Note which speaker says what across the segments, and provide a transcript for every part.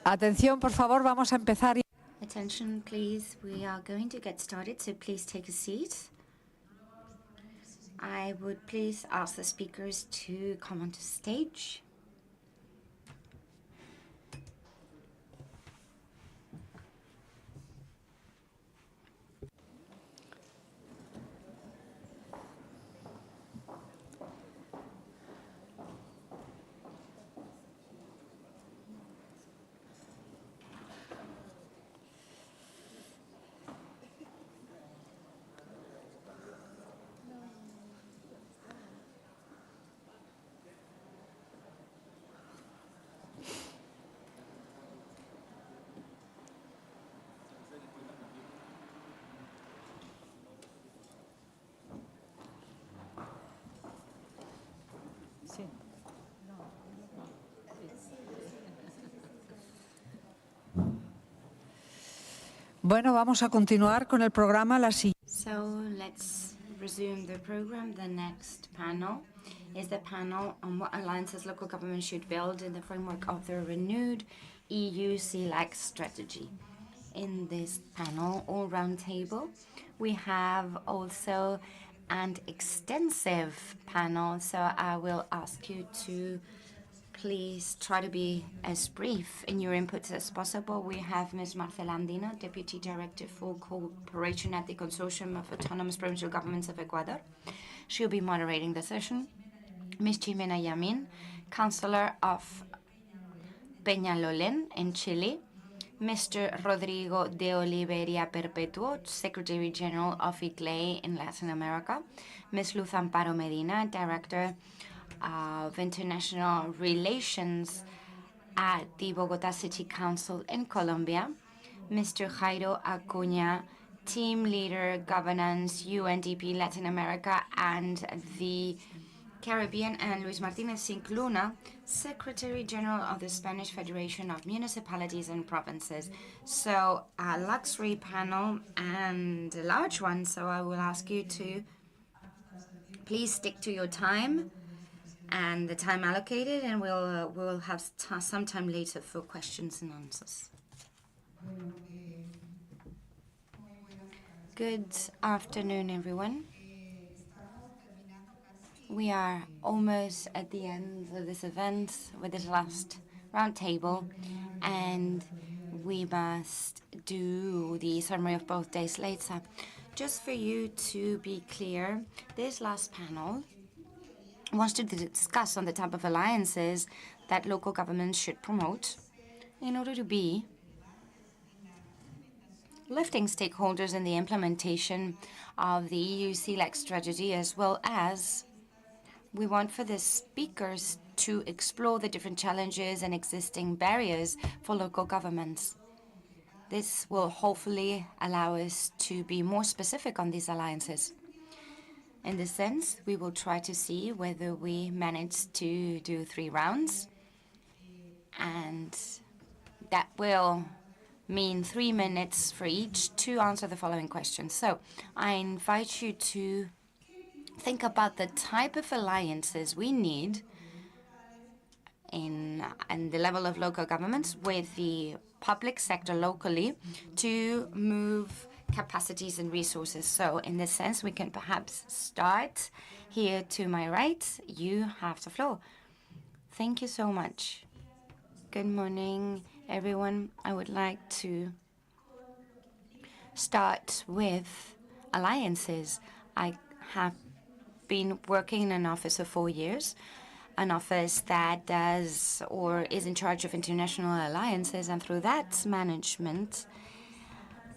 Speaker 1: Atención, por favor, vamos a empezar.
Speaker 2: Attention, please. We are going to get started, so please take a seat. I would please ask the speakers to come onto stage.
Speaker 1: Bueno, vamos a continuar con el programa.
Speaker 2: So let's resume the program. The next panel is the panel on what alliances local governments should build in the framework of the renewed EU CLAC strategy. In this panel, all round table, we have also an extensive panel, so I will ask you to please try to be as brief in your inputs as possible. We have Ms. Marcela Andina, Deputy Director for Cooperation at the Consortium of Autonomous Provincial Governments of Ecuador. She'll be moderating the session. Ms. Jimena Yamin, Councillor of Peñalolén in Chile. Mr. Rodrigo de Oliveira Perpetuo, Secretary General of ICLEI in Latin America. Ms. Luz Amparo Medina, Director of International Relations at the Bogotá City Council in Colombia. Mr. Jairo Acuña, Team Leader, Governance, UNDP Latin America and the Caribbean, and Luis Martinez Cincluna, Secretary General of the Spanish Federation of Municipalities and Provinces. So a luxury panel and a large one, so I will ask you to please stick to your time and the time allocated, and we'll have some time later for questions and answers. Good afternoon, everyone. We are almost at the end of this event with this last round table, and we must do the summary of both days later. Just for you to be clear, this last panel wants to discuss on the type of alliances that local governments should promote in order to be lifting stakeholders in the implementation of the EU CLAC strategy, as well as we want for the speakers to explore the different challenges and existing barriers for local governments. This will hopefully allow us to be more specific on these alliances. In this sense, we will try to see whether we manage to do 3 rounds, and that will mean 3 minutes for each to answer the following questions. So I invite you to think about the type of alliances we need in the level of local governments with the public sector locally to move capacities and resources. So in this sense, we can perhaps start here to my right. You have the floor. Thank you so much. Good morning, everyone. I would like to start with alliances. I have been working in an office for 4 years, an office that does or is in charge of international alliances, and through that management,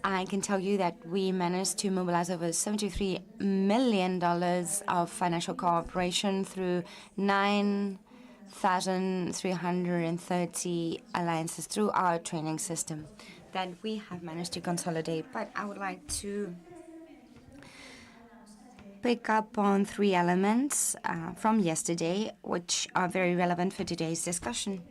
Speaker 2: I can tell you that we managed to mobilize over $73 million of financial cooperation through 9,330 alliances through our training system that we have managed to consolidate. But I would like to pick up on 3 elements from yesterday, which are very relevant for today's discussion.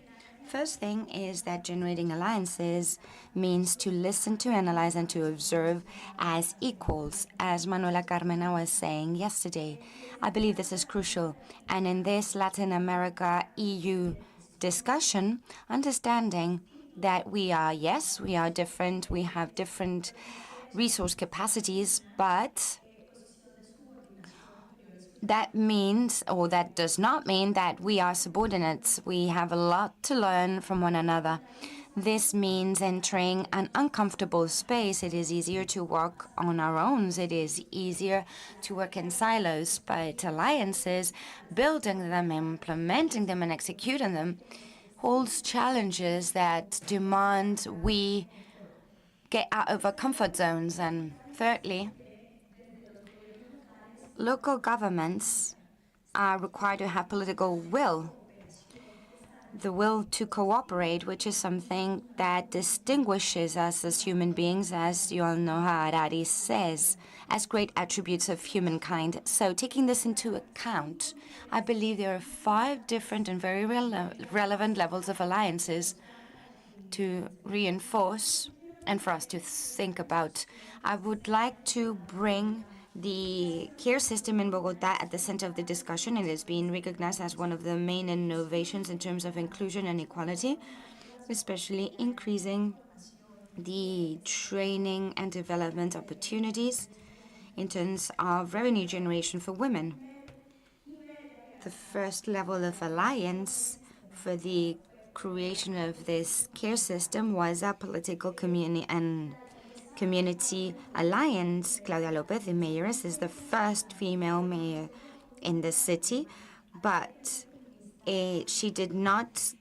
Speaker 2: First thing is that generating alliances means to listen, to analyze, and to observe as equals, as Manuela Carmena was saying yesterday. I believe this is crucial. And in this Latin America EU discussion, understanding that we are, yes, we are different, we have different resource capacities, but that means, or that does not mean, that we are subordinates. We have a lot to learn from one another. This means entering an uncomfortable space. It is easier to work on our own. It is easier to work in silos, but alliances, building them, implementing them, and executing them holds challenges that demand we get out of our comfort zones. And thirdly, local governments are required to have political will, the will to cooperate, which is something that distinguishes us as human beings, as Yuval Noah Harari says, as great attributes of humankind. So taking this into account, I believe there are 5 different and very relevant levels of alliances to reinforce and for us to think about. I would like to bring the care system in Bogotá at the center of the discussion. It is being recognized as one of the main innovations in terms of inclusion and equality, especially increasing the training and development opportunities in terms of revenue generation for women. The first level of alliance for the creation of this care system was a political community alliance. Claudia Lopez, the mayoress, is the first female mayor in the city, but she did not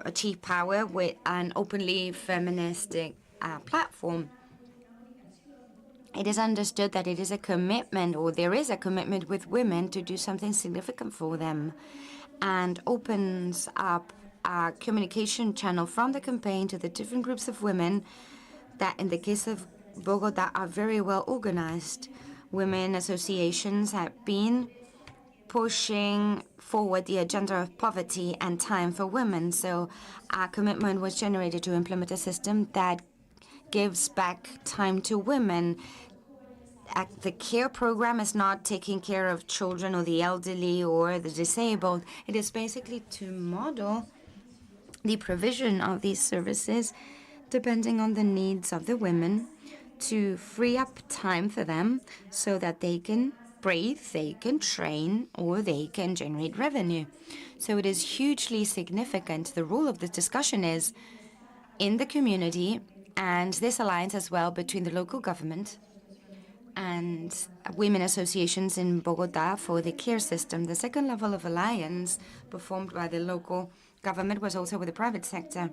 Speaker 2: achieve power with an openly feministic platform. It is understood that it is a commitment, or there is a commitment with women to do something significant for them, and opens up a communication channel from the campaign to the different groups of women that, in the case of Bogotá, are very well organized. Women associations have been pushing forward the agenda of poverty and time for women. So a commitment was generated to implement a system that gives back time to women. The care program is not taking care of children or the elderly or the disabled. It is basically to model the provision of these services depending on the needs of the women, to free up time for them so that they can breathe, they can train, or they can generate revenue. So it is hugely significant. The role of this discussion is in the community, and this alliance as well between the local government and women associations in Bogotá for the care system. The second level of alliance performed by the local government was also with the private sector.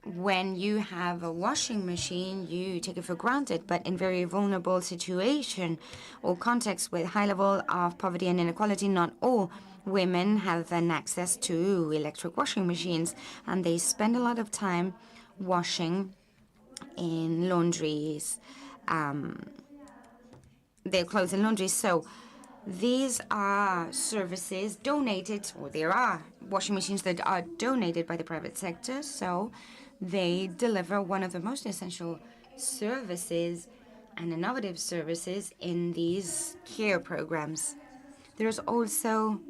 Speaker 2: When you have a washing machine, you take it for granted, but in very vulnerable situation or context with high level of poverty and inequality, not all women have an access to electric washing machines, and they spend a lot of time washing in laundries, their clothes in laundries. So these are services donated, or there are washing machines that are donated by the private sector. So they deliver one of the most essential services and innovative services in these care programs. There's also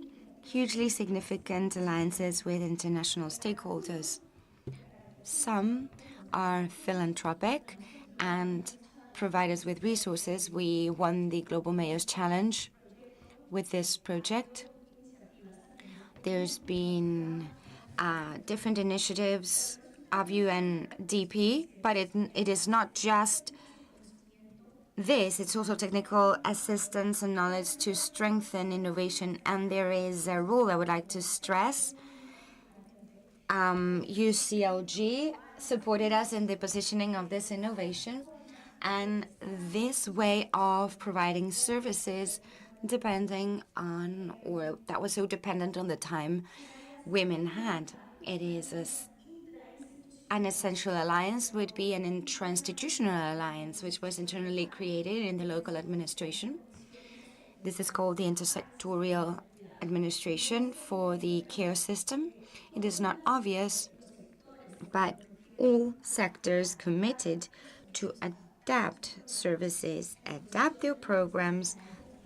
Speaker 2: hugely significant alliances with international stakeholders. Some are philanthropic and provide us with resources. We won the Global Mayors Challenge with this project. There's been different initiatives of UNDP, but it is not just this. It's also technical assistance and knowledge to strengthen innovation. And there is a role I would like to stress. UCLG supported us in the positioning of this innovation, and this way of providing services depending on, or that was so dependent on the time women had. It is an essential alliance would be an intra-institutional alliance, which was internally created in the local administration. This is called the intersectorial administration for the care system. It is not obvious, but all sectors committed to adapt services, adapt their programs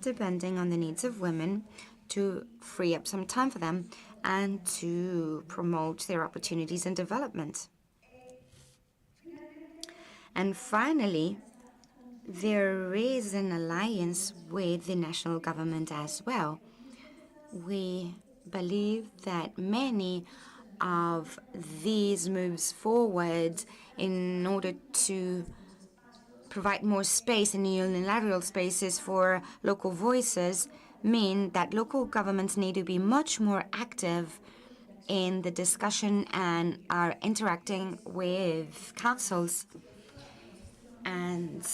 Speaker 2: depending on the needs of women to free up some time for them. and to promote their opportunities and development. And finally, there is an alliance with the national government as well. We believe that many of these moves forward in order to provide more space in unilateral spaces for local voices mean that local governments need to be much more active in the discussion and are interacting with councils. And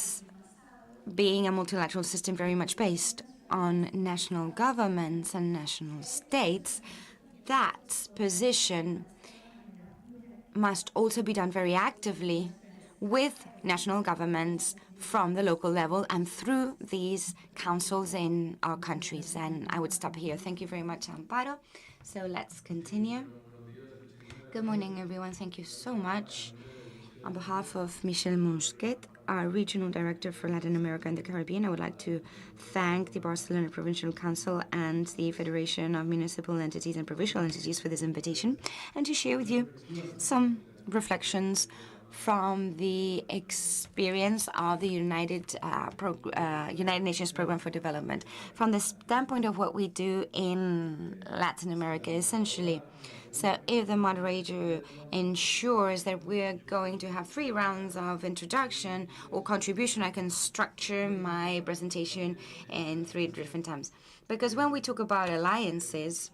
Speaker 2: being a multilateral system very much based on national governments and national states, that position must also be done very actively with national governments from the local level and through these councils in our countries. And I would stop here. Thank you very much, Amparo. So let's continue. Good morning, everyone. Thank you so much. On behalf of Michel Monsquet, our Regional Director for Latin America and the Caribbean, I would like to thank the Barcelona Provincial Council and the Federation of Municipal Entities and Provincial Entities for this invitation and to share with you some reflections from the experience of the United Nations Program for Development. From the standpoint of what we do in Latin America, essentially. So if the moderator ensures that we're going to have 3 rounds of introduction or contribution, I can structure my presentation in 3 different times. Because when we talk about alliances,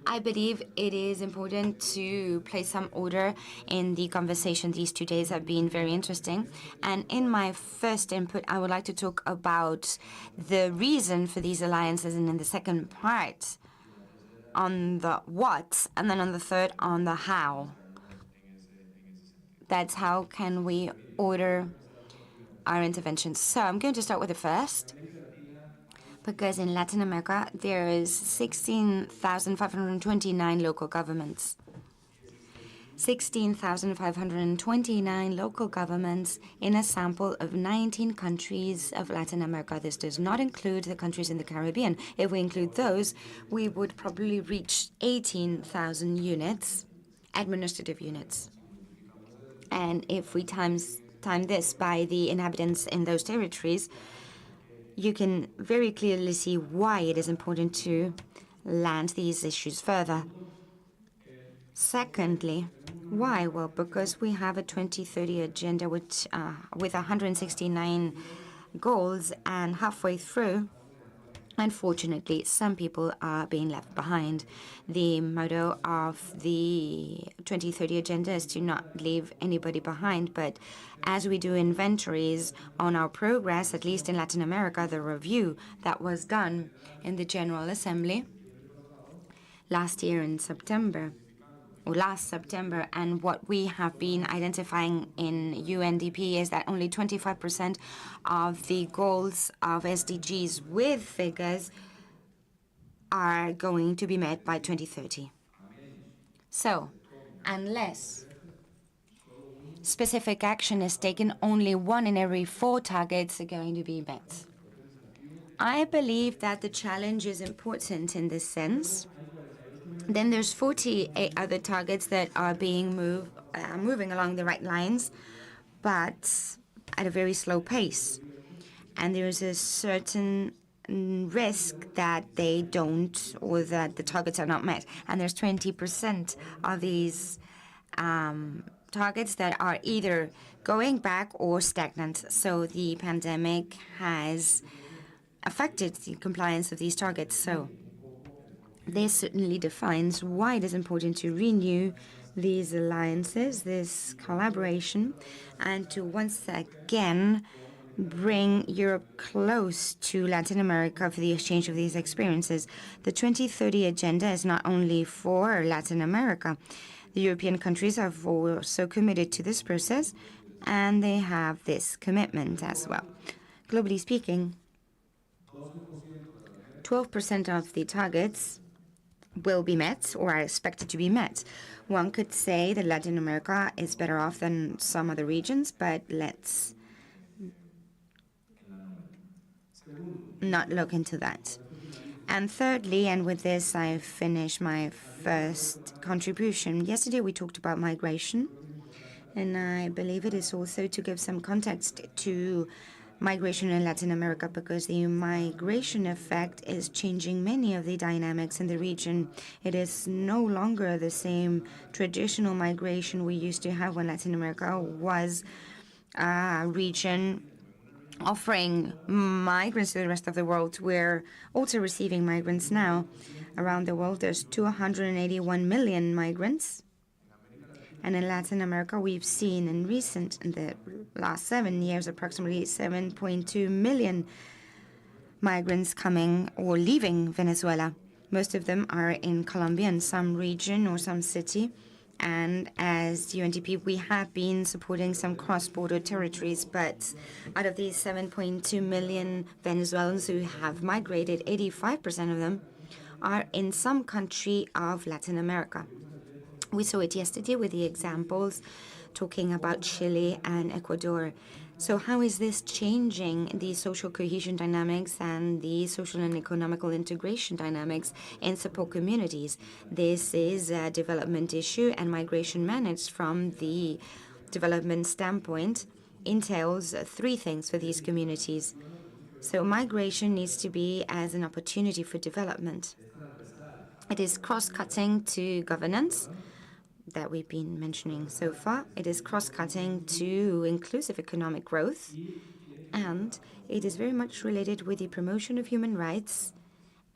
Speaker 2: I believe it is important to place some order in the conversation. These 2 days have been very interesting. And in my first input, I would like to talk about the reason for these alliances, and in the second part, on the what, and then on the third, on the how. That's how can we order our interventions. So I'm going to start with the first, because in Latin America, there is 16,529 local governments. 16,529 local governments in a sample of 19 countries of Latin America. This does not include the countries in the Caribbean. If we include those, we would probably reach 18,000 units, administrative units. And if we time this by the inhabitants in those territories, you can very clearly see why it is important to land these issues further. Secondly, why? Well, because we have a 2030 agenda with 169 goals, and halfway through, unfortunately, some people are being left behind. The motto of the 2030 agenda is to not leave anybody behind, but as we do inventories on our progress, at least in Latin America, the review that was done in the General Assembly last September, and what we have been identifying in UNDP is that only 25% of the goals of SDGs with figures are going to be met by 2030. So, unless specific action is taken, only 1 in every 4 targets are going to be met. I believe that the challenge is important in this sense. Then there's 48 other targets that are being moving along the right lines, but at a very slow pace. And there's a certain risk that they don't, or that the targets are not met. And there's 20% of these targets that are either going back or stagnant. So the pandemic has affected the compliance of these targets. So this certainly defines why it is important to renew these alliances, this collaboration, and to once again bring Europe close to Latin America for the exchange of these experiences. The 2030 agenda is not only for Latin America. The European countries have also committed to this process, and they have this commitment as well. Globally speaking, 12% of the targets will be met or are expected to be met. One could say that Latin America is better off than some other regions, but let's not look into that. And thirdly, and with this I finish my first contribution. Yesterday we talked about migration, and I believe it is also to give some context to migration in Latin America, because the migration effect is changing many of the dynamics in the region. It is no longer the same traditional migration we used to have when Latin America was a region offering migrants to the rest of the world. We're also receiving migrants now. Around the world, there's 281 million migrants. And in Latin America, we've seen in the last 7 years, approximately 7.2 million migrants coming or leaving Venezuela. Most of them are in Colombia, in some region or some city. And as UNDP, we have been supporting some cross-border territories, but out of these 7.2 million Venezuelans who have migrated, 85% of them are in some country of Latin America. We saw it yesterday with the examples talking about Chile and Ecuador. So how is this changing the social cohesion dynamics and the social and economical integration dynamics in support communities? This is a development issue, and migration managed from the development standpoint entails three things for these communities. So migration needs to be as an opportunity for development. It is cross-cutting to governance that we've been mentioning so far. It is cross-cutting to inclusive economic growth, and it is very much related with the promotion of human rights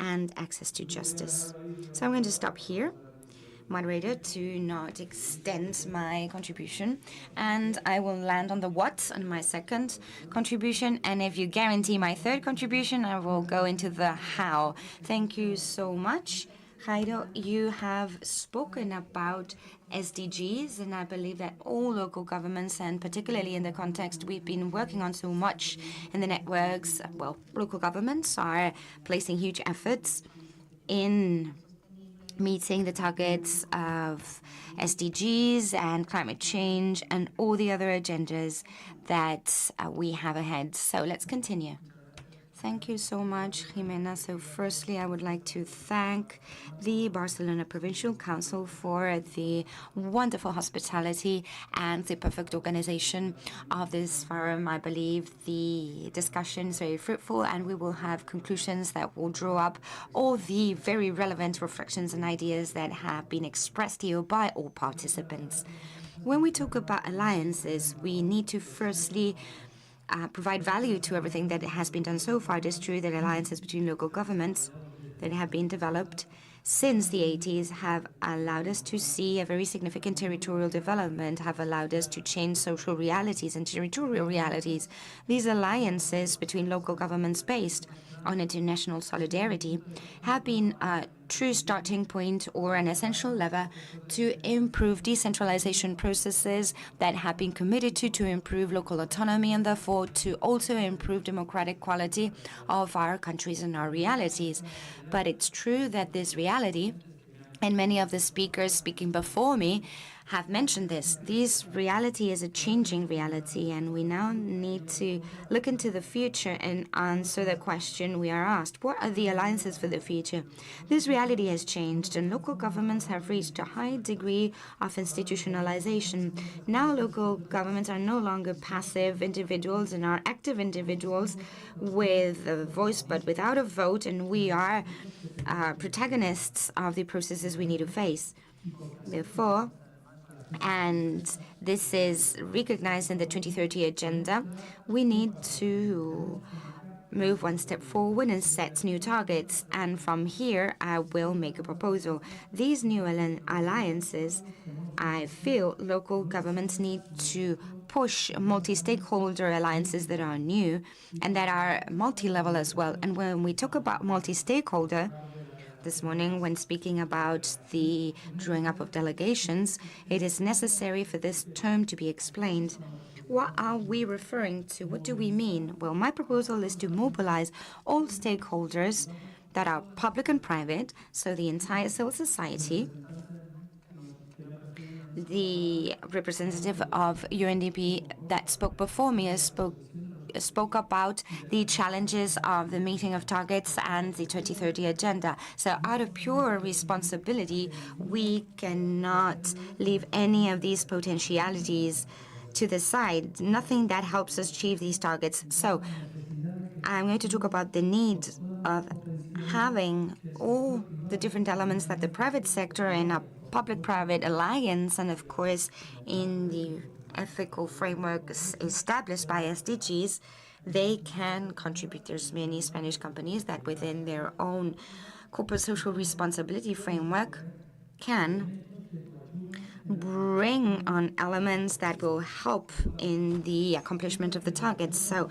Speaker 2: and access to justice. So I'm going to stop here, moderator, to not extend my contribution, and I will land on the what on my second contribution, and if you guarantee my third contribution, I will go into the how. Thank you so much. Jairo, you have spoken about SDGs, and I believe that all local governments, and particularly in the context we've been working on so much in the networks, well, local governments are placing huge efforts in meeting the targets of SDGs and climate change and all the other agendas that we have ahead. So let's continue. Thank you so much, Jimena. So firstly, I would like to thank the Barcelona Provincial Council for the wonderful hospitality and the perfect organization of this forum. I believe the discussion is very fruitful, and we will have conclusions that will draw up all the very relevant reflections and ideas that have been expressed here by all participants. When we talk about alliances, we need to firstly provide value to everything that has been done so far. It is true that alliances between local governments that have been developed since the 80s have allowed us to see a very significant territorial development, have allowed us to change social realities and territorial realities. These alliances between local governments based on international solidarity have been a true starting point or an essential lever to improve decentralization processes that have been committed to improve local autonomy, and therefore to also improve democratic quality of our countries and our realities. But it's true that this reality, and many of the speakers speaking before me have mentioned this reality is a changing reality, and we now need to look into the future and answer the question we are asked: what are the alliances for the future? This reality has changed, and local governments have reached a high degree of institutionalization. Now local governments are no longer passive individuals and are active individuals with a voice but without a vote, and we are protagonists of the processes we need to face. Therefore, and this is recognized in the 2030 agenda, we need to move one step forward and set new targets. And from here, I will make a proposal. These new alliances, I feel local governments need to push multi-stakeholder alliances that are new and that are multi-level as well. And when we talk about multi-stakeholder, this morning, when speaking about the drawing up of delegations, it is necessary for this term to be explained. What are we referring to? What do we mean? Well, my proposal is to mobilize all stakeholders that are public and private, so the entire civil society. The representative of UNDP that spoke before me has spoke about the challenges of the meeting of targets and the 2030 agenda. So out of pure responsibility, we cannot leave any of these potentialities to the side, nothing that helps us achieve these targets. So I'm going to talk about the need of having all the different elements that the private sector in a public-private alliance, and of course in the ethical frameworks established by SDGs, they can contribute. There's many Spanish companies that within their own corporate social responsibility framework can bring on elements that will help in the accomplishment of the targets. So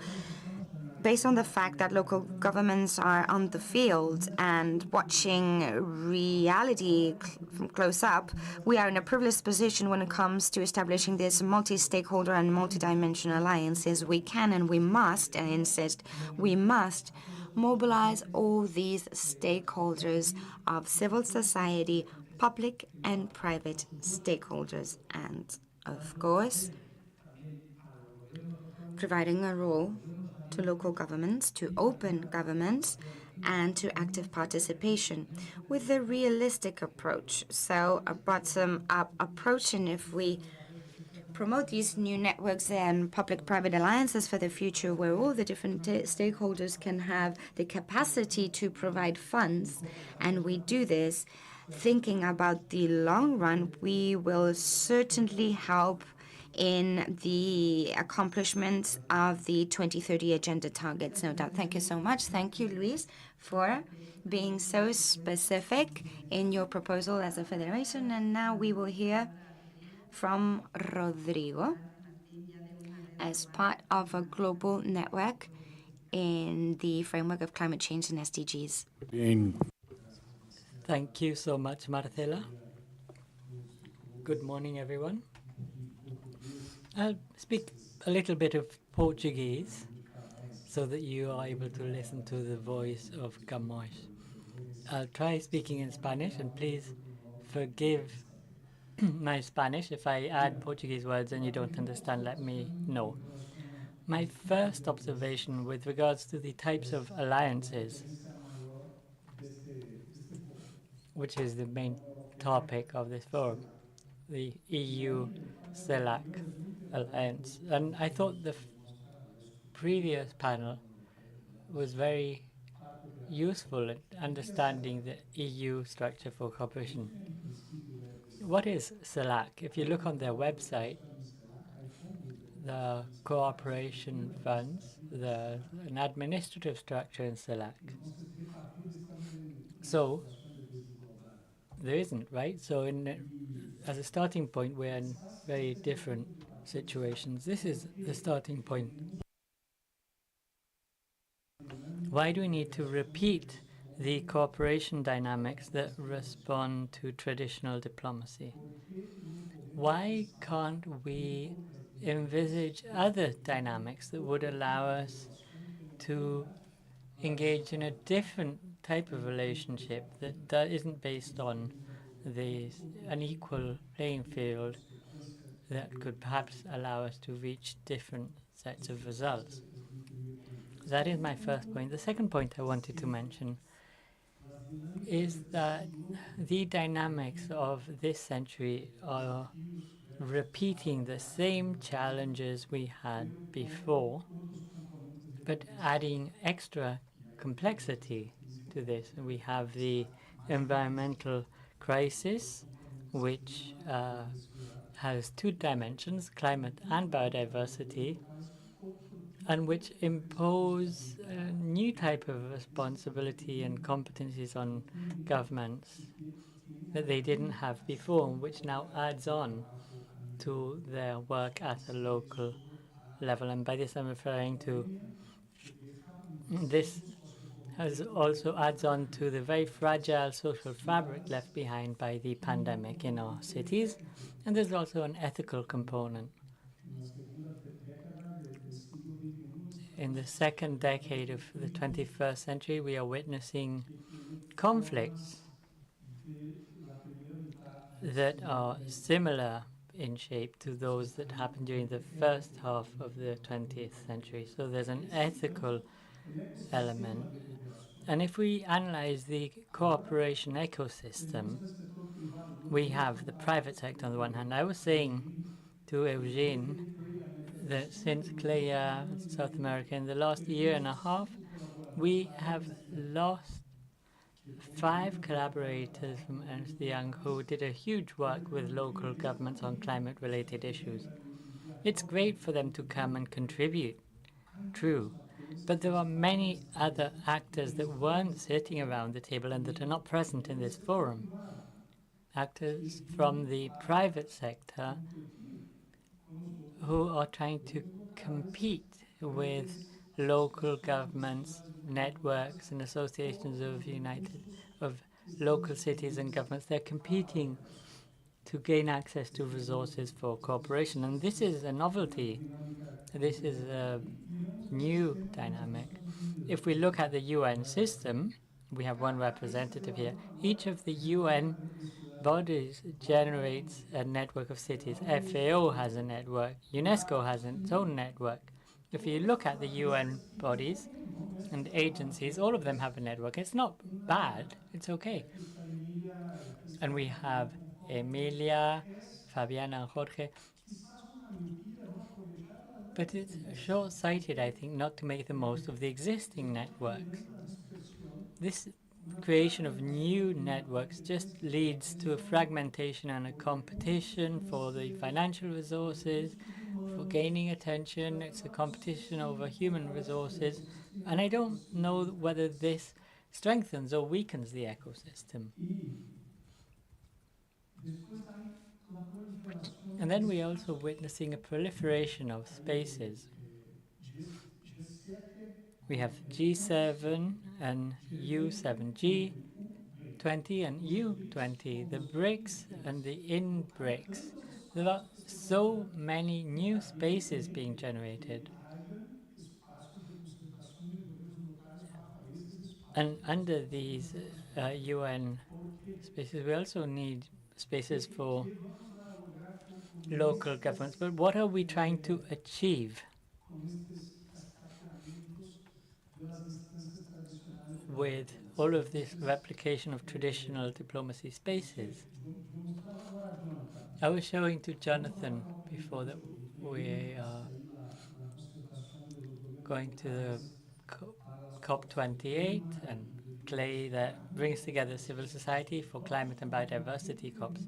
Speaker 2: based on the fact that local governments are on the field and watching reality from close up, we are in a privileged position when it comes to establishing these multi-stakeholder and multi-dimensional alliances. We can and we must, and I insist, we must mobilize all these stakeholders of civil society, public and private stakeholders, and of course, providing a role to local governments, to open governments, and to active participation with a realistic approach. So a bottom-up approach, and if we promote these new networks and public-private alliances for the future where all the different stakeholders can have the capacity to provide funds, and we do this thinking about the long run, we will certainly help in the accomplishment of the 2030 agenda targets, no doubt. Thank you so much. Thank you, Luis, for being so specific in your proposal as a federation. And now we will hear from Rodrigo as part of a global network in the framework of climate change and SDGs.
Speaker 3: Thank you so much, Marcela. Good morning, everyone. I'll speak a little bit of Portuguese so that you are able to listen to the voice of Camões. I'll try speaking in Spanish, and please forgive my Spanish. If I add Portuguese words and you don't understand, let me know. My first observation with regards to the types of alliances, which is the main topic of this forum, the EU-CELAC alliance. And I thought the previous panel was very useful in understanding the EU structure for cooperation. What is CELAC? If you look on their website, the cooperation funds, an administrative structure in CELAC. So there isn't, right? So as a starting point, we're in very different situations. This is the starting point. Why do we need to repeat the cooperation dynamics that respond to traditional diplomacy? Why can't we envisage other dynamics that would allow us to engage in a different type of relationship that isn't based on an equal playing field that could perhaps allow us to reach different sets of results? That is my first point. The second point I wanted to mention is that the dynamics of this century are repeating the same challenges we had before, but adding extra complexity to this. We have the environmental crisis, which has two dimensions, climate and biodiversity, and which impose a new type of responsibility and competencies on governments that they didn't have before, which now adds on to their work at a local level. And by this I'm referring to this also adds on to the very fragile social fabric left behind by the pandemic in our cities. And there's also an ethical component. In the second decade of the 21st century, we are witnessing conflicts that are similar in shape to those that happened during the first half of the 20th century. So there's an ethical element. And if we analyze the cooperation ecosystem, we have the private sector on the one hand. I was saying to Eugene that since CLEA, South America, in the last year and a half, we have lost 5 collaborators from Ernst & Young who did a huge work with local governments on climate-related issues. It's great for them to come and contribute, true, but there are many other actors that weren't sitting around the table and that are not present in this forum. Actors from the private sector who are trying to compete with local governments, networks and associations of local cities and governments. They're competing to gain access to resources for cooperation. And this is a novelty. This is a new dynamic. If we look at the UN system, we have one representative here. Each of the UN bodies generates a network of cities. FAO has a network. UNESCO has its own network. If you look at the UN bodies and agencies, all of them have a network. It's not bad. It's okay. And we have Emilia, Fabiana, and Jorge. But it's short-sighted, I think, not to make the most of the existing networks. This creation of new networks just leads to a fragmentation and a competition for the financial resources, for gaining attention. It's a competition over human resources. And I don't know whether this strengthens or weakens the ecosystem. And then we're also witnessing a proliferation of spaces. We have G7 and U7, G20 and U20, the BRICS and the in-BRICS. There are so many new spaces being generated. And under these UN spaces, we also need spaces for local governments. But what are we trying to achieve with all of this replication of traditional diplomacy spaces? I was showing to Jonathan before that we are going to the COP28 and CLEA that brings together civil society for climate and biodiversity COPs.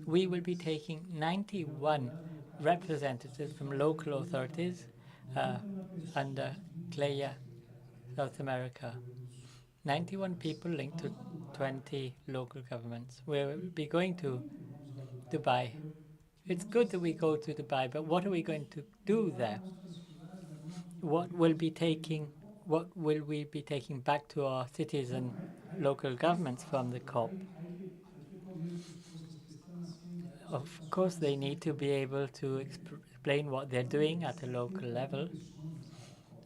Speaker 3: We will be taking 91 representatives from local authorities under CLEA South America. 91 people linked to 20 local governments. We'll be going to Dubai. It's good that we go to Dubai, but what are we going to do there? What will we be taking back to our cities and local governments from the COP? Of course, they need to be able to explain what they're doing at a local level,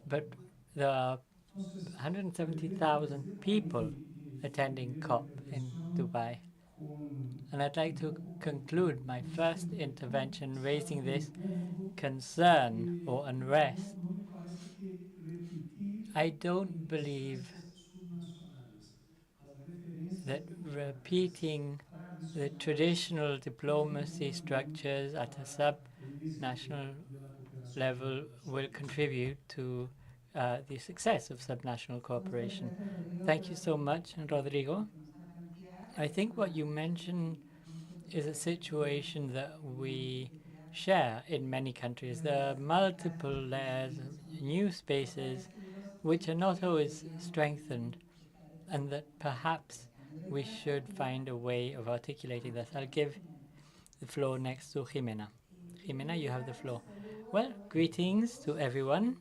Speaker 3: but there are 170,000 people attending COP in Dubai. And I'd like to conclude my first intervention raising this concern or unrest. I don't believe that repeating the traditional diplomacy structures at a sub-national level will contribute to the success of subnational cooperation. Thank you so much, Rodrigo. I think what you mentioned is a situation that we share in many countries. There are multiple layers, new spaces, which are not always strengthened, and that perhaps we should find a way of articulating this. I'll give the floor next to Jimena. Jimena, you have the floor. Well, greetings to everyone.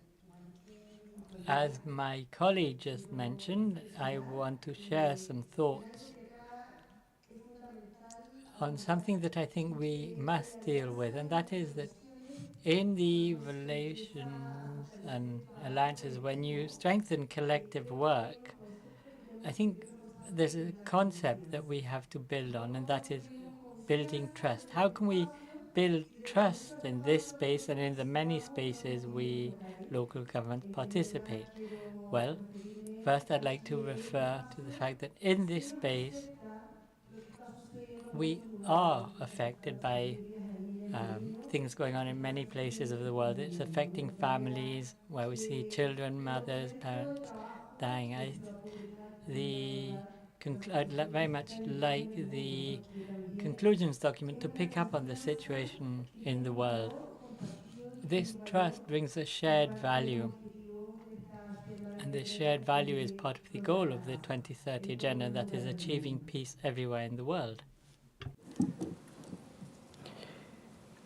Speaker 3: As my colleague just mentioned, I want to share some thoughts on something that I think we must deal with, and that is that in the relations and alliances, when you strengthen collective work, I think there's a concept that we have to build on, and that is building trust. How can we build trust in this space and in the many spaces we local governments participate? Well, first I'd like to refer to the fact that in this space we are affected by things going on in many places of the world. It's affecting families where we see children, mothers, parents dying. I'd very much like the conclusions document to pick up on the situation in the world. This trust brings a shared value, and this shared value is part of the goal of the 2030 agenda, that is achieving peace everywhere in the world.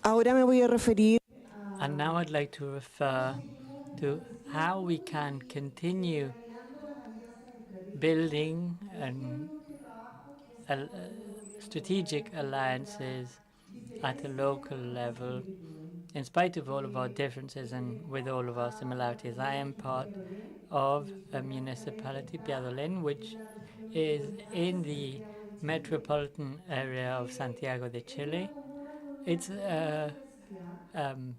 Speaker 4: Ahora me voy a referir
Speaker 3: And now I'd like to refer to how we can continue building and strategic alliances at a local level, in spite of all of our differences and with all of our similarities. I am part of a municipality, Piadolén, which is in the metropolitan area of Santiago de Chile. It's a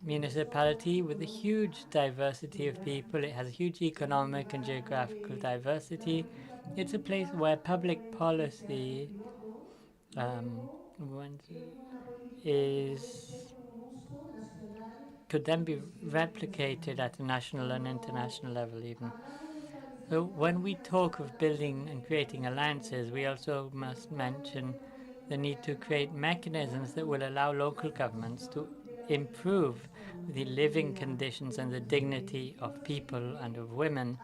Speaker 3: municipality with a huge diversity of people. It has a huge economic and geographical diversity. It's a place where public policy could then be replicated at a national and international level even. So when we talk of building and creating alliances, we also must mention the need to create mechanisms that will allow local governments to improve the living conditions and the dignity of people and of women.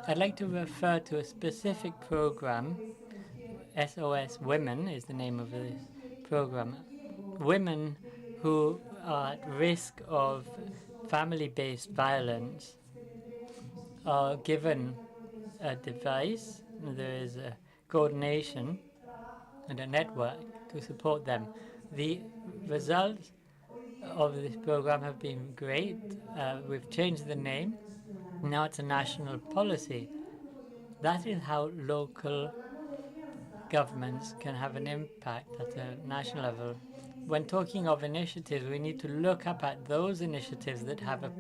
Speaker 3: I'd like to refer to a specific program. SOS Women is the name of this program. Women who are at risk of family-based violence are given a device. There is a coordination and a network to support them. The results of this program have been great. We've changed the name. Now it's a national policy. That is how local governments can have an impact at a national level. When talking of initiatives, we need to look up at those initiatives that have a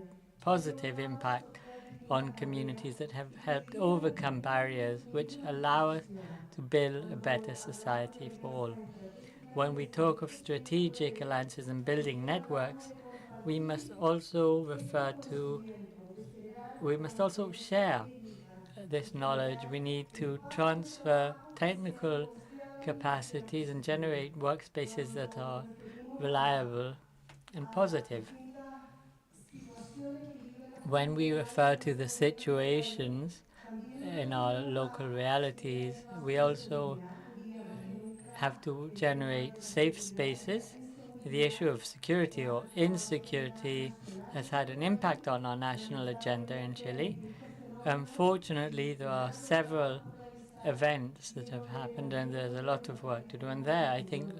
Speaker 3: positive impact on communities, that have helped overcome barriers, which allow us to build a better society for all. When we talk of strategic alliances and building networks, we must also share this knowledge. We need to transfer technical capacities and generate workspaces that are reliable and positive. When we refer to the situations in our local realities, we also have to generate safe spaces. The issue of security or insecurity has had an impact on our national agenda in Chile. Unfortunately, there are several events that have happened and there's a lot of work to do. And there, I think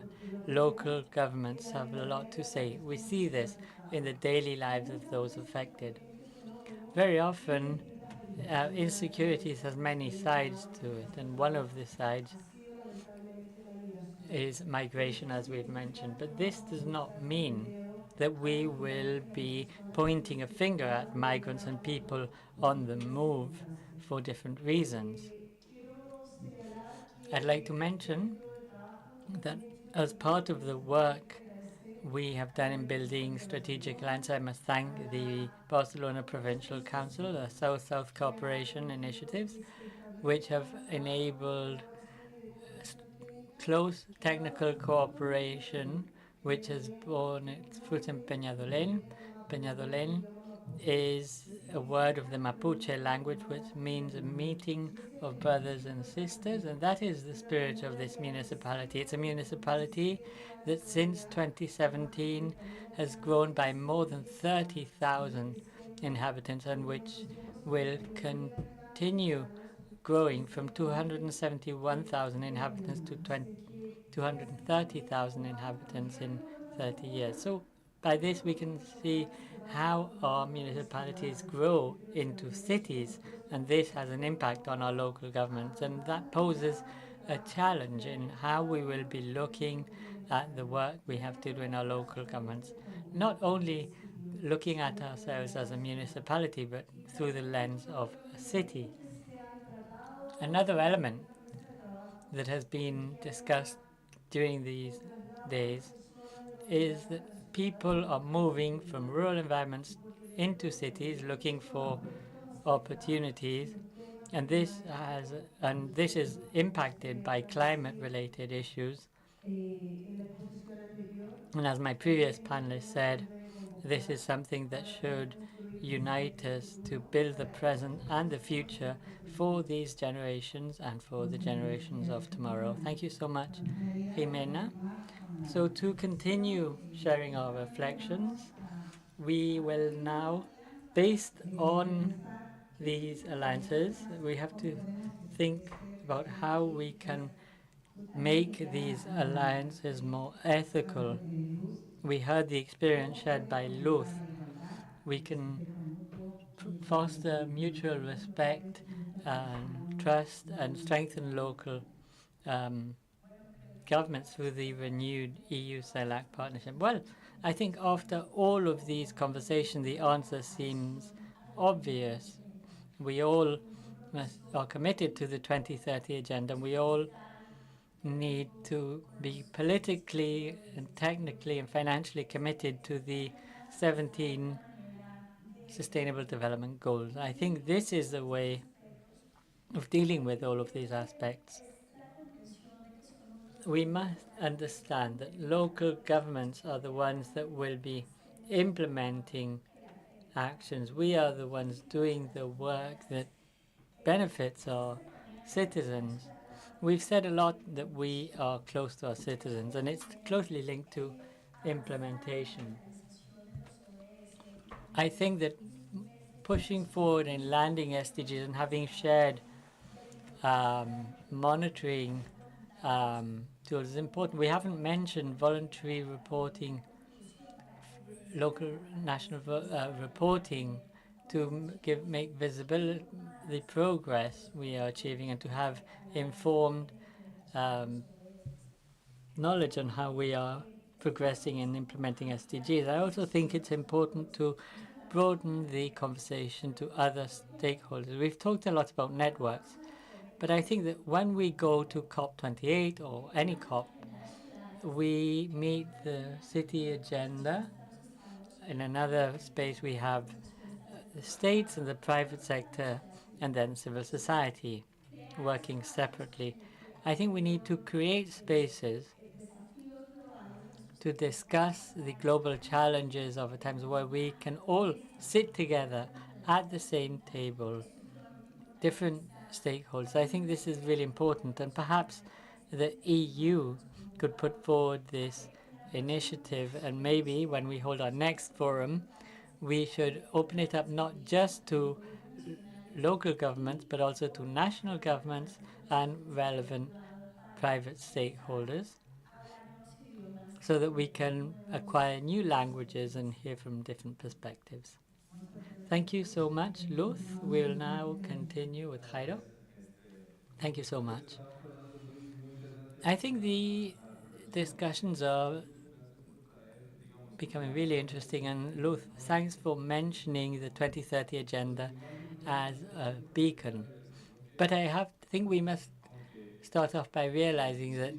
Speaker 3: local governments have a lot to say. We see this in the daily lives of those affected. Very often, insecurity has many sides to it, and one of the sides is migration, as we've mentioned. But this does not mean that we will be pointing a finger at migrants and people on the move for different reasons. I'd like to mention that as part of the work we have done in building strategic alliance, I must thank the Barcelona Provincial Council, the South-South Cooperation initiatives, which have enabled close technical cooperation, which has borne its fruit in Peñadolén. Peñadolén is a word of the Mapuche language, which means a meeting of brothers and sisters, and that is the spirit of this municipality. It's a municipality that since 2017 has grown by more than 30,000 inhabitants, and which will continue growing from 271,000 inhabitants to 230,000 inhabitants in 30 years. So by this we can see how our municipalities grow into cities, and this has an impact on our local governments, and that poses a challenge in how we will be looking at the work we have to do in our local governments, not only looking at ourselves as a municipality, but through the lens of a city. Another element that has been discussed during these days is that people are moving from rural environments into cities looking for opportunities, and this is impacted by climate-related issues. And as my previous panelist said, this is something that should unite us to build the present and the future for these generations and for the generations of tomorrow. Thank you so much, Jimena. So to continue sharing our reflections, we will now, based on these alliances, we have to think about how we can make these alliances more ethical. We heard the experience shared by Luz. We can foster mutual respect and trust and strengthen local governments through the renewed EU-CELAC partnership. Well, I think after all of these conversations, the answer seems obvious. We all are committed to the 2030 agenda, and we all need to be politically and technically and financially committed to the 17 Sustainable Development Goals. I think this is the way of dealing with all of these aspects. We must understand that local governments are the ones that will be implementing actions. We are the ones doing the work that benefits our citizens. We've said a lot that we are close to our citizens, and it's closely linked to implementation. I think that pushing forward in landing SDGs and having shared monitoring tools is important. We haven't mentioned voluntary reporting, local national reporting to make visible the progress we are achieving and to have informed knowledge on how we are progressing in implementing SDGs. I also think it's important to broaden the conversation to other stakeholders. We've talked a lot about networks, but I think that when we go to COP28 or any COP, we meet the city agenda. In another space, we have the states and the private sector, and then civil society working separately. I think we need to create spaces to discuss the global challenges of times where we can all sit together at the same table, different stakeholders. I think this is really important, and perhaps the EU could put forward this initiative, and maybe when we hold our next forum, we should open it up not just to local governments, but also to national governments and relevant private stakeholders, so that we can acquire new languages and hear from different perspectives. Thank you so much, Luz. We'll now continue with Jairo. Thank you so much. I think the discussions are becoming really interesting, and Luz, thanks for mentioning the 2030 agenda as a beacon. But I think we must start off by realizing that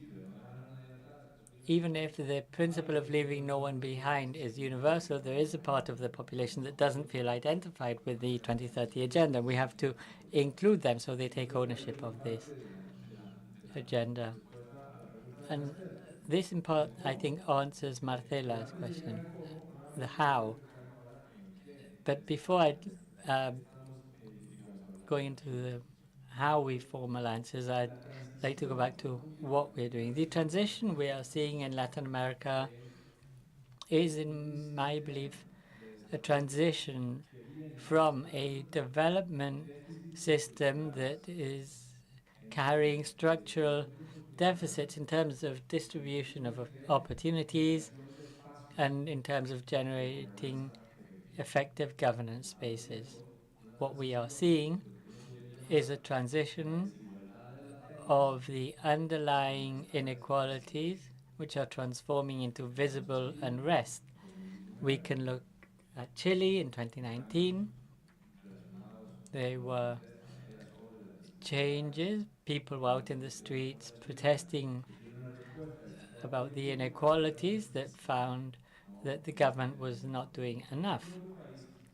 Speaker 3: even if the principle of leaving no one behind is universal, there is a part of the population that doesn't feel identified with the 2030 agenda. We have to include them so they take ownership of this agenda. And this, in part, I think, answers Marcela's question, the how. But before I go into the how we form alliances, I'd like to go back to what we're doing. The transition we are seeing in Latin America is, in my belief, a transition from a development system that is carrying structural deficits in terms of distribution of opportunities and in terms of generating effective governance spaces. What we are seeing is a transition of the underlying inequalities which are transforming into visible unrest. We can look at Chile in 2019. There were changes. People were out in the streets protesting about the inequalities that found that the government was not doing enough.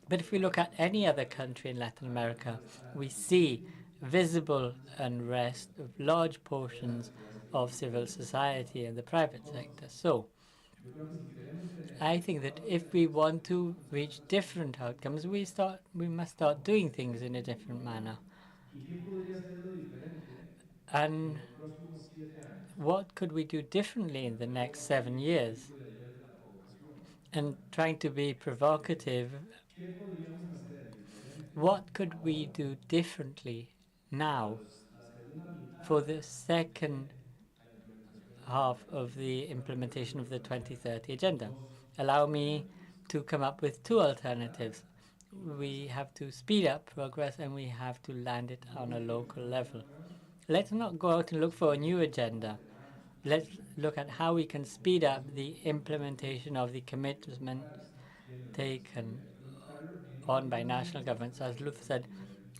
Speaker 3: But if we look at any other country in Latin America, we see visible unrest of large portions of civil society and the private sector. So I think that if we want to reach different outcomes, we must start doing things in a different manner. And what could we do differently in the next 7 years? And trying to be provocative, what could we do differently now for the second half of the implementation of the 2030 agenda? Allow me to come up with two alternatives. We have to speed up progress and we have to land it on a local level. Let's not go out and look for a new agenda. Let's look at how we can speed up the implementation of the commitments taken on by national governments. As Luther said,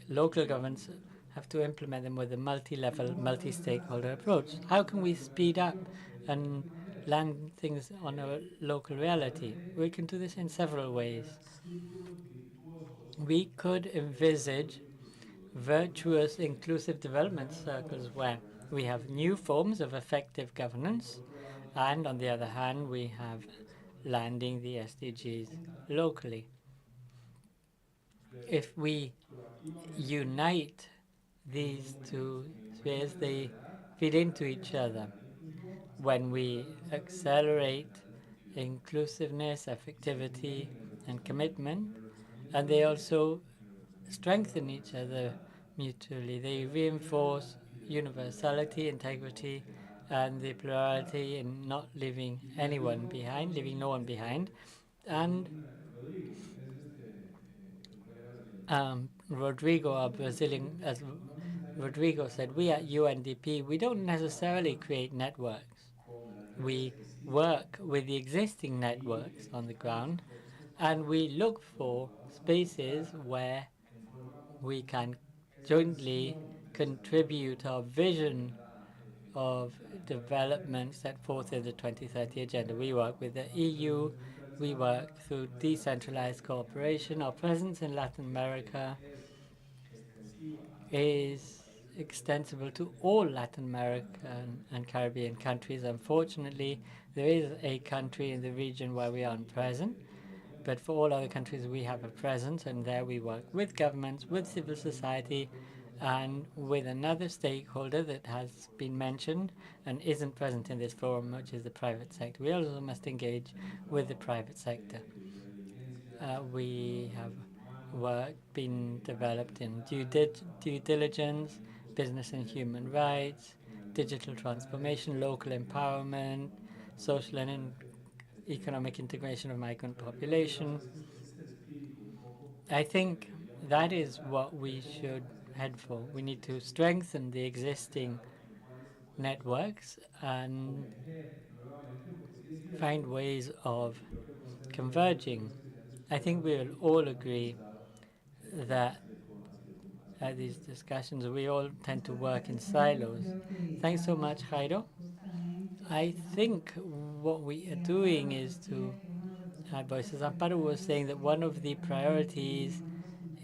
Speaker 3: local governments have to implement them with a multi-level, multi-stakeholder approach. How can we speed up and land things on a local reality? We can do this in several ways. We could envisage virtuous inclusive development circles where we have new forms of effective governance, and on the other hand, we have landing the SDGs locally. If we unite these two spheres, they feed into each other. When we accelerate inclusiveness, effectivity, and commitment, and they also strengthen each other mutually. They reinforce universality, integrity, and the plurality in not leaving anyone behind, leaving no one behind. And Rodrigo, our Brazilian, as Rodrigo said, we at UNDP, we don't necessarily create networks. We work with the existing networks on the ground, and we look for spaces where we can jointly contribute our vision of development set forth in the 2030 agenda. We work with the EU, we work through decentralized cooperation. Our presence in Latin America is extensible to all Latin American and Caribbean countries. Unfortunately, there is a country in the region where we aren't present, but for all other countries we have a presence, and there we work with governments, with civil society, and with another stakeholder that has been mentioned and isn't present in this forum, which is the private sector. We also must engage with the private sector. We have work being developed in due diligence, business and human rights, digital transformation, local empowerment, social and economic integration of migrant population. I think that is what we should head for. We need to strengthen the existing networks and find ways of converging. I think we will all agree that at these discussions we all tend to work in silos. Thanks so much, Jairo. I think what we are doing is to add voices. Amparo was saying that one of the priorities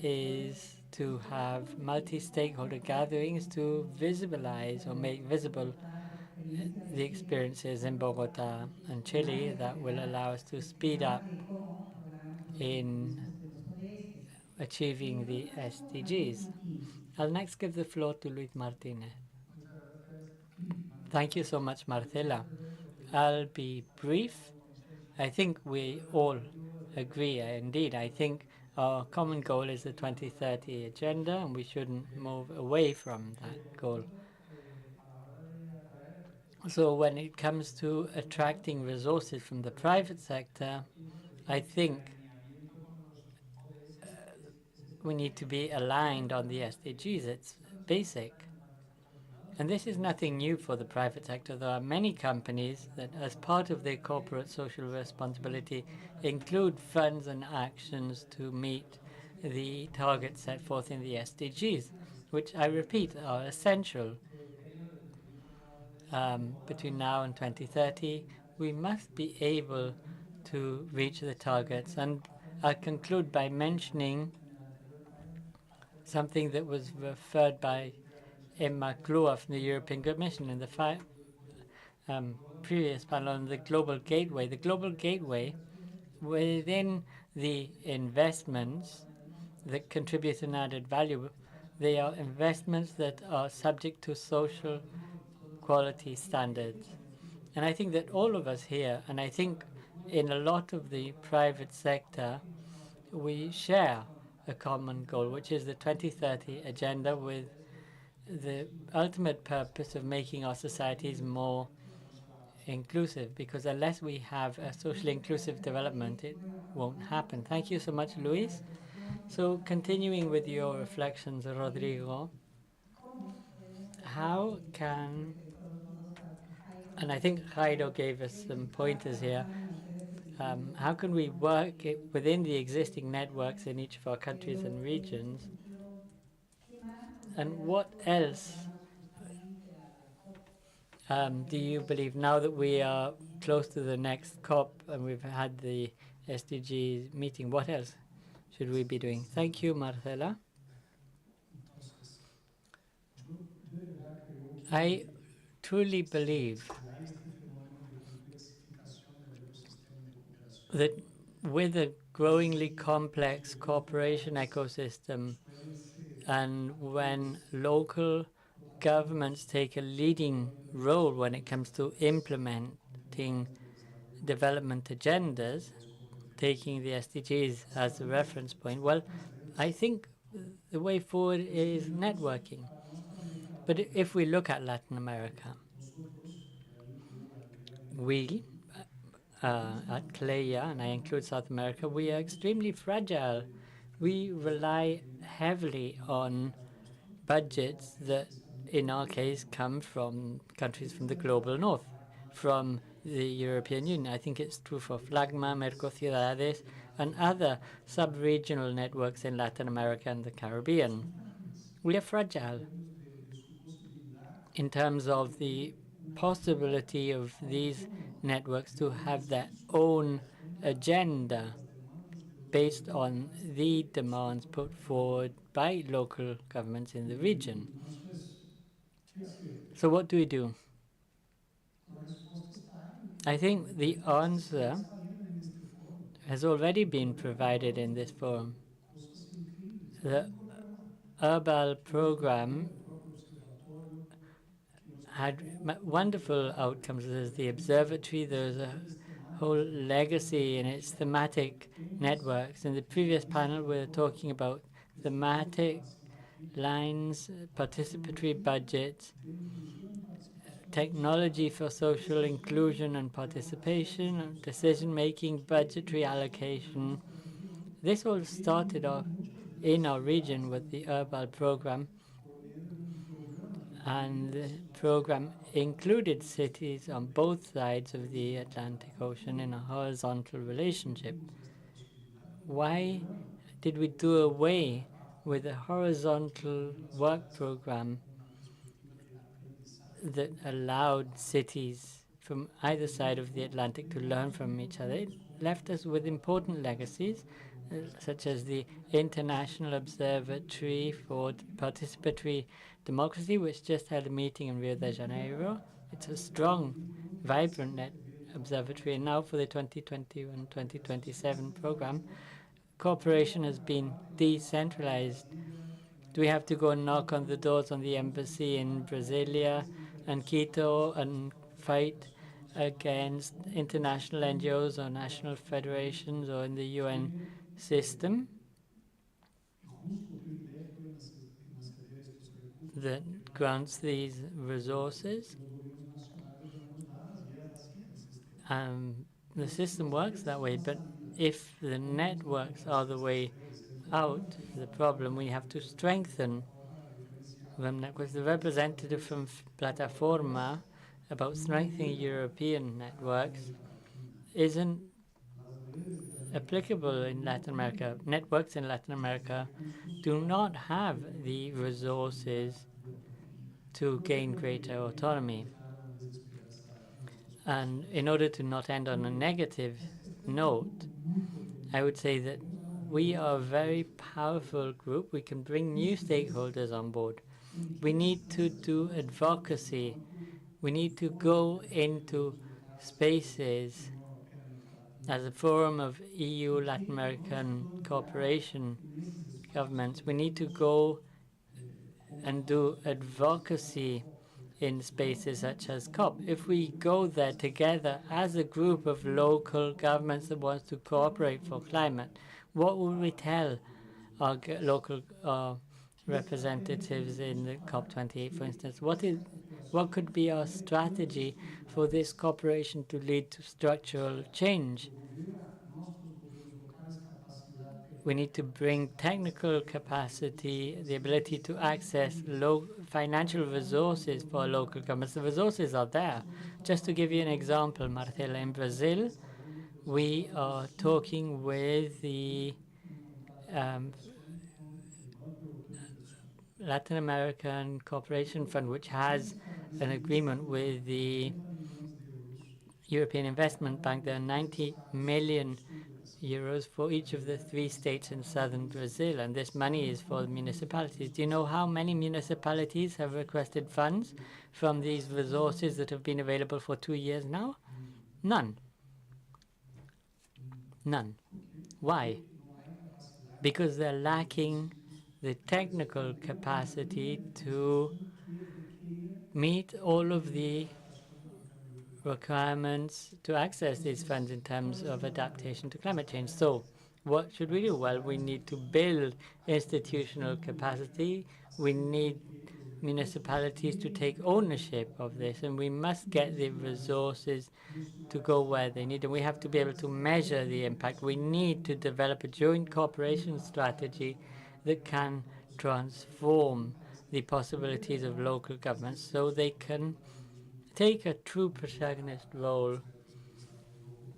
Speaker 3: is to have multi-stakeholder gatherings to visualize or make visible the experiences in Bogota and Chile that will allow us to speed up in achieving the SDGs. I'll next give the floor to Luis Martinez. Thank you so much, Marcela. I'll be brief. I think we all agree. Indeed, I think our common goal is the 2030 agenda, and we shouldn't move away from that goal. So when it comes to attracting resources from the private sector, I think we need to be aligned on the SDGs. It's basic. And this is nothing new for the private sector. There are many companies that, as part of their corporate social responsibility, include funds and actions to meet the targets set forth in the SDGs, which I repeat are essential. Between now and 2030, we must be able to reach the targets. And I'll conclude by mentioning something that was referred by Emma Kloa from the European Commission in the previous panel on the Global Gateway. The Global Gateway, within the investments that contribute an added value, they are investments that are subject to social quality standards. And I think that all of us here, and I think in a lot of the private sector, we share a common goal, which is the 2030 agenda, with the ultimate purpose of making our societies more inclusive, because unless we have a socially inclusive development, it won't happen. Thank you so much, Luis. So continuing with your reflections, Rodrigo, how can, and I think Jairo gave us some pointers here, how can we work within the existing networks in each of our countries and regions? And what else do you believe, now that we are close to the next COP and we've had the SDGs meeting, what else should we be doing? Thank you, Marcela. I truly believe that with a growingly complex cooperation ecosystem, and when local governments take a leading role when it comes to implementing development agendas, taking the SDGs as a reference point, well, I think the way forward is networking. But if we look at Latin America, we at CLEIA, and I include South America, we are extremely fragile. We rely heavily on budgets that, in our case, come from countries from the global north, from the European Union. I think it's true for FLAGMA, Mercosciudades, and other sub-regional networks in Latin America and the Caribbean. We are fragile in terms of the possibility of these networks to have their own agenda based on the demands put forward by local governments in the region. So what do we do? I think the answer has already been provided in this forum. The Herbal program had wonderful outcomes. There's the observatory, there's a whole legacy in its thematic networks. In the previous panel, we were talking about thematic lines, participatory budgets, technology for social inclusion and participation, decision-making, budgetary allocation. This all started off in our region with the Herbal program, and the program included cities on both sides of the Atlantic Ocean in a horizontal relationship. Why did we do away with a horizontal work program that allowed cities from either side of the Atlantic to learn from each other? It left us with important legacies, such as the International Observatory for Participatory Democracy, which just had a meeting in Rio de Janeiro. It's a strong, vibrant observatory. And now for the 2021-2027 program, cooperation has been decentralized. Do we have to go and knock on the doors on the embassy in Brasilia and Quito and fight against international NGOs or national federations or in the UN system that grants these resources? The system works that way, but if the networks are the way out of the problem, we have to strengthen networks. The representative from Plataforma about strengthening European networks isn't applicable in Latin America. Networks in Latin America do not have the resources to gain greater autonomy. And in order to not end on a negative note, I would say that we are a very powerful group. We can bring new stakeholders on board. We need to do advocacy. We need to go into spaces as a forum of EU, Latin American cooperation governments. We need to go and do advocacy in spaces such as COP. If we go there together as a group of local governments that wants to cooperate for climate, what will we tell our local representatives in the COP28, for instance? What could be our strategy for this cooperation to lead to structural change? We need to bring technical capacity, the ability to access low financial resources for local governments. The resources are there. Just to give you an example, Marcela, in Brazil, we are talking with the Latin American Cooperation Fund, which has an agreement with the European Investment Bank. There are 90 million euros for each of the 3 states in southern Brazil, and this money is for the municipalities. Do you know how many municipalities have requested funds from these resources that have been available for 2 years now? None. None. Why? Because they're lacking the technical capacity to meet all of the requirements to access these funds in terms of adaptation to climate change. So what should we do? Well, we need to build institutional capacity. We need municipalities to take ownership of this, and we must get the resources to go where they need, and we have to be able to measure the impact. We need to develop a joint cooperation strategy that can transform the possibilities of local governments so they can take a true protagonist role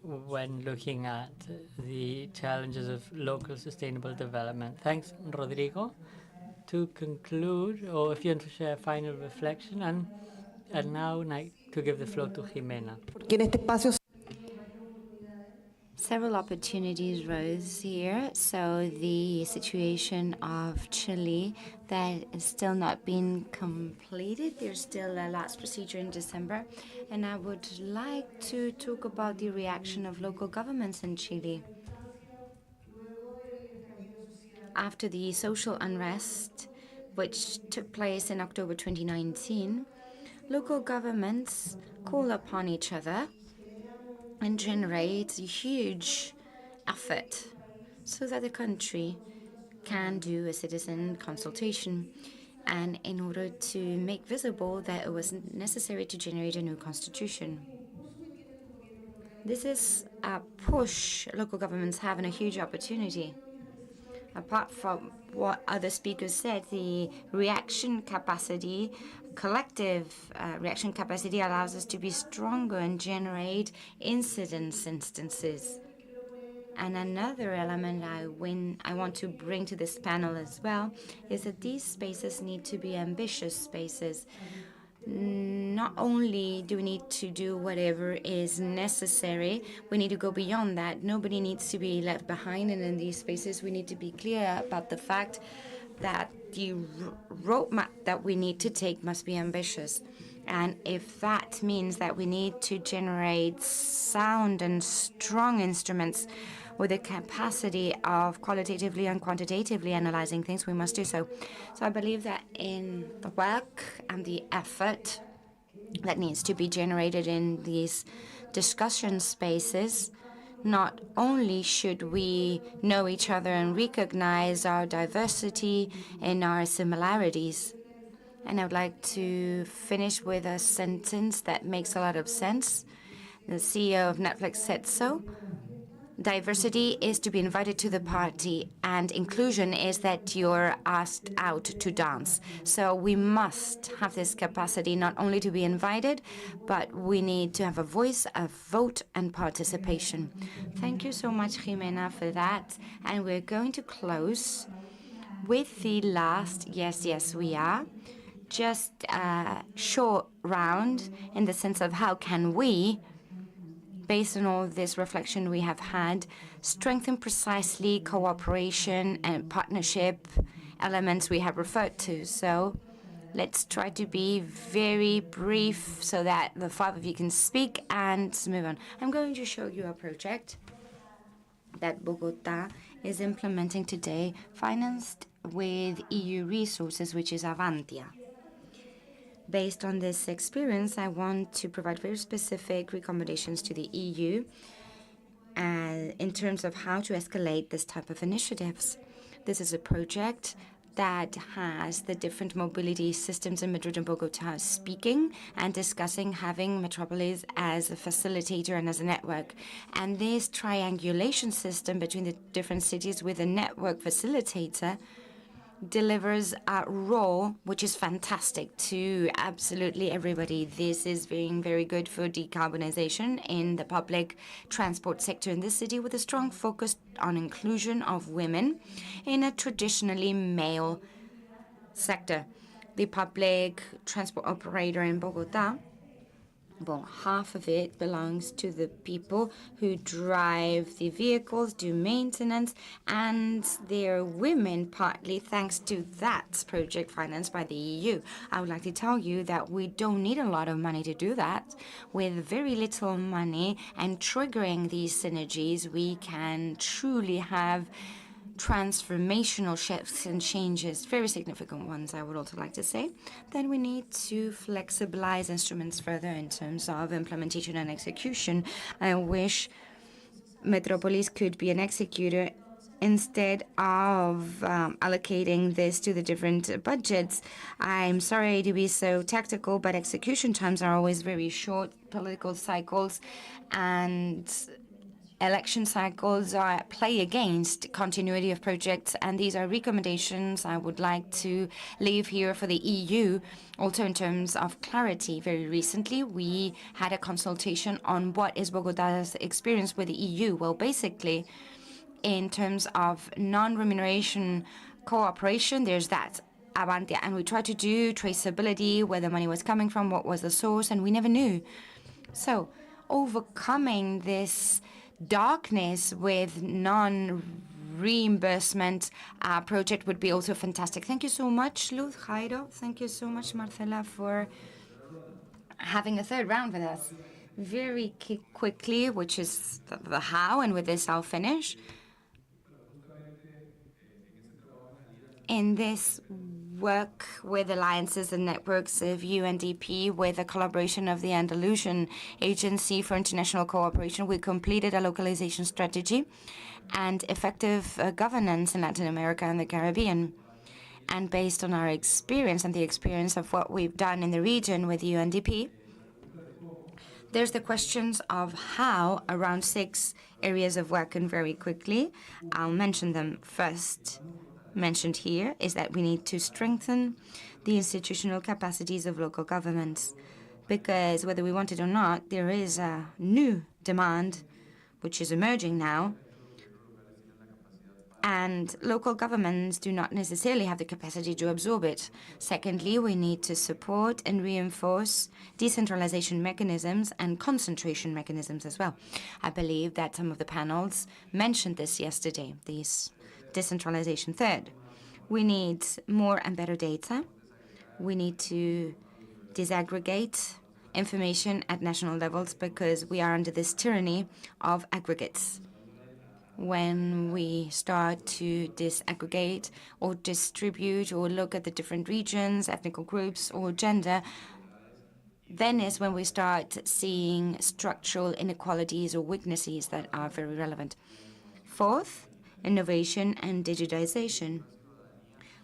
Speaker 3: when looking at the challenges of local sustainable development. Thanks, Rodrigo. To conclude, or if you want to share a final reflection, and now I'd like to give the floor to Jimena.
Speaker 4: Porque en este espacio
Speaker 2: Several opportunities rose here. So the situation of Chile that is still not being completed. There's still a last procedure in December. And I would like to talk about the reaction of local governments in Chile. After the social unrest, which took place in October 2019, local governments call upon each other and generate a huge effort so that the country can do a citizen consultation, and in order to make visible that it was necessary to generate a new constitution. This is a push local governments have and a huge opportunity. Apart from what other speakers said, the reaction capacity, collective reaction capacity allows us to be stronger and generate instances. And another element I want to bring to this panel as well is that these spaces need to be ambitious spaces. Not only do we need to do whatever is necessary, we need to go beyond that. Nobody needs to be left behind, and in these spaces we need to be clear about the fact that the roadmap that we need to take must be ambitious. And if that means that we need to generate sound and strong instruments with the capacity of qualitatively and quantitatively analyzing things, we must do so. So I believe that in the work and the effort that needs to be generated in these discussion spaces, not only should we know each other and recognize our diversity and our similarities. And I would like to finish with a sentence that makes a lot of sense. The CEO of Netflix said so. Diversity is to be invited to the party, and inclusion is that you're asked out to dance. So we must have this capacity not only to be invited, but we need to have a voice, a vote, and participation. Thank you so much, Jimena, for that. And we're going to close with the last Yes, Yes, We Are. Just a short round in the sense of how can we, based on all this reflection we have had, strengthen precisely cooperation and partnership elements we have referred to. So let's try to be very brief so that the five of you can speak and move on. I'm going to show you a project that Bogota is implementing today, financed with EU resources, which is Avantia. Based on this experience, I want to provide very specific recommendations to the EU in terms of how to escalate this type of initiatives. This is a project that has the different mobility systems in Madrid and Bogota speaking and discussing having metropolis as a facilitator and as a network. And this triangulation system between the different cities with a network facilitator delivers a role which is fantastic to absolutely everybody. This is being very good for decarbonization in the public transport sector in this city, with a strong focus on inclusion of women in a traditionally male sector. The public transport operator in Bogota, well, half of it belongs to the people who drive the vehicles, do maintenance, and they're women partly thanks to that project financed by the EU. I would like to tell you that we don't need a lot of money to do that. With very little money and triggering these synergies, we can truly have transformational shifts and changes, very significant ones, I would also like to say. Then we need to flexibilize instruments further in terms of implementation and execution. I wish Metropolis could be an executor instead of allocating this to the different budgets. I'm sorry to be so tactical, but execution times are always very short. Political cycles and election cycles play against continuity of projects, and these are recommendations I would like to leave here for the EU. Also, in terms of clarity, very recently we had a consultation on what is Bogota's experience with the EU. Well, basically, in terms of non-remuneration cooperation, there's that Avantia, and we tried to do traceability, where the money was coming from, what was the source, and we never knew. So overcoming this darkness with non-reimbursement project would be also fantastic. Thank you so much, Luz, Jairo. Thank you so much, Marcela, for having a third round with us. Very quickly, which is the how, and with this I'll finish. In this work with alliances and networks of UNDP, with the collaboration of the Andalusian Agency for International Cooperation, we completed a localization strategy and effective governance in Latin America and the Caribbean. And based on our experience and the experience of what we've done in the region with UNDP, there's the questions of how around 6 areas of work, and very quickly, I'll mention them. First, mentioned here is that we need to strengthen the institutional capacities of local governments, because whether we want it or not, there is a new demand which is emerging now, and local governments do not necessarily have the capacity to absorb it. Secondly, we need to support and reinforce decentralization mechanisms and concentration mechanisms as well. I believe that some of the panels mentioned this yesterday, these decentralization. Third, we need more and better data. We need to disaggregate information at national levels, because we are under this tyranny of aggregates. When we start to disaggregate or distribute or look at the different regions, ethnic groups, or gender, then is when we start seeing structural inequalities or weaknesses that are very relevant. Fourth, innovation and digitization.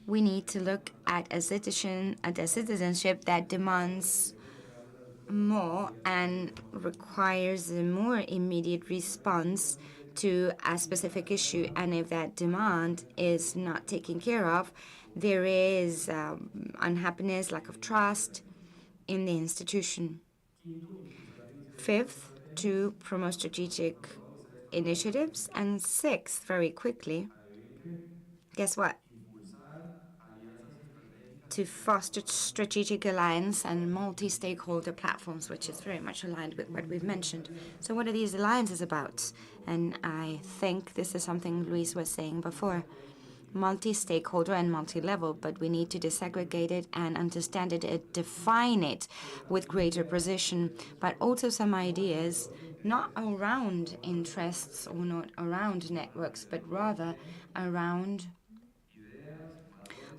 Speaker 2: We need to look at a citizenship that demands more and requires a more immediate response to a specific issue, and if that demand is not taken care of, there is unhappiness, lack of trust in the institution. Fifth, to promote strategic initiatives. And sixth, very quickly, guess what? To foster strategic alliance and multi-stakeholder platforms, which is very much aligned with what we've mentioned. So what are these alliances about? And I think this is something Luis was saying before. Multi-stakeholder and multi-level, but we need to disaggregate it and understand it and define it with greater precision, but also some ideas not around interests or not around networks, but rather around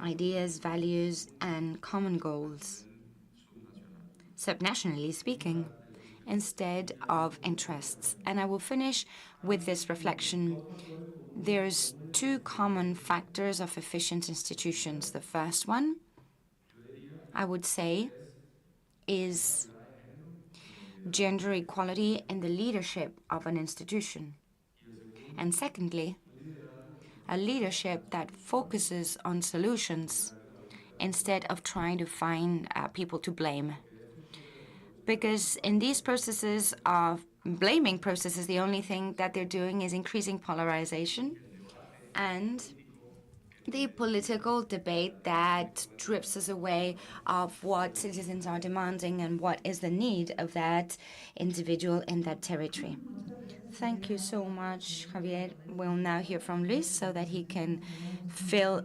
Speaker 2: ideas, values, and common goals, subnationally speaking, instead of interests. And I will finish with this reflection. There's two common factors of efficient institutions. The first one, I would say, is gender equality in the leadership of an institution. And secondly, a leadership that focuses on solutions instead of trying to find people to blame. Because in these processes of blaming processes, the only thing that they're doing is increasing polarization and the political debate that strips us away of what citizens are demanding and what is the need of that individual in that territory. Thank you so much, Javier. We'll now hear from Luis so that he can fill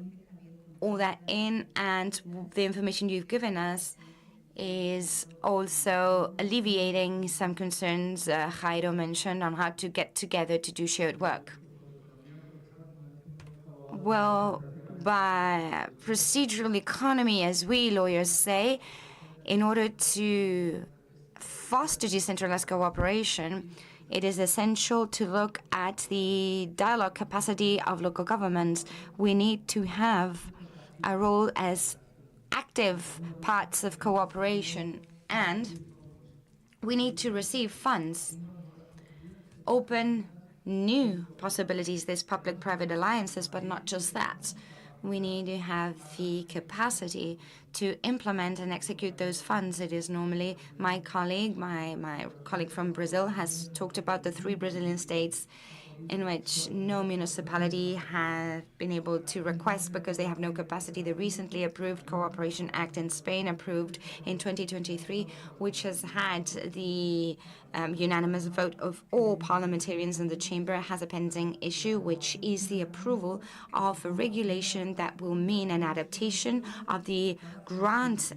Speaker 2: all that in, and the information you've given us is also alleviating some concerns Jairo mentioned on how to get together to do shared work. Well, by procedural economy, as we lawyers say, in order to foster decentralized cooperation, it is essential to look at the dialogue capacity of local governments. We need to have a role as active parts of cooperation, and we need to receive funds, open new possibilities, these public-private alliances, but not just that. We need to have the capacity to implement and execute those funds. It is normally my colleague from Brazil has talked about the 3 Brazilian states in which no municipality has been able to request because they have no capacity. The recently approved Cooperation Act in Spain, approved in 2023, which has had the unanimous vote of all parliamentarians in the chamber, has a pending issue, which is the approval of a regulation that will mean an adaptation of the grant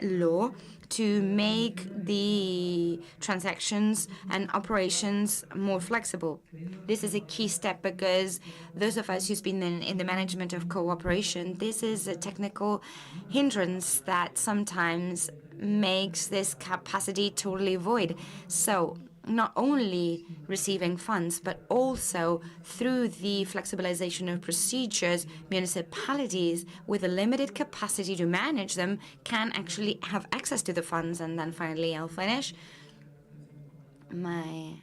Speaker 2: law to make the transactions and operations more flexible. This is a key step because those of us who's been in the management of cooperation, this is a technical hindrance that sometimes makes this capacity totally void. So not only receiving funds, but also through the flexibilization of procedures, municipalities with a limited capacity to manage them can actually have access to the funds. And then finally, I'll finish. My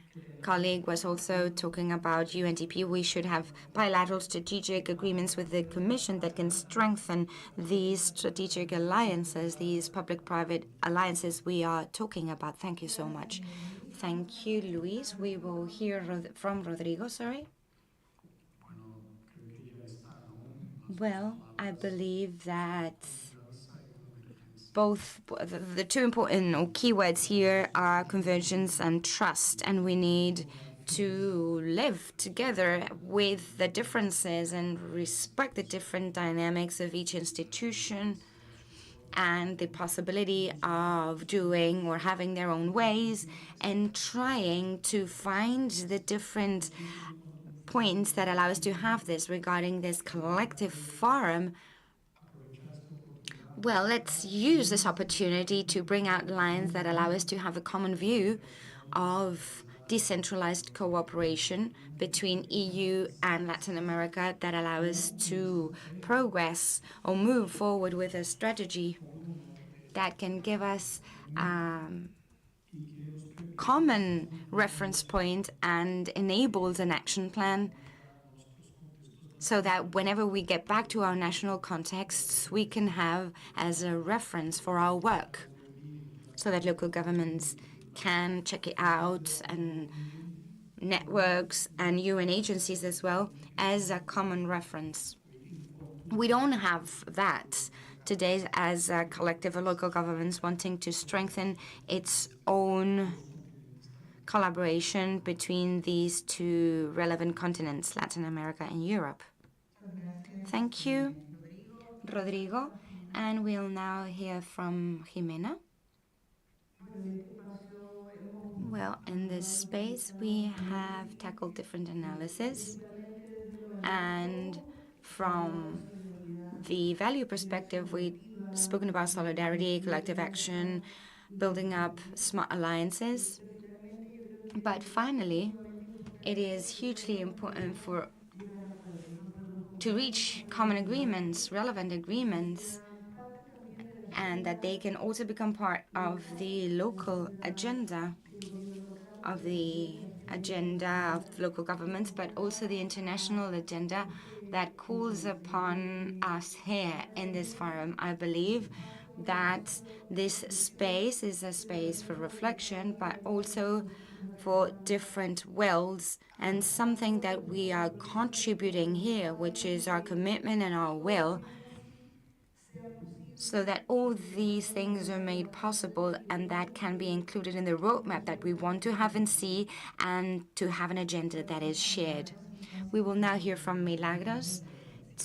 Speaker 2: colleague was also talking about UNDP. We should have bilateral strategic agreements with the Commission that can strengthen these strategic alliances, these public-private alliances we are talking about. Thank you so much. Thank you, Luis. We will hear from Rodrigo, sorry. Well, I believe that both the two important keywords here are convergence and trust, and we need to live together with the differences and respect the different dynamics of each institution and the possibility of doing or having their own ways and trying to find the different points that allow us to have this regarding this collective forum. Well, let's use this opportunity to bring out lines that allow us to have a common view of decentralized cooperation between EU and Latin America that allow us to progress or move forward with a strategy that can give us common reference point and enables an action plan so that whenever we get back to our national contexts, we can have as a reference for our work so that local governments can check it out, and networks and UN agencies as well, as a common reference. We don't have that today as a collective of local governments wanting to strengthen its own collaboration between these two relevant continents, Latin America and Europe. Thank you, Rodrigo. And we'll now hear from Jimena. Well, in this space, we have tackled different analyses. And from the value perspective, we've spoken about solidarity, collective action, building up smart alliances. But finally, it is hugely important to reach common agreements, relevant agreements, and that they can also become part of the local agenda, of local governments, but also the international agenda that calls upon us here in this forum. I believe that this space is a space for reflection, but also for different wills, and something that we are contributing here, which is our commitment and our will, so that all these things are made possible and that can be included in the roadmap that we want to have and see, and to have an agenda that is shared. We will now hear from Milagros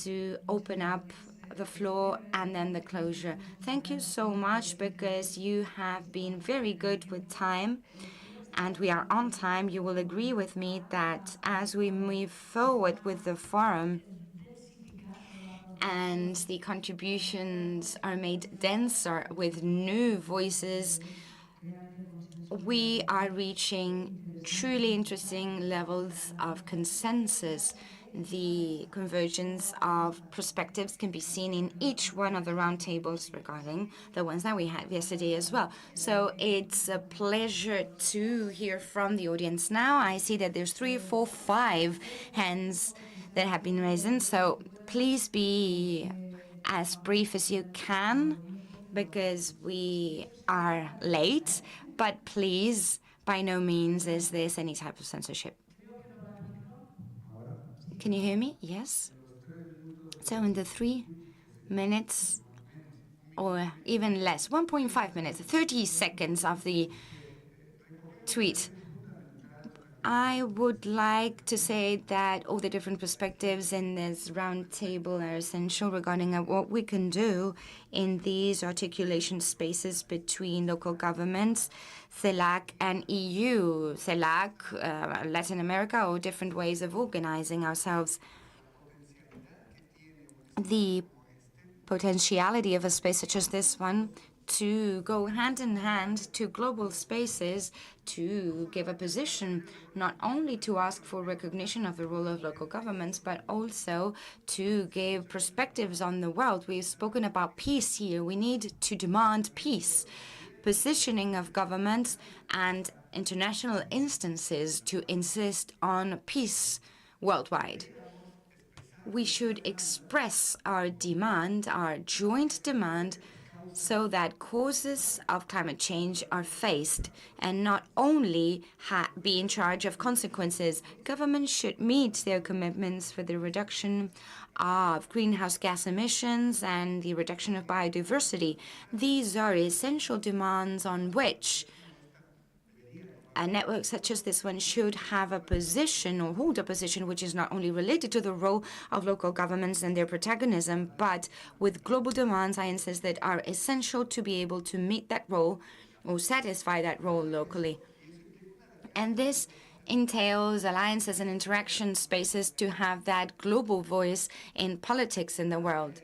Speaker 2: to open up the floor and then the closure. Thank you so much, because you have been very good with time and we are on time. You will agree with me that as we move forward with the forum and the contributions are made denser with new voices, we are reaching truly interesting levels of consensus. The convergence of perspectives can be seen in each one of the roundtables regarding the ones that we had yesterday as well. So it's a pleasure to hear from the audience now. I see that there's 3, 4, 5 hands that have been raised. So please be as brief as you can, because we are late. But please, by no means is this any type of censorship. Can you hear me? Yes? So in the 3 minutes, or even less, 1.5 minutes, 30 seconds of the tweet, I would like to say that all the different perspectives in this round table are essential regarding what we can do in these articulation spaces between local governments, CELAC and EU, CELAC, Latin America, or different ways of organizing ourselves. The potentiality of a space such as this one to go hand in hand to global spaces, to give a position, not only to ask for recognition of the role of local governments, but also to give perspectives on the world. We've spoken about peace here. We need to demand peace, positioning of governments and international instances to insist on peace worldwide. We should express our demand, our joint demand, so that causes of climate change are faced and not only be in charge of consequences. Governments should meet their commitments for the reduction of greenhouse gas emissions and the reduction of biodiversity. These are essential demands on which a network such as this one should have a position, or hold a position, which is not only related to the role of local governments and their protagonism, but with global demands, I insist, that are essential to be able to meet that role or satisfy that role locally. And this entails alliances and interaction spaces to have that global voice in politics in the world.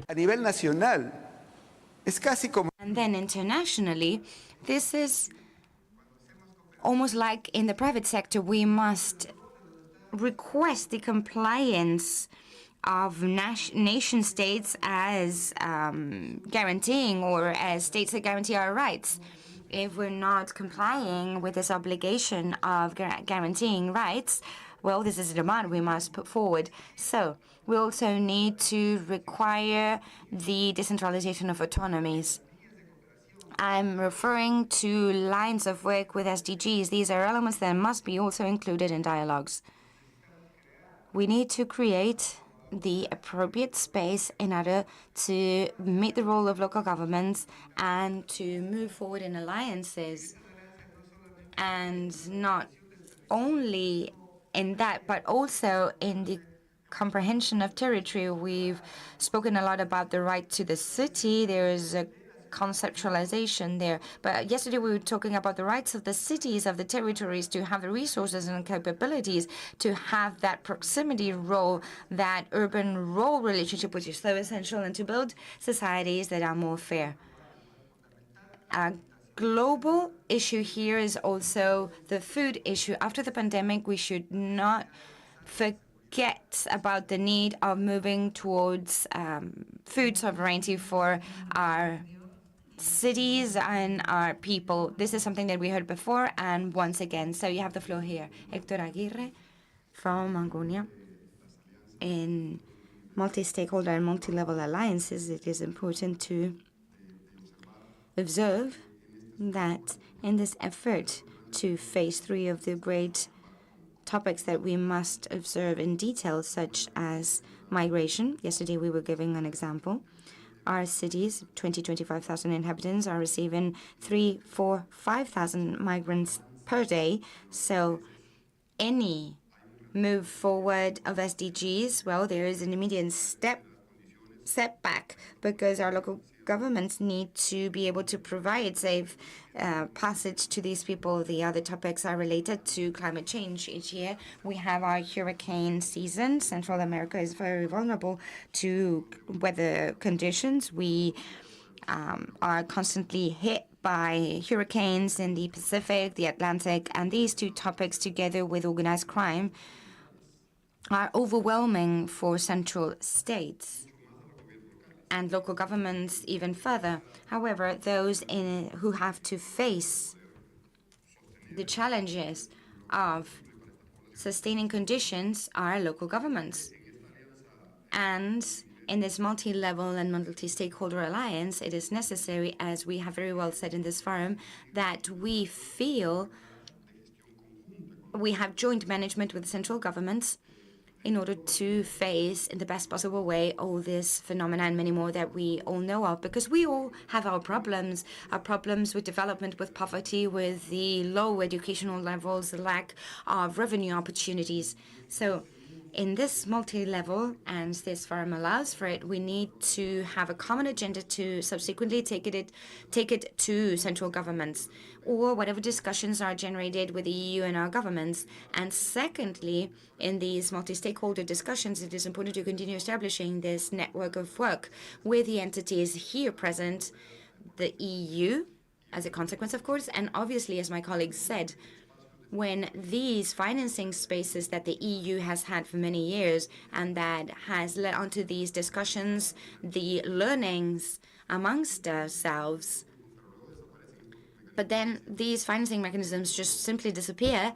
Speaker 5: A nivel nacional, es casi como...
Speaker 2: And then internationally, this is almost like in the private sector, we must request the compliance of nation states as guaranteeing, or as states that guarantee our rights. if we're not complying with this obligation of guaranteeing rights, well, this is a demand we must put forward. So we also need to require the decentralization of autonomies. I'm referring to lines of work with SDGs. These are elements that must be also included in dialogues. We need to create the appropriate space in order to meet the role of local governments and to move forward in alliances. And not only in that, but also in the comprehension of territory. We've spoken a lot about the right to the city. There is a conceptualization there. But yesterday we were talking about the rights of the cities, of the territories, to have the resources and capabilities, to have that proximity role, that urban role relationship, which is so essential, and to build societies that are more fair. A global issue here is also the food issue. After the pandemic, we should not forget about the need of moving towards food sovereignty for our cities and our people. This is something that we heard before, and once again. So you have the floor here. Héctor Aguirre from Angonia. In multi-stakeholder and multi-level alliances, it is important to observe that in this effort to phase 3 of the great topics that we must observe in detail, such as migration. Yesterday we were giving an example. Our cities, 25,000 inhabitants, are receiving 3, 4, 5,000 migrants per day. So any move forward of SDGs, well, there is an immediate setback because our local governments need to be able to provide safe passage to these people. The other topics are related to climate change. Each year we have our hurricane season. Central America is very vulnerable to weather conditions. We are constantly hit by hurricanes in the Pacific, the Atlantic, and these two topics, together with organized crime, are overwhelming for central states and local governments even further. However, those who have to face the challenges of sustaining conditions are local governments. And in this multi-level and multi-stakeholder alliance, it is necessary, as we have very well said in this forum, that we feel we have joint management with central governments in order to face in the best possible way all this phenomena and many more that we all know of, because we all have our problems with development, with poverty, with the low educational levels, the lack of revenue opportunities. So in this multi-level, and this forum allows for it, we need to have a common agenda to subsequently take it to central governments, or whatever discussions are generated with the EU and our governments. And secondly, in these multi-stakeholder discussions, it is important to continue establishing this network of work with the entities here present, the EU, as a consequence, of course, and obviously, as my colleagues said, when these financing spaces that the EU has had for many years and that has led onto these discussions, the learnings amongst ourselves, but then these financing mechanisms just simply disappear,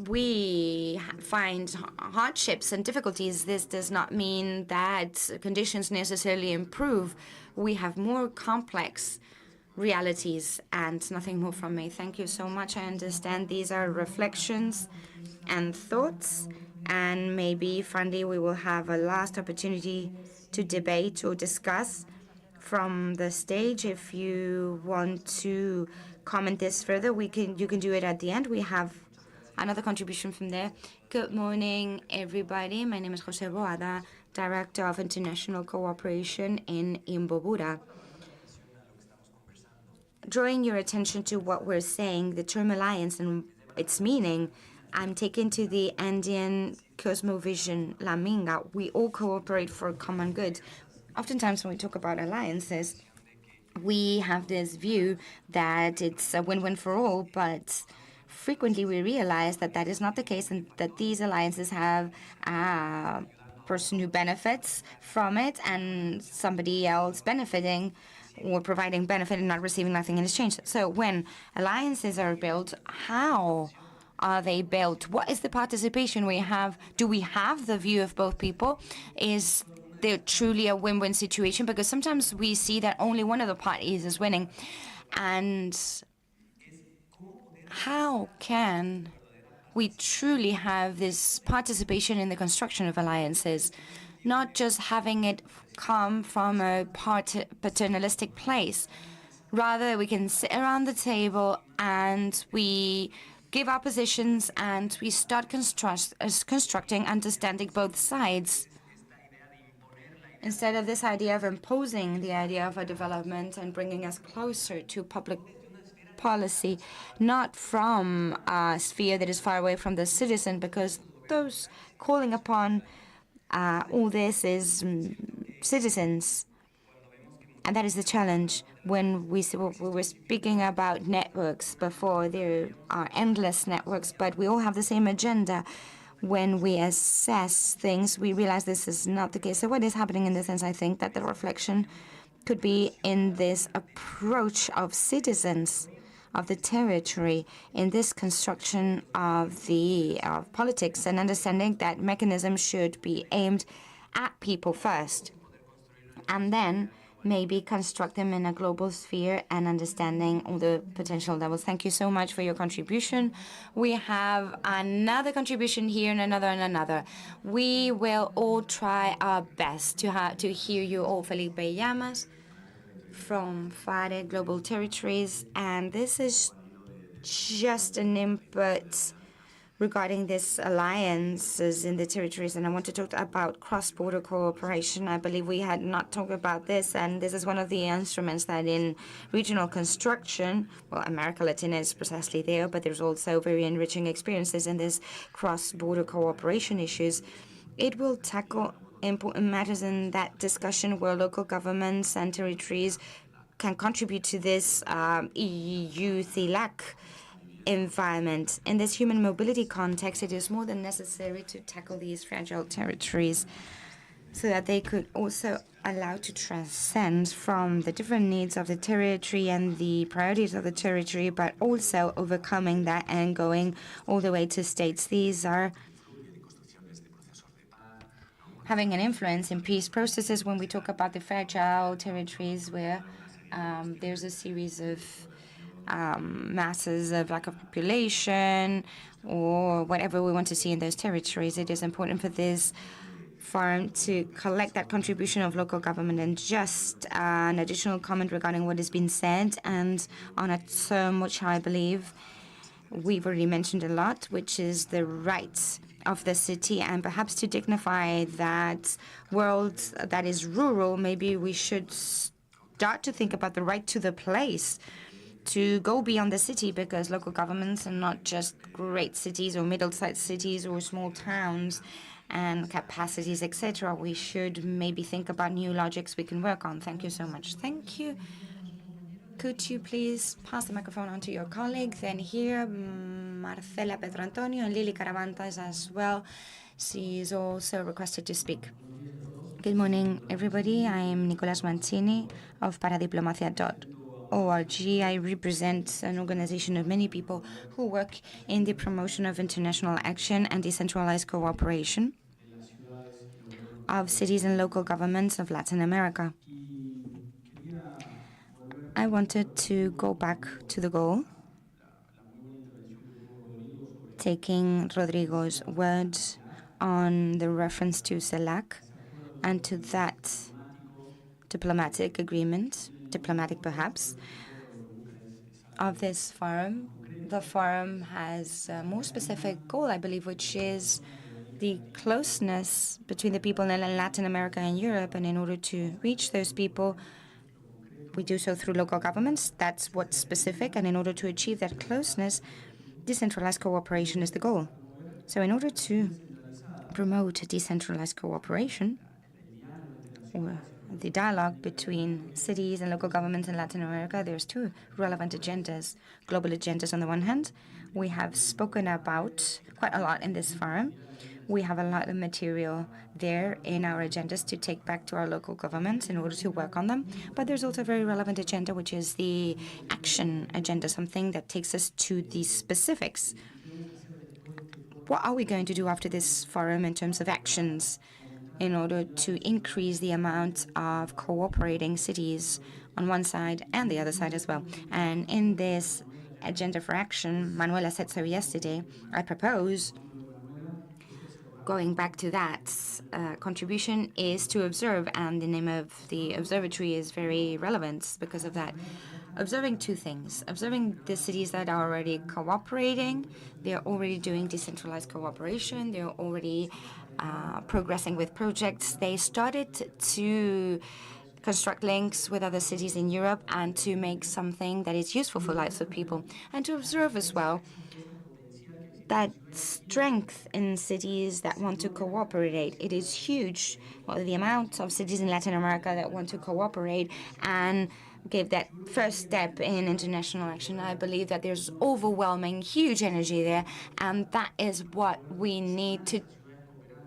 Speaker 2: we find hardships and difficulties. This does not mean that conditions necessarily improve. We have more complex realities, and nothing more from me. Thank you so much. I understand these are reflections and thoughts, and maybe finally we will have a last opportunity to debate or discuss from the stage. If you want to comment this further, you can do it at the end. We have another contribution from there. Good morning, everybody. My name is Jose Boada, Director of International Cooperation in Imbabura. Drawing your attention to what we're saying, the term alliance and its meaning, I'm taken to the Andean cosmovision, La Minga. We all cooperate for common good. Oftentimes when we talk about alliances, we have this view that it's a win-win for all, but frequently we realize that that is not the case, and that these alliances have a person who benefits from it and somebody else benefiting or providing benefit and not receiving nothing in exchange. So when alliances are built, how are they built? What is the participation we have? Do we have the view of both people? Is there truly a win-win situation? Because sometimes we see that only one of the parties is winning. And how can we truly have this participation in the construction of alliances, not just having it come from a paternalistic place? Rather, we can sit around the table and we give our positions and we start constructing, understanding both sides, instead of this idea of imposing the idea of a development and bringing us closer to public policy, not from a sphere that is far away from the citizen, because those calling upon all this is citizens. And that is the challenge. When we were speaking about networks before, there are endless networks, but we all have the same agenda. When we assess things, we realize this is not the case. So what is happening in this sense? I think that the reflection could be in this approach of citizens of the territory, in this construction of the politics, and understanding that mechanisms should be aimed at people first, and then maybe construct them in a global sphere and understanding all the potential levels. Thank you so much for your contribution. We have another contribution here and another. We will all try our best to hear you all. Felipe Llamas from FARE Global Territories, and this is just an input regarding this alliances in the territories, and I want to talk about cross-border cooperation. I believe we had not talked about this, and this is one of the instruments that in regional construction, well, America Latina is precisely there, but there's also very enriching experiences in this cross-border cooperation issues. It will tackle important matters in that discussion where local governments and territories can contribute to this EU CELAC environment. In this human mobility context, it is more than necessary to tackle these fragile territories so that they could also allow to transcend from the different needs of the territory and the priorities of the territory, but also overcoming that and going all the way to states. These are having an influence in peace processes when we talk about the fragile territories where there's a series of masses of lack of population or whatever we want to see in those territories. It is important for this forum to collect that contribution of local government. And just an additional comment regarding what has been said, and on a term which I believe we've already mentioned a lot, which is the rights of the city, and perhaps to dignify that world that is rural, maybe we should start to think about the right to the place, to go beyond the city, because local governments are not just great cities or middle-sized cities or small towns and capacities, etc. We should maybe think about new logics we can work on. Thank you so much. Thank you. Could you please pass the microphone on to your colleague? Then here, Marcela Pedro Antonio and Lili Caravantas as well. She is also requested to speak. Good morning, everybody. I am Nicolas Mancini of paradiplomacia.org. I represent an organization of many people who work in the promotion of international action and decentralized cooperation of cities and local governments of Latin America. I wanted to go back to the goal, taking Rodrigo's words on the reference to CELAC and to that diplomatic agreement, diplomatic perhaps, of this forum. The forum has a more specific goal, I believe, which is the closeness between the people in Latin America and Europe. And in order to reach those people, we do so through local governments. That's what's specific. And in order to achieve that closeness, decentralized cooperation is the goal. So in order to promote decentralized cooperation, or the dialogue between cities and local governments in Latin America, there's two relevant agendas. Global agendas on the one hand, we have spoken about quite a lot in this forum, We have a lot of material there in our agendas to take back to our local governments in order to work on them. But there's also a very relevant agenda, which is the action agenda, something that takes us to the specifics. What are we going to do after this forum in terms of actions in order to increase the amount of cooperating cities on one side and the other side as well? And in this agenda for action, Manuela said so yesterday, I propose, going back to that, contribution is to observe, and the name of the observatory is very relevant because of that. Observing two things. Observing the cities that are already cooperating. They're already doing decentralized cooperation. They're already progressing with projects. They started to construct links with other cities in Europe and to make something that is useful for lives of people. And to observe as well that strength in cities that want to cooperate. It is huge. Well, the amount of cities in Latin America that want to cooperate and give that first step in international action. I believe that there's overwhelming, huge energy there, and that is what we need to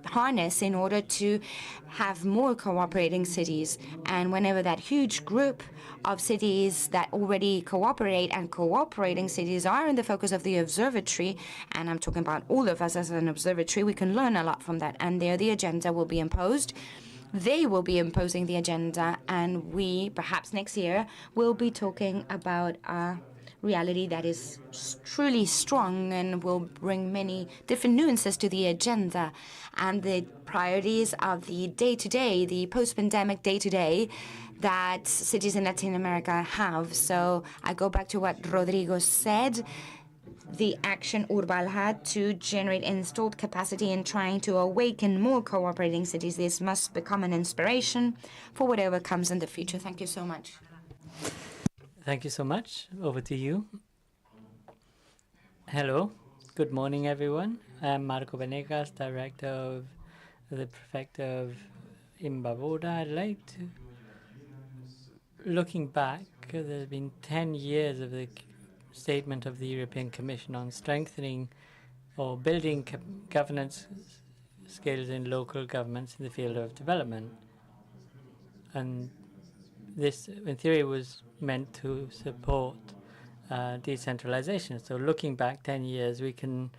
Speaker 2: harness in order to have more cooperating cities. And whenever that huge group of cities that already cooperate and cooperating cities are in the focus of the observatory, and I'm talking about all of us as an observatory, we can learn a lot from that. And there the agenda will be imposed. They will be imposing the agenda, and we, perhaps next year, will be talking about a reality that is truly strong and will bring many different nuances to the agenda and the priorities of the day-to-day, the post-pandemic day-to-day that cities in Latin America have. So I go back to what Rodrigo said. The action Urbal had to generate installed capacity in trying to awaken more cooperating cities. This must become an inspiration for whatever comes in the future. Thank you so much.
Speaker 3: Thank you so much. Over to you. Hello. Good morning, everyone. I'm Marco Venegas, Director of the Prefect of Imbabura. I'd like to, looking back, there's been 10 years of the statement of the European Commission on strengthening or building governance skills in local governments in the field of development. And this, in theory, was meant to support decentralization. So looking back 10 years, we can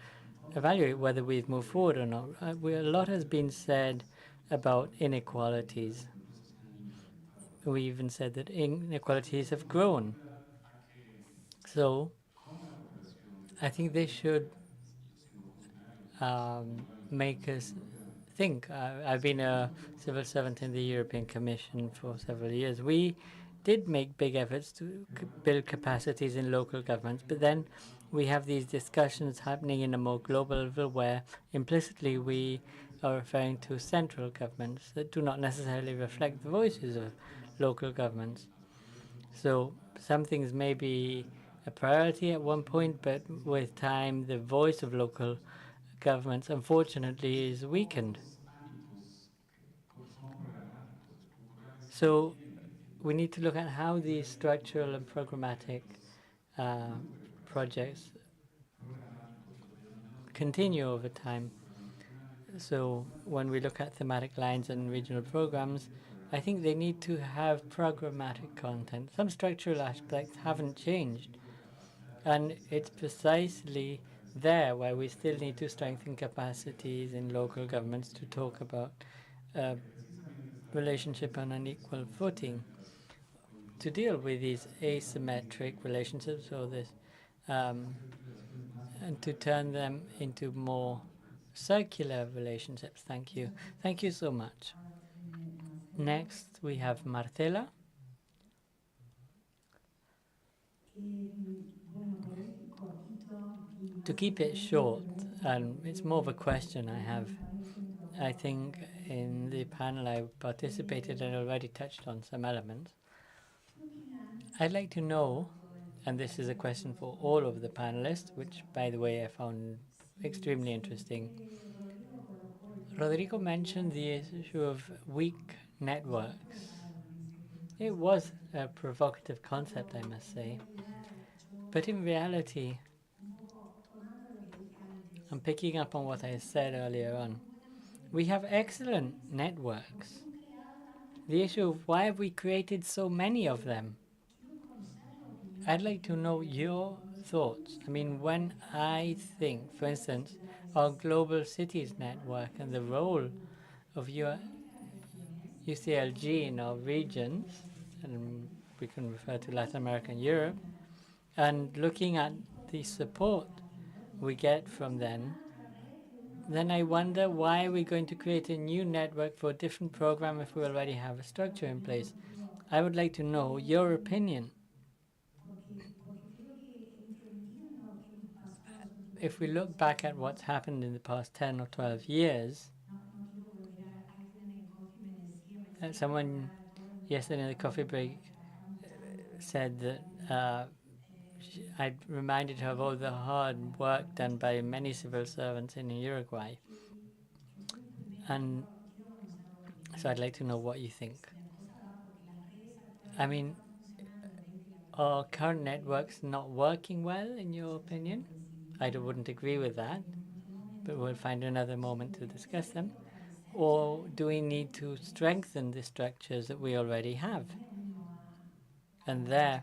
Speaker 3: evaluate whether we've moved forward or not. A lot has been said about inequalities. We even said that inequalities have grown. So I think they should make us think. I've been a civil servant in the European Commission for several years. We did make big efforts to build capacities in local governments, but then we have these discussions happening in a more global level where implicitly we are referring to central governments that do not necessarily reflect the voices of local governments. So some things may be a priority at one point, but with time the voice of local governments unfortunately is weakened. So we need to look at how these structural and programmatic projects continue over time. So when we look at thematic lines and regional programs, I think they need to have programmatic content. Some structural aspects haven't changed. And it's precisely there where we still need to strengthen capacities in local governments to talk about relationship on an equal footing, to deal with these asymmetric relationships or this, and to turn them into more circular relationships. Thank you. Thank you so much. Next, we have Marcela. To keep it short, and it's more of a question I have, I think in the panel I participated and already touched on some elements. I'd like to know, and this is a question for all of the panelists, which, by the way, I found extremely interesting. Rodrigo mentioned the issue of weak networks. It was a provocative concept, I must say. But in reality, I'm picking up on what I said earlier on. We have excellent networks. The issue of why have we created so many of them? I'd like to know your thoughts. I mean, when I think, for instance, our Global Cities Network and the role of your UCLG in our regions, and we can refer to Latin America and Europe, and looking at the support we get from them, then I wonder why are we going to create a new network for a different program if we already have a structure in place. I would like to know your opinion. If we look back at what's happened in the past 10 or 12 years, someone yesterday in the coffee break said that I reminded her of all the hard work done by many civil servants in Uruguay. And so I'd like to know what you think. I mean, are current networks not working well, in your opinion? I wouldn't agree with that, but we'll find another moment to discuss them. Or do we need to strengthen the structures that we already have? And there,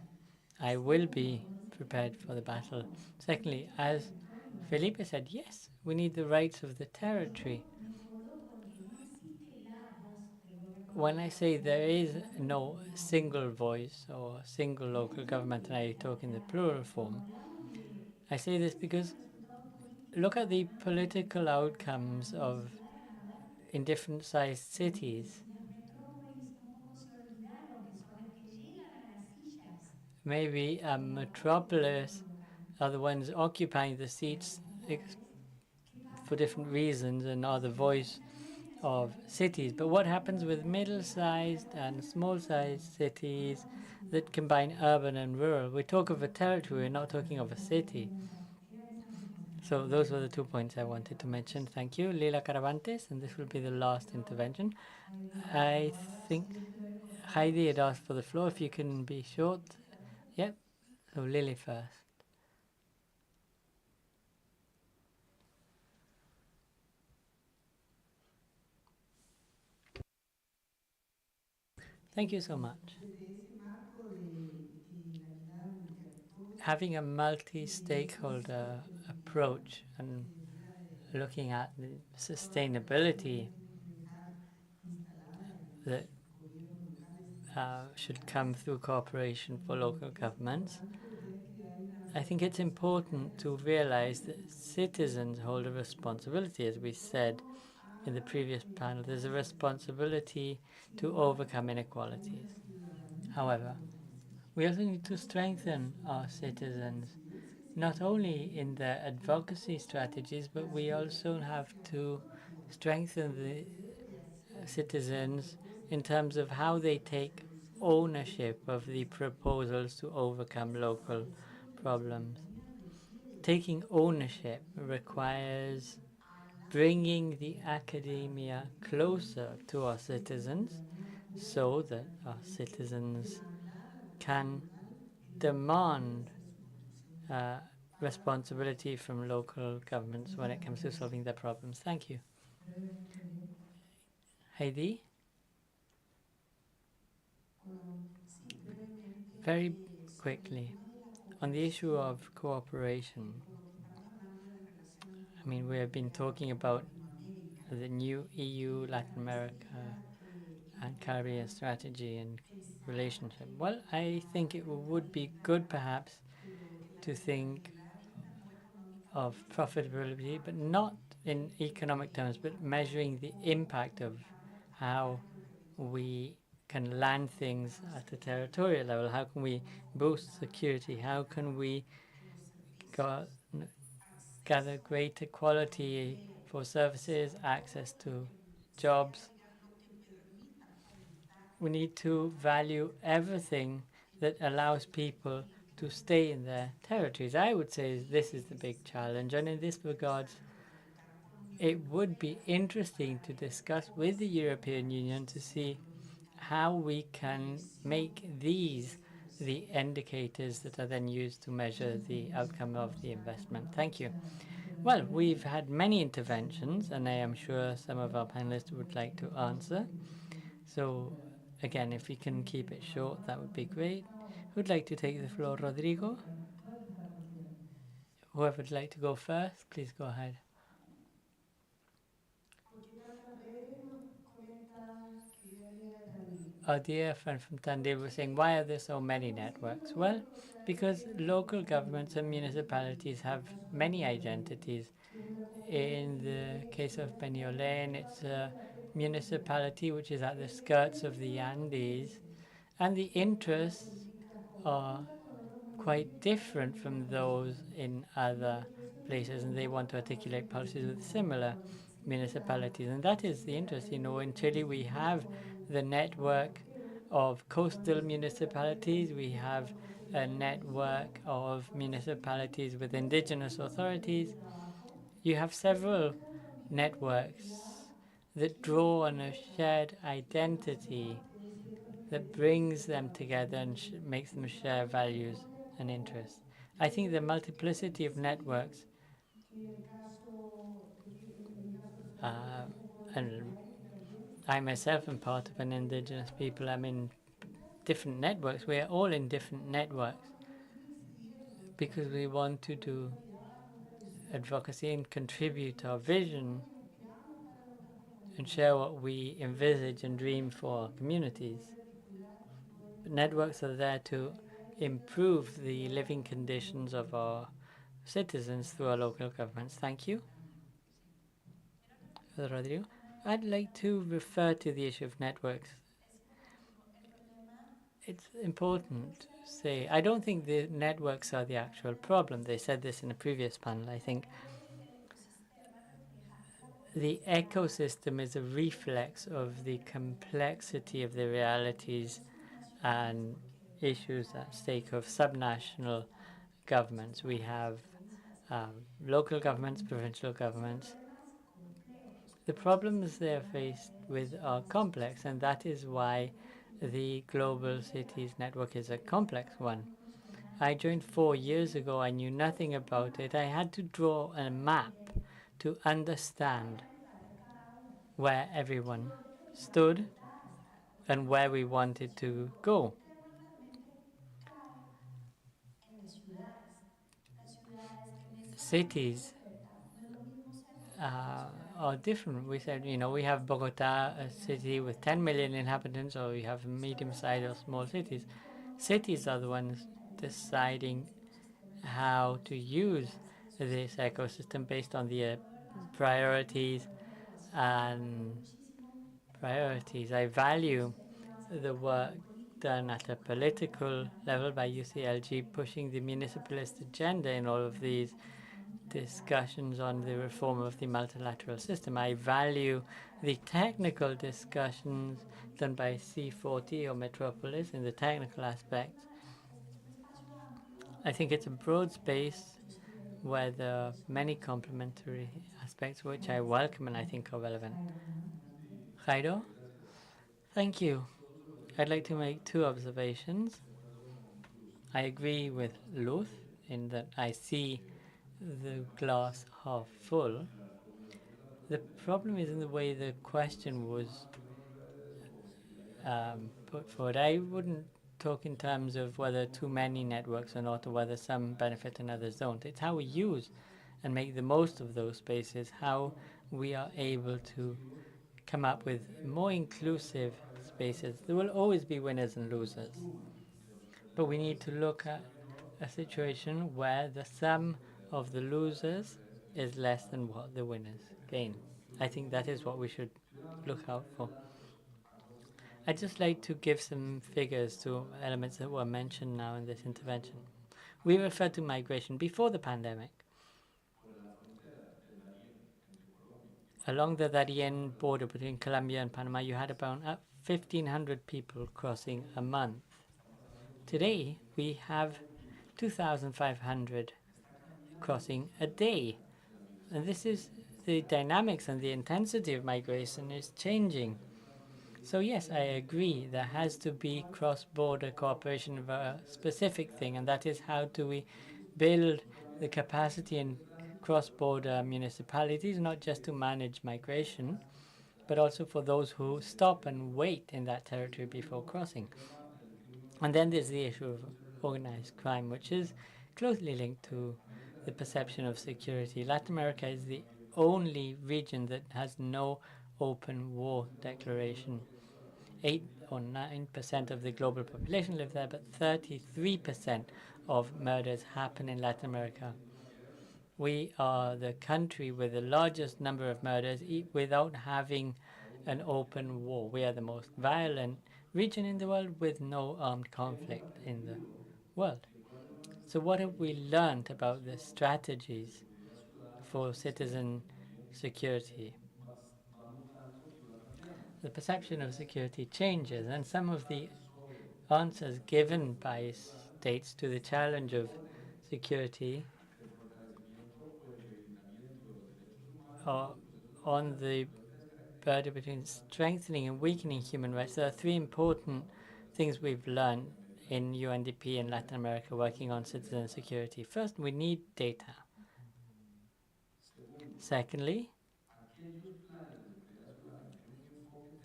Speaker 3: I will be prepared for the battle. Secondly, as Felipe said, yes, we need the rights of the territory. When I say there is no single voice or single local government, and I talk in the plural form, I say this because look at the political outcomes in different sized cities. Maybe a metropolis are the ones occupying the seats for different reasons and are the voice of cities. But what happens with middle-sized and small-sized cities that combine urban and rural? We talk of a territory, we're not talking of a city. So those were the 2 points I wanted to mention. Thank you, Lila Caravantes, and this will be the last intervention. I think Heidi had asked for the floor. If you can be short. Yep, so Lily first. Thank you so much. Having a multi-stakeholder approach and looking at the sustainability that should come through cooperation for local governments, I think it's important to realize that citizens hold a responsibility. As we said in the previous panel, there's a responsibility to overcome inequalities. However, we also need to strengthen our citizens, not only in their advocacy strategies, but we also have to strengthen the citizens in terms of how they take ownership of the proposals to overcome local problems. Taking ownership requires bringing the academia closer to our citizens so that our citizens can demand responsibility from local governments when it comes to solving their problems. Thank you. Heidi? Very quickly, on the issue of cooperation, I mean, we have been talking about the new EU, Latin America, and Caribbean strategy and relationship. Well, I think it would be good perhaps to think of profitability, but not in economic terms, but measuring the impact of how we can land things at a territorial level. How can we boost security? How can we gather greater quality for services, access to jobs? We need to value everything that allows people to stay in their territories. I would say this is the big challenge, and in this regard, it would be interesting to discuss with the European Union to see how we can make these the indicators that are then used to measure the outcome of the investment. Thank you. Well, we've had many interventions, and I am sure some of our panelists would like to answer. So, again, if we can keep it short, that would be great. Who'd like to take the floor? Rodrigo? Whoever would like to go first, please go ahead. Our dear friend from Tandil was saying, why are there so many networks? Well, because local governments and municipalities have many identities. In the case of Beniolen, it's a municipality which is at the skirts of the Andes, and the interests are quite different from those in other places, and they want to articulate policies with similar municipalities. And that is the interest. You know, in Chile, we have the network of coastal municipalities, we have a network of municipalities with indigenous authorities. You have several networks that draw on a shared identity that brings them together and makes them share values and interests. I think the multiplicity of networks, and I myself am part of an indigenous people. I'm in different networks. We are all in different networks because we want to do advocacy and contribute our vision and share what we envisage and dream for our communities. But networks are there to improve the living conditions of our citizens through our local governments. Thank you. Rodrigo. I'd like to refer to the issue of networks. It's important to say, I don't think the networks are the actual problem. They said this in a previous panel. I think the ecosystem is a reflex of the complexity of the realities and issues at stake of subnational governments. We have local governments, provincial governments. The problems they're faced with are complex, and that is why the Global Cities Network is a complex one. I joined 4 years ago. I knew nothing about it. I had to draw a map to understand where everyone stood and where we wanted to go. Cities are different. We said, you know, we have Bogota, a city with 10 million inhabitants, or we have medium-sized or small cities. Cities are the ones deciding how to use this ecosystem based on the priorities and priorities. I value the work done at a political level by UCLG, pushing the municipalist agenda in all of these discussions on the reform of the multilateral system. I value the technical discussions done by C40 or Metropolis in the technical aspects. I think it's a broad space where there are many complementary aspects which I welcome and I think are relevant. Jairo? Thank you. I'd like to make 2 observations. I agree with Luz in that I see the glass half full. The problem is in the way the question was put forward. I wouldn't talk in terms of whether too many networks or not, or whether some benefit and others don't. It's how we use and make the most of those spaces, how we are able to come up with more inclusive spaces. There will always be winners and losers, but we need to look at a situation where the sum of the losers is less than what the winners gain. I think that is what we should look out for. I'd just like to give some figures to elements that were mentioned now in this intervention. We referred to migration before the pandemic. Along the Darien border between Colombia and Panama, you had about 1,500 people crossing a month. Today, we have 2,500 crossing a day. And this is the dynamics and the intensity of migration is changing. So yes, I agree, there has to be cross-border cooperation of a specific thing, and that is how do we build the capacity and cross-border municipalities, not just to manage migration, but also for those who stop and wait in that territory before crossing. And then there's the issue of organized crime, which is closely linked to the perception of security. Latin America is the only region that has no open war declaration. 8 or 9% of the global population live there, but 33% of murders happen in Latin America. We are the country with the largest number of murders without having an open war. We are the most violent region in the world with no armed conflict in the world. So what have we learned about the strategies for citizen security? The perception of security changes, and some of the answers given by states to the challenge of security are on the border between strengthening and weakening human rights. There are three important things we've learned in UNDP and Latin America working on citizen security. First, we need data. Secondly,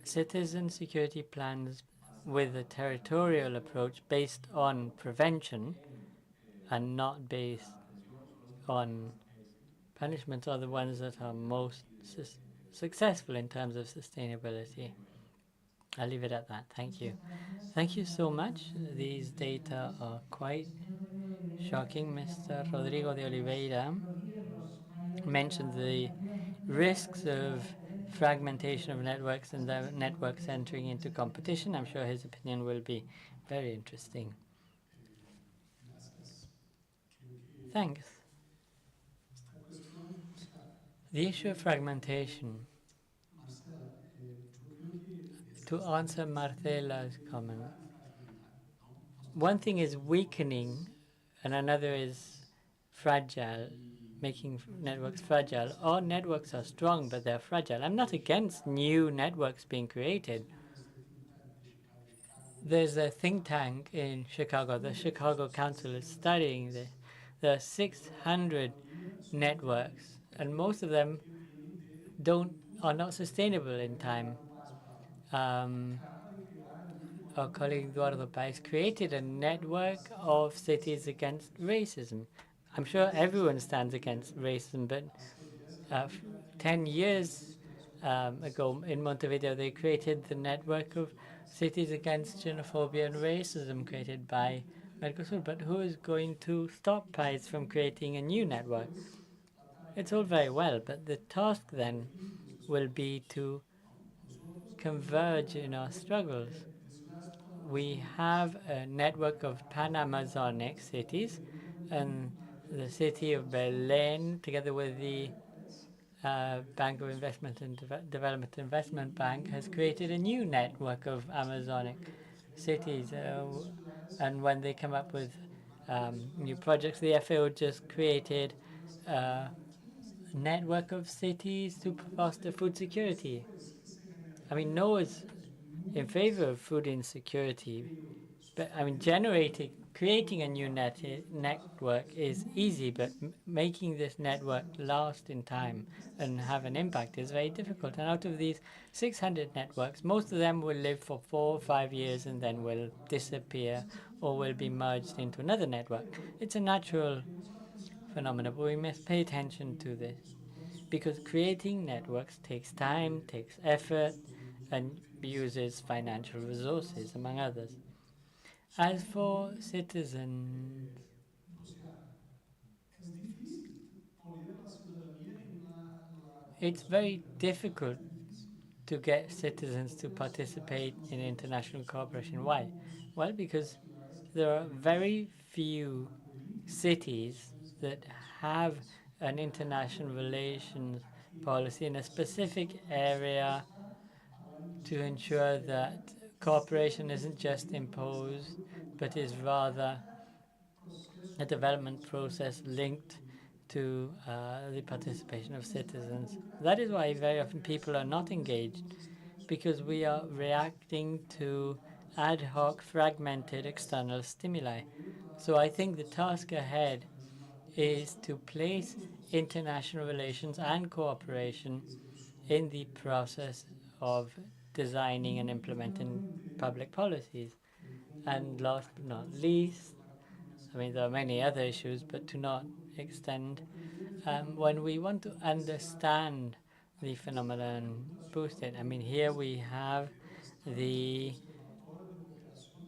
Speaker 3: citizen security plans with a territorial approach based on prevention and not based on punishments are the ones that are most successful in terms of sustainability. I'll leave it at that. Thank you. Thank you so much. These data are quite shocking. Mr. Rodrigo de Oliveira mentioned the risks of fragmentation of networks and the networks entering into competition. I'm sure his opinion will be very interesting. Thanks. The issue of fragmentation. To answer Marcela's comment, one thing is weakening and another is fragile, making networks fragile. Our networks are strong, but they're fragile. I'm not against new networks being created. There's a think tank in Chicago. The Chicago Council is studying this. There are 600 networks, and most of them are not sustainable in time. Our colleague Eduardo Paez created a network of cities against racism. I'm sure everyone stands against racism, but 10 years ago in Montevideo, they created the network of cities against xenophobia and racism created by Mercosur. But who is going to stop Paez from creating a new network? It's all very well, but the task then will be to converge in our struggles. We have a network of Pan-Amazonic cities, and the city of Berlin, together with the Bank of Investment and Development Investment Bank, has created a new network of Amazonic cities. And when they come up with new projects, the FAO just created a network of cities to foster food security. I mean, Noah's in favor of food insecurity, but I mean, creating a new network is easy, but making this network last in time and have an impact is very difficult. And out of these 600 networks, most of them will live for 4 or 5 years and then will disappear or will be merged into another network. It's a natural phenomenon, but we must pay attention to this because creating networks takes time, takes effort, and uses financial resources, among others. As for citizens, it's very difficult to get citizens to participate in international cooperation. Why? Well, because there are very few cities that have an international relations policy in a specific area to ensure that cooperation isn't just imposed, but is rather a development process linked to the participation of citizens. That is why very often people are not engaged, because we are reacting to ad hoc, fragmented external stimuli. So I think the task ahead is to place international relations and cooperation in the process of designing and implementing public policies. And last but not least, I mean, there are many other issues, but to not extend, when we want to understand the phenomenon, boost it. I mean, here we have the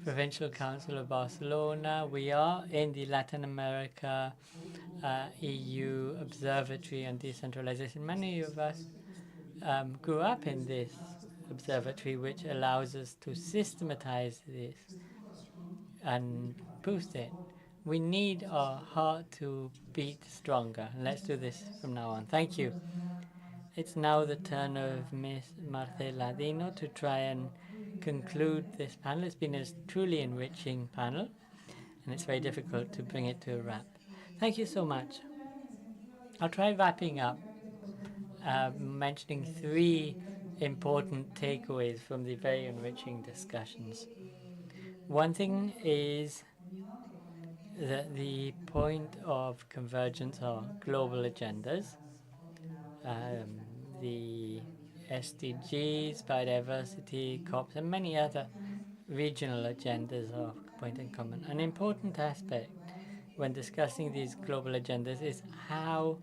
Speaker 3: Provincial Council of Barcelona. We are in the Latin America EU Observatory on Decentralization. Many of us grew up in this observatory, which allows us to systematize this and boost it. We need our heart to beat stronger. Let's do this from now on. Thank you. It's now the turn of Ms. Marcela Dino to try and conclude this panel. It's been a truly enriching panel, and it's very difficult to bring it to a wrap. Thank you so much. I'll try wrapping up, mentioning 3 important takeaways from the very enriching discussions. One thing is that the point of convergence are global agendas. The SDGs, biodiversity, COPs, and many other regional agendas are point in common. An important aspect when discussing these global agendas is how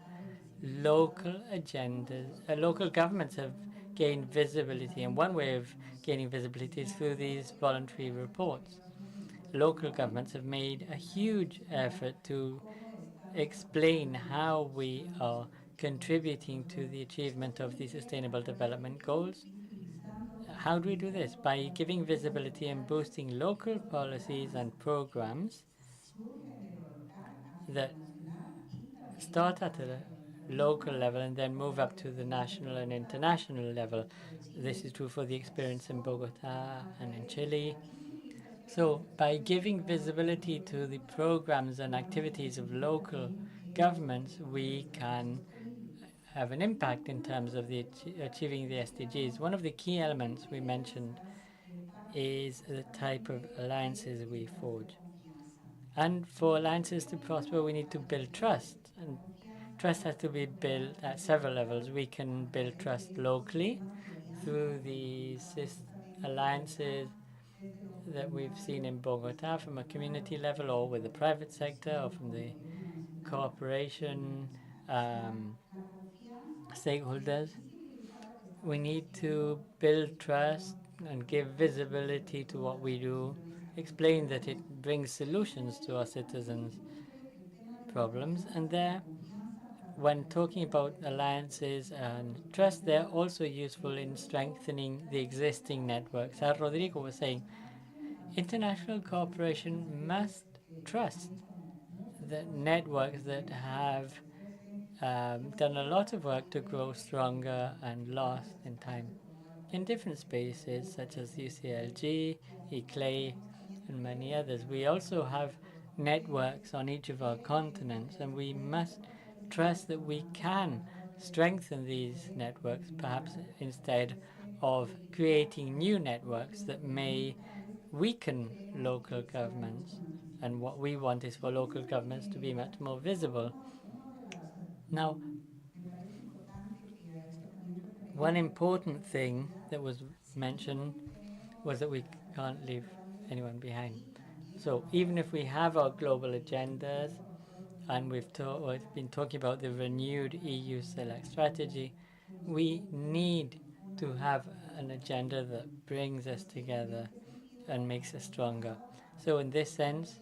Speaker 3: local agendas, local governments have gained visibility, and one way of gaining visibility is through these voluntary reports. Local governments have made a huge effort to explain how we are contributing to the achievement of the Sustainable Development Goals. How do we do this? By giving visibility and boosting local policies and programs that start at a local level and then move up to the national and international level. This is true for the experience in Bogota and in Chile. So by giving visibility to the programs and activities of local governments, we can have an impact in terms of the achieving the SDGs. One of the key elements we mentioned is the type of alliances we forge. And for alliances to prosper, we need to build trust. And trust has to be built at several levels. We can build trust locally through the alliances that we've seen in Bogota from a community level, or with the private sector, or from the cooperation stakeholders. We need to build trust and give visibility to what we do, explain that it brings solutions to our citizens' problems, and there, when talking about alliances and trust, they're also useful in strengthening the existing networks. As Rodrigo was saying, international cooperation must trust the networks that have done a lot of work to grow stronger and last in time in different spaces such as UCLG, ECLAY, and many others. We also have networks on each of our continents, and we must trust that we can strengthen these networks, perhaps instead of creating new networks that may weaken local governments. And what we want is for local governments to be much more visible. Now, one important thing that was mentioned was that we can't leave anyone behind. So even if we have our global agendas, and we've been talking about the renewed EU Select strategy, we need to have an agenda that brings us together and makes us stronger. So in this sense,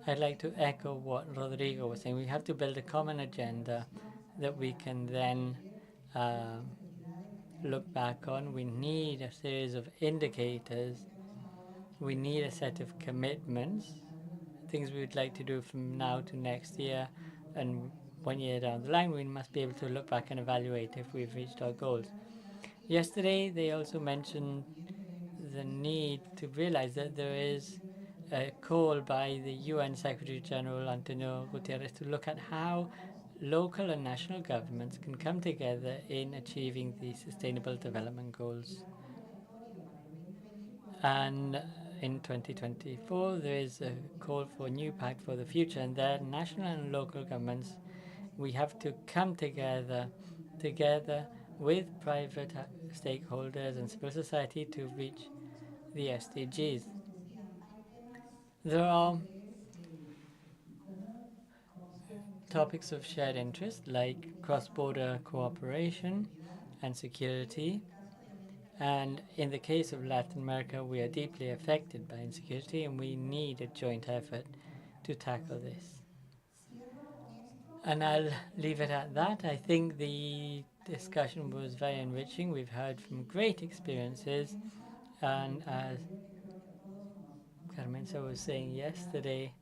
Speaker 3: I'd like to echo what Rodrigo was saying. We have to build a common agenda that we can then look back on. We need a series of indicators. We need a set of commitments, things we would like to do from now to next year, and 1 year down the line we must be able to look back and evaluate if we've reached our goals. Yesterday they also mentioned the need to realize that there is a call by the UN Secretary General Antonio Guterres to look at how local and national governments can come together in achieving the Sustainable Development Goals. And in 2024, there is a call for a new pact for the future, and that national and local governments, we have to come together with private stakeholders and civil society to reach the SDGs. There are topics of shared interest like cross-border cooperation and security. And in the case of Latin America, we are deeply affected by insecurity, and we need a joint effort to tackle this. And I'll leave it at that. I think the discussion was very enriching. We've heard from great experiences, and as Carmenza was saying yesterday,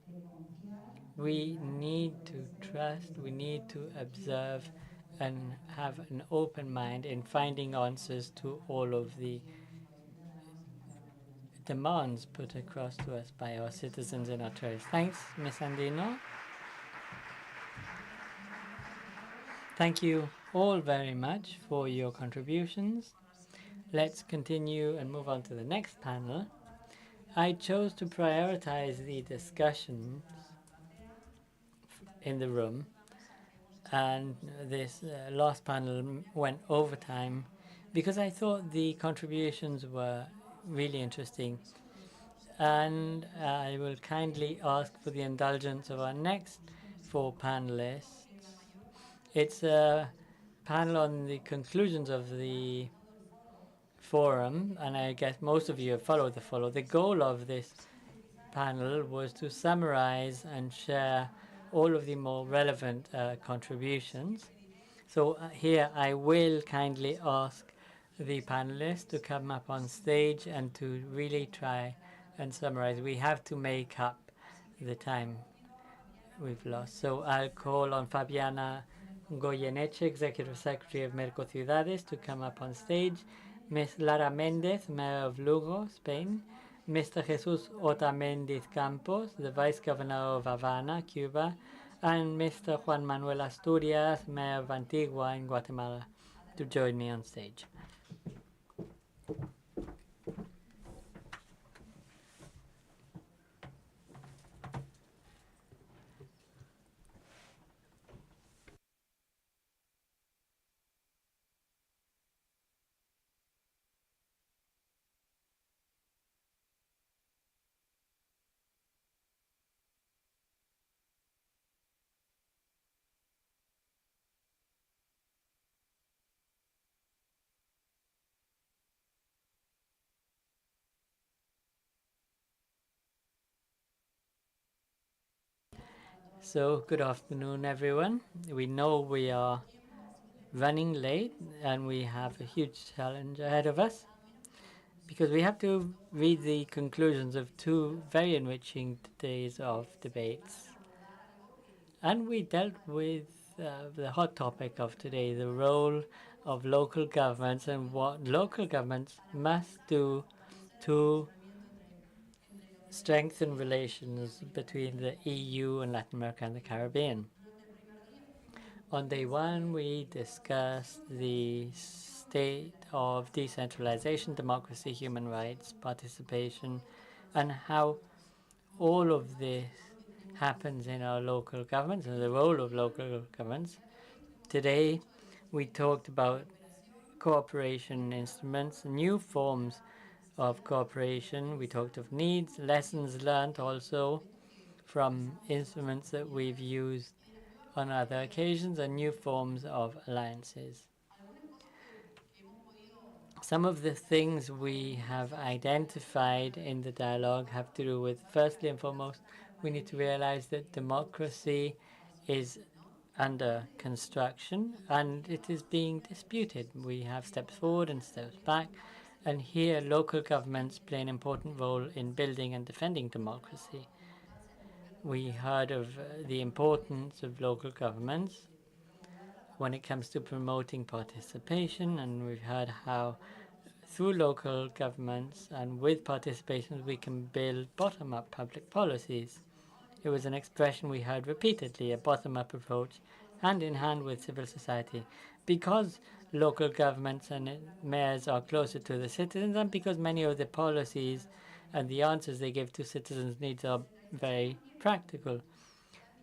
Speaker 3: we need to trust, we need to observe and have an open mind in finding answers to all of the demands put across to us by our citizens in our territories. Thanks, Ms. Andino. Thank you all very much for your contributions. Let's continue and move on to the next panel. I chose to prioritize the discussions in the room, and this last panel went overtime because I thought the contributions were really interesting. And I will kindly ask for the indulgence of our next 4 panelists. It's a panel on the conclusions of the forum, and I guess most of you have followed the follow. The goal of this panel was to summarize and share all of the more relevant contributions. So here I will kindly ask the panelists to come up on stage and to really try and summarize. We have to make up the time we've lost. So I'll call on Fabiana Goyeneche, Executive Secretary of Mercociudades, to come up on stage. Ms. Lara Mendez, Mayor of Lugo, Spain. Mr. Jesus Otamendiz Campos, the Vice Governor of Havana, Cuba. And Mr. Juan Manuel Asturias, Mayor of Antigua in Guatemala, to join me on stage. So, good afternoon, everyone. We know we are running late and we have a huge challenge ahead of us because we have to read the conclusions of 2 very enriching days of debates. And we dealt with the hot topic of today, the role of local governments and what local governments must do to strengthen relations between the EU and Latin America and the Caribbean. On day 1, we discussed the state of decentralization, democracy, human rights, participation, and how all of this happens in our local governments and the role of local governments. Today, we talked about cooperation instruments, new forms of cooperation. We talked of needs, lessons learned also from instruments that we've used on other occasions, and new forms of alliances. Some of the things we have identified in the dialogue have to do with, firstly and foremost, we need to realize that democracy is under construction and it is being disputed. We have steps forward and steps back, and here local governments play an important role in building and defending democracy. We heard of the importance of local governments when it comes to promoting participation, and we've heard how through local governments and with participation we can build bottom-up public policies. It was an expression we heard repeatedly, a bottom-up approach, hand in hand with civil society. Because local governments and mayors are closer to the citizens, and because many of the policies and the answers they give to citizens' needs are very practical.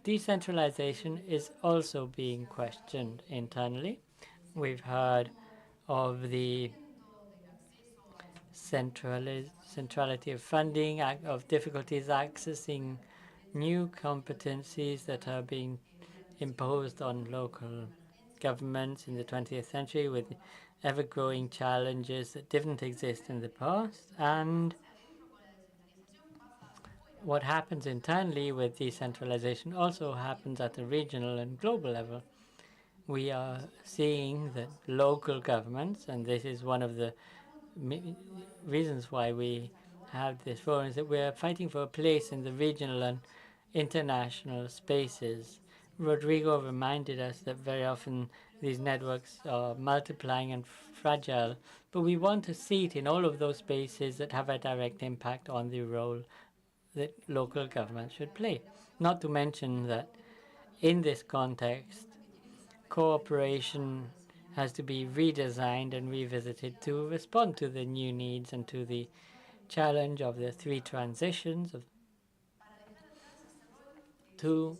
Speaker 3: Decentralization is also being questioned internally. We've heard of the centrality of funding, of difficulties accessing new competencies that are being imposed on local governments in the 20th century with ever-growing challenges that didn't exist in the past. And what happens internally with decentralization also happens at the regional and global level. We are seeing that local governments, and this is one of the reasons why we have this forum, is that we're fighting for a place in the regional and international spaces. Rodrigo reminded us that very often these networks are multiplying and fragile, but we want to see it in all of those spaces that have a direct impact on the role that local government should play. Not to mention that in this context, cooperation has to be redesigned and revisited to respond to the new needs and to the challenge of the three transitions, to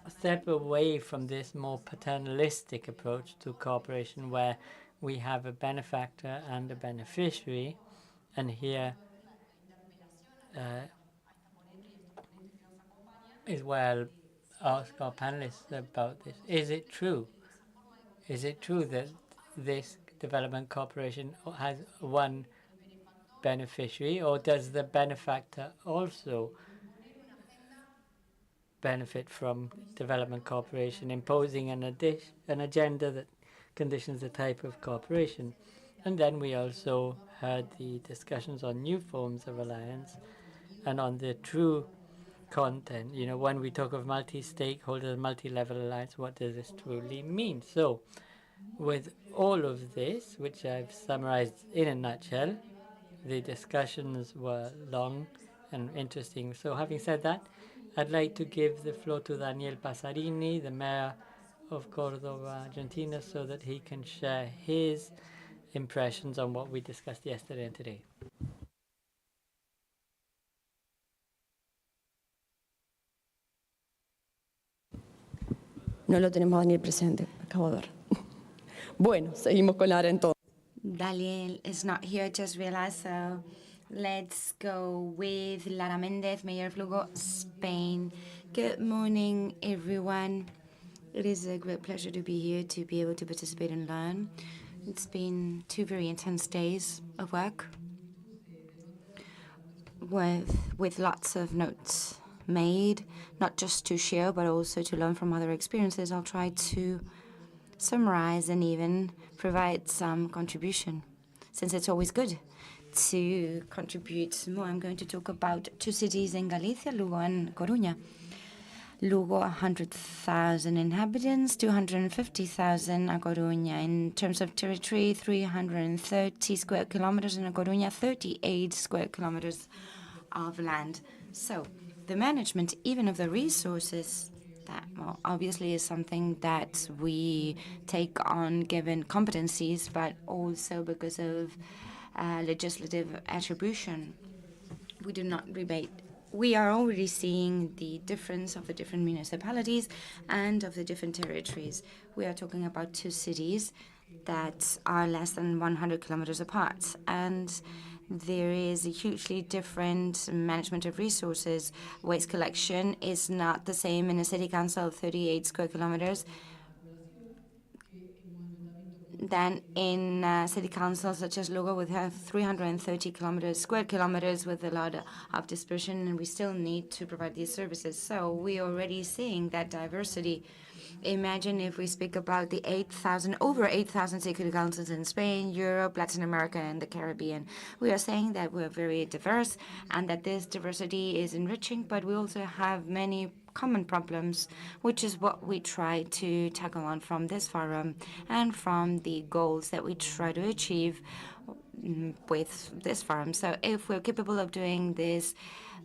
Speaker 3: step away from this more paternalistic approach to cooperation where we have a benefactor and a beneficiary. And here is where I'll ask our panelists about this. Is it true? Is it true that this development cooperation has one beneficiary, or does the benefactor also benefit from development cooperation, imposing an agenda that conditions the type of cooperation? And then we also heard the discussions on new forms of alliance and on the true content. You know, when we talk of multi-stakeholder, multi-level alliance, what does this truly mean? So with all of this, which I've summarized in a nutshell, the discussions were long and interesting. So having said that, I'd like to give the floor to Daniel Passarini, the mayor of Córdoba, Argentina, so that he can share his impressions on what we discussed yesterday and today.
Speaker 6: No lo tenemos a Daniel presente, acabo de ver. Bueno, seguimos con Lara entonces.
Speaker 2: Daniel is not here, just realized, so let's go with Lara Mendez, Mayor of Lugo, Spain. Good morning, everyone. It is a great pleasure to be here, to be able to participate and learn. It's been 2 very intense days of work with lots of notes made, not just to share, but also to learn from other experiences. I'll try to summarize and even provide some contribution, since it's always good to contribute more. I'm going to talk about 2 cities in Galicia, Lugo and Coruña. Lugo, 100,000 inhabitants, 250,000 A Coruña. In terms of territory, 330 square kilometers, in A Coruña, 38 square kilometers of land. So the management, even of the resources, that obviously is something that we take on given competencies, but also because of legislative attribution. We do not rebate. We are already seeing the difference of the different municipalities and of the different territories. We are talking about 2 cities that are less than 100 kilometers apart, and there is a hugely different management of resources. Waste collection is not the same in a city council of 38 square kilometers than in city councils such as Lugo, with 330 square kilometers with a lot of dispersion, and we still need to provide these services. So we're already seeing that diversity. Imagine if we speak about the over 8,000 city councils in Spain, Europe, Latin America, and the Caribbean. We are saying that we're very diverse and that this diversity is enriching, but we also have many common problems, which is what we try to tackle on from this forum and from the goals that we try to achieve with this farm. So if we're capable of doing this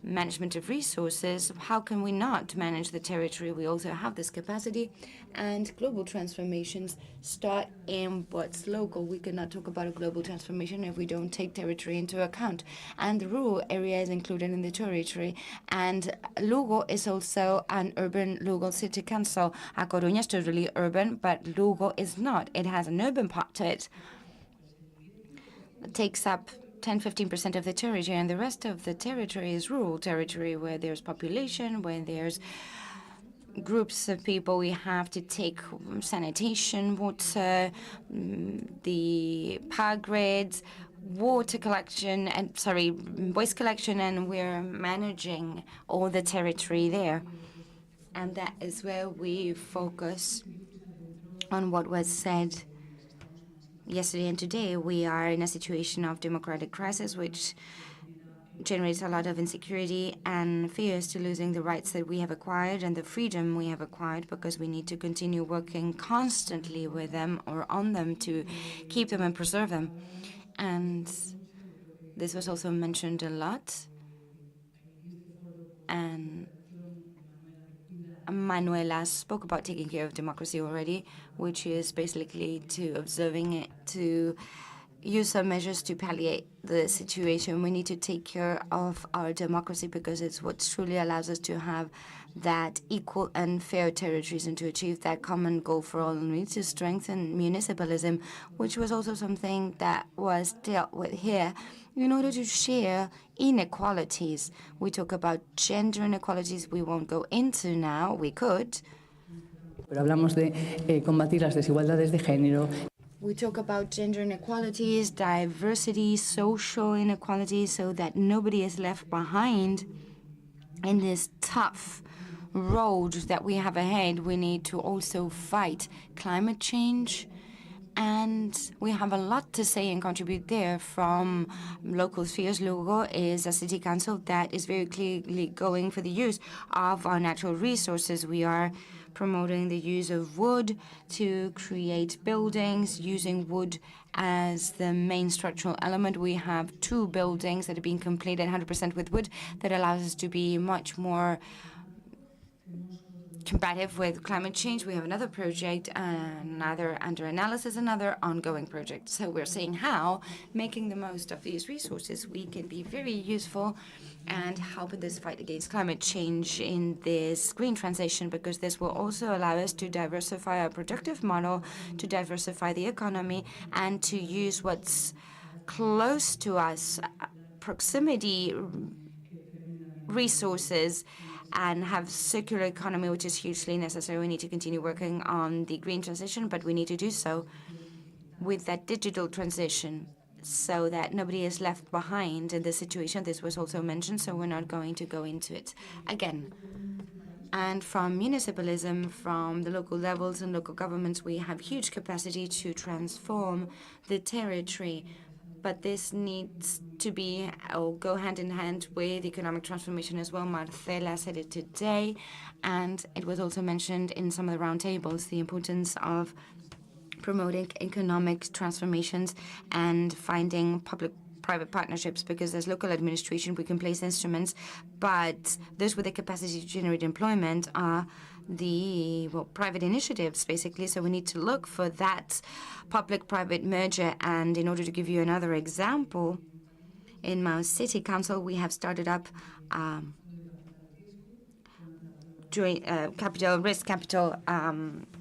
Speaker 2: management of resources, how can we not manage the territory? We also have this capacity, and global transformations start in what's local. We cannot talk about a global transformation if we don't take territory into account. And the rural area is included in the territory. And Lugo is also an urban Lugo city council. A Coruña is totally urban, but Lugo is not. It has an urban part to it. It takes up 10-15% of the territory, and the rest of the territory is rural territory where there's population, where there's groups of people. We have to take sanitation, water, the power grids, water collection, and waste collection, and we're managing all the territory there. And that is where we focus on what was said yesterday and today. We are in a situation of democratic crisis, which generates a lot of insecurity and fears to losing the rights that we have acquired and the freedom we have acquired, because we need to continue working constantly with them or on them to keep them and preserve them. And this was also mentioned a lot. And Manuela spoke about taking care of democracy already, which is basically to observing it, to use some measures to palliate the situation. We need to take care of our democracy because it's what truly allows us to have that equal and fair territories and to achieve that common goal for all. And we need to strengthen municipalism, which was also something that was dealt with here, in order to share inequalities. We talk about gender inequalities. We won't go into now. We could.
Speaker 7: Pero hablamos de combatir las desigualdades de género.
Speaker 2: We talk about gender inequalities, diversity, social inequalities, so that nobody is left behind in this tough road that we have ahead. We need to also fight climate change. And we have a lot to say and contribute there from local spheres. Lugo is a city council that is very clearly going for the use of our natural resources. We are promoting the use of wood to create buildings, using wood as the main structural element. We have 2 buildings that are being completed 100% with wood that allows us to be much more combative with climate change. We have another project, another under analysis, another ongoing project. So we're seeing how, making the most of these resources, we can be very useful and help in this fight against climate change in this green transition, because this will also allow us to diversify our productive model, to diversify the economy, and to use what's close to us, proximity resources, and have circular economy, which is hugely necessary. We need to continue working on the green transition, but we need to do so with that digital transition so that nobody is left behind in this situation. This was also mentioned, so we're not going to go into it again. And from municipalism, from the local levels and local governments, we have huge capacity to transform the territory. But this needs to be or go hand in hand with economic transformation as well. Marcela said it today, and it was also mentioned in some of the roundtables, the importance of promoting economic transformations and finding public-private partnerships, because as local administration, we can place instruments, but those with the capacity to generate employment are the private initiatives, basically. So we need to look for that public-private merger. And in order to give you another example, in my city council, we have started up risk capital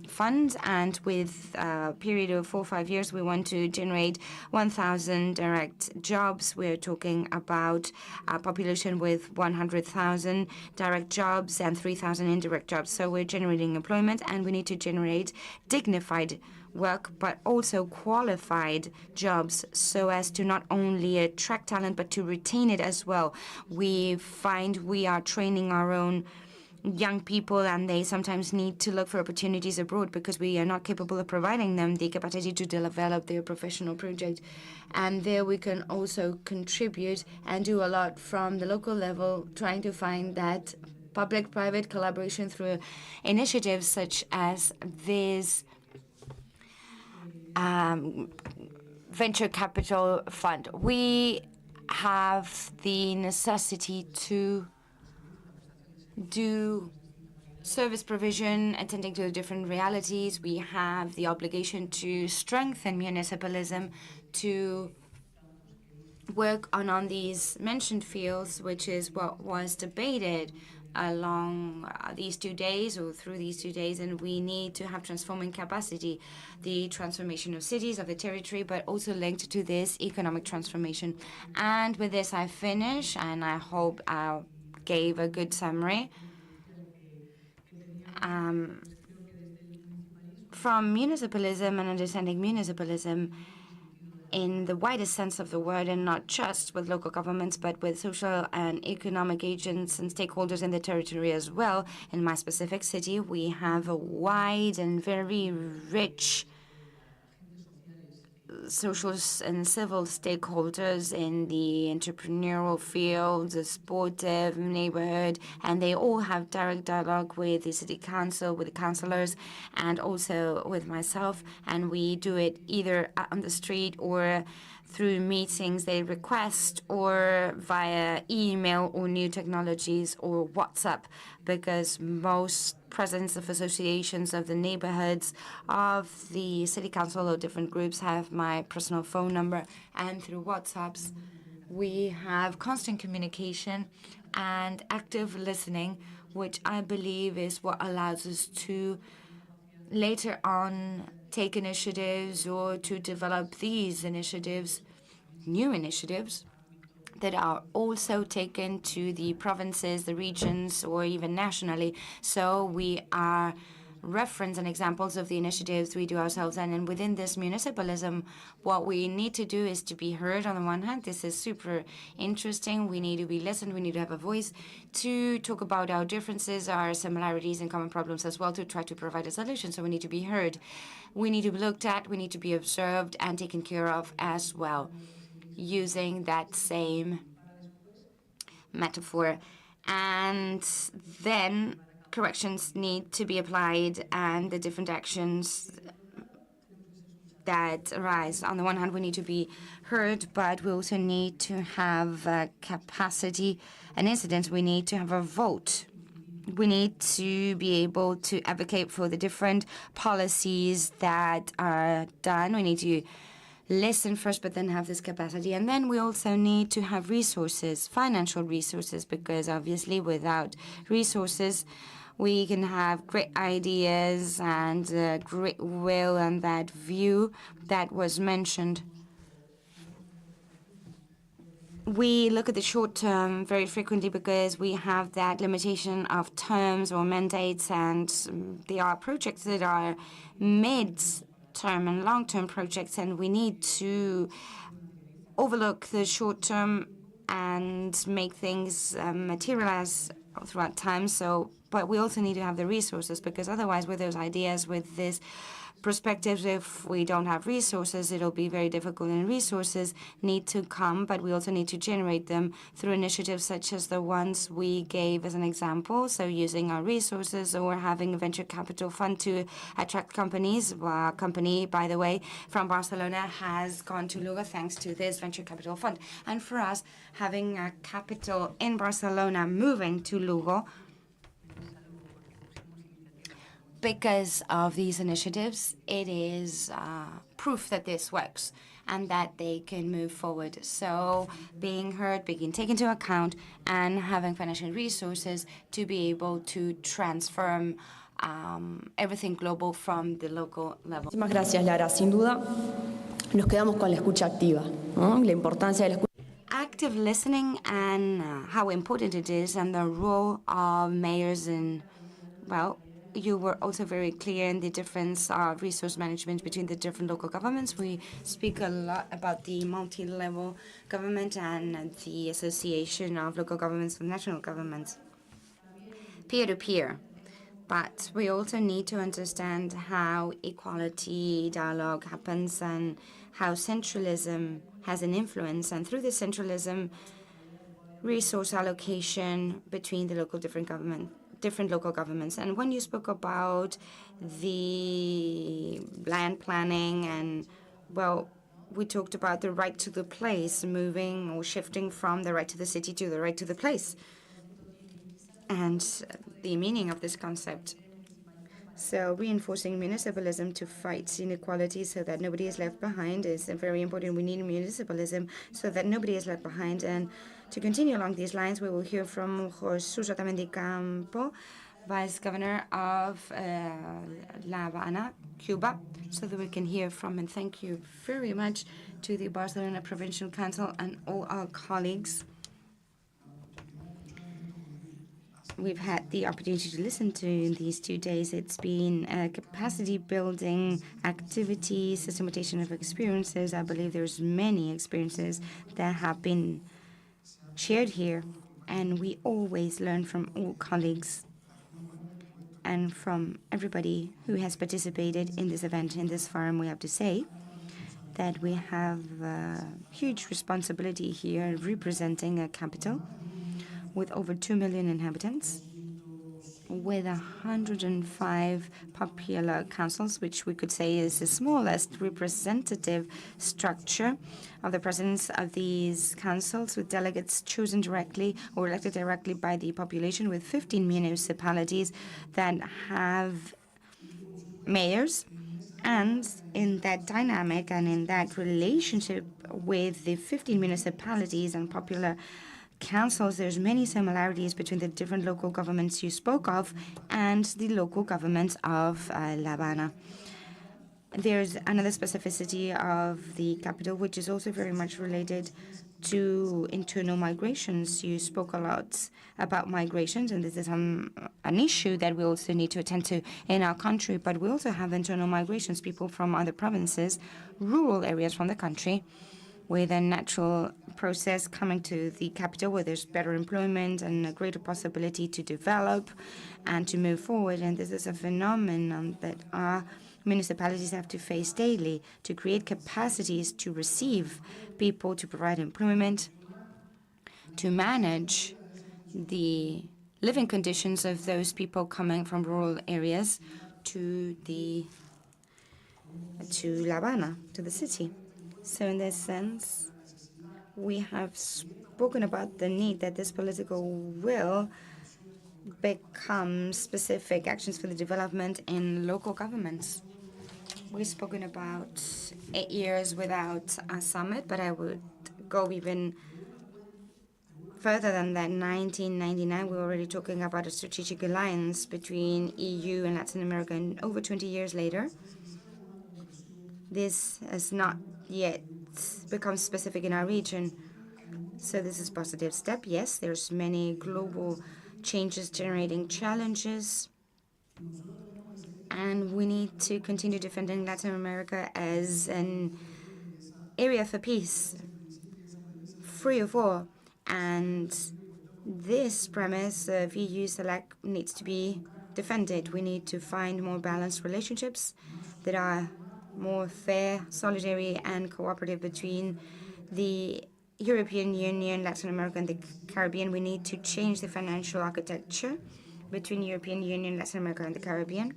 Speaker 2: fund, and with a period of 4 or 5 years, we want to generate 1,000 direct jobs. We're talking about a population with 100,000 direct jobs and 3,000 indirect jobs. So we're generating employment, and we need to generate dignified work, but also qualified jobs, so as to not only attract talent, but to retain it as well. We find we are training our own young people, and they sometimes need to look for opportunities abroad because we are not capable of providing them the capacity to develop their professional project. And there we can also contribute and do a lot from the local level, trying to find that public-private collaboration through initiatives such as this venture capital fund. We have the necessity to do service provision, attending to the different realities. We have the obligation to strengthen municipalism, to work on these mentioned fields, which is what was debated along these 2 days or through these 2 days, and we need to have transforming capacity, the transformation of cities, of the territory, but also linked to this economic transformation. And with this I finish, and I hope I gave a good summary. From municipalism and understanding municipalism in the widest sense of the word, and not just with local governments, but with social and economic agents and stakeholders in the territory as well. In my specific city, we have a wide and very rich social and civil stakeholders in the entrepreneurial field, the sportive neighborhood, and they all have direct dialogue with the city council, with the councillors, and also with myself. And we do it either on the street or through meetings they request, or via email or new technologies or WhatsApp, because most presidents of associations of the neighborhoods of the city council or different groups have my personal phone number, and through WhatsApps we have constant communication and active listening, which I believe is what allows us to later on take initiatives or to develop these initiatives, new initiatives, that are also taken to the provinces, the regions, or even nationally. So we are reference and examples of the initiatives we do ourselves. And within this municipalism, what we need to do is to be heard. On the one hand, this is super interesting. We need to be listened. We need to have a voice to talk about our differences, our similarities, and common problems as well, to try to provide a solution. So we need to be heard. We need to be looked at. We need to be observed and taken care of as well, using that same metaphor. And then corrections need to be applied, and the different actions that arise. On the one hand, we need to be heard, but we also need to have capacity and incidents. We need to have a vote. We need to be able to advocate for the different policies that are done. We need to listen first, but then have this capacity. And then we also need to have resources, financial resources, because obviously without resources, we can have great ideas and great will and that view that was mentioned. We look at the short term very frequently because we have that limitation of terms or mandates, and there are projects that are mid-term and long-term projects, and we need to overlook the short term and make things materialize throughout time. But we also need to have the resources, because otherwise, with those ideas, with this perspectives, if we don't have resources, it'll be very difficult. And resources need to come, but we also need to generate them through initiatives such as the ones we gave as an example. So using our resources or having a venture capital fund to attract companies. A company, by the way, from Barcelona has gone to Lugo thanks to this venture capital fund. And for us, having a capital in Barcelona moving to Lugo because of these initiatives, it is proof that this works and that they can move forward. So being heard, being taken into account, and having financial resources to be able to transform everything global from the local level.
Speaker 6: Muchísimas gracias, Lara. Sin duda, nos quedamos con la escucha activa, ¿no? La importancia de la escucha.
Speaker 2: Active listening and how important it is, and the role of mayors in, well, you were also very clear in the difference of resource management between the different local governments. We speak a lot about the multi-level government and the association of local governments with national governments, peer-to-peer. But we also need to understand how equality dialogue happens and how centralism has an influence. And through the centralism, resource allocation between the different local governments. And when you spoke about the land planning and, well, we talked about the right to the place, moving or shifting from the right to the city to the right to the place, and the meaning of this concept. So reinforcing municipalism to fight inequality so that nobody is left behind is very important. We need municipalism so that nobody is left behind. And to continue along these lines, we will hear from Jesús Otamendi Campo, Vice Governor of La Habana, Cuba, so that we can hear from him. Thank you very much to the Barcelona Provincial Council and all our colleagues. We've had the opportunity to listen to in these 2 days. It's been a capacity building activity, systematization of experiences. I believe there's many experiences that have been shared here, and we always learn from all colleagues and from everybody who has participated in this event, in this forum. We have to say that we have a huge responsibility here representing a capital with over 2 million inhabitants, with 105 popular councils, which we could say is the smallest representative structure of the presidents of these councils, with delegates chosen directly or elected directly by the population, with 15 municipalities that have mayors. And in that dynamic and in that relationship with the 15 municipalities and popular councils, there's many similarities between the different local governments you spoke of and the local governments of La Habana. There's another specificity of the capital, which is also very much related to internal migrations. You spoke a lot about migrations, and this is an issue that we also need to attend to in our country, but we also have internal migrations, people from other provinces, rural areas from the country, with a natural process coming to the capital where there's better employment and a greater possibility to develop and to move forward. And this is a phenomenon that our municipalities have to face daily, to create capacities to receive people, to provide employment, to manage the living conditions of those people coming from rural areas to La Habana, to the city. So in this sense, we have spoken about the need that this political will become specific actions for the development in local governments. We've spoken about 8 years without a summit, but I would go even further than that. 1999, we were already talking about a strategic alliance between EU and Latin America, and over 20 years later, this has not yet become specific in our region. So this is a positive step. Yes, there's many global changes generating challenges, and we need to continue defending Latin America as an area for peace, free of war. And this premise of EU select needs to be defended. We need to find more balanced relationships that are more fair, solidary, and cooperative between the European Union, Latin America, and the Caribbean. We need to change the financial architecture between European Union, Latin America, and the Caribbean.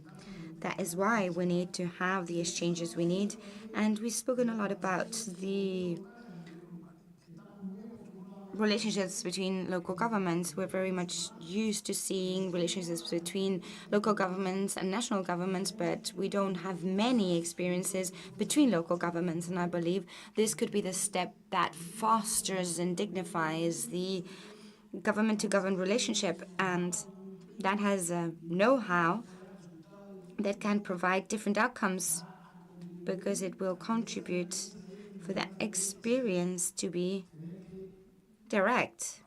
Speaker 2: That is why we need to have the exchanges we need. And we've spoken a lot about the relationships between local governments. We're very much used to seeing relationships between local governments and national governments, but we don't have many experiences between local governments. And I believe this could be the step that fosters and dignifies the government-to-government relationship, and that has a know-how that can provide different outcomes, because it will contribute for that experience to be direct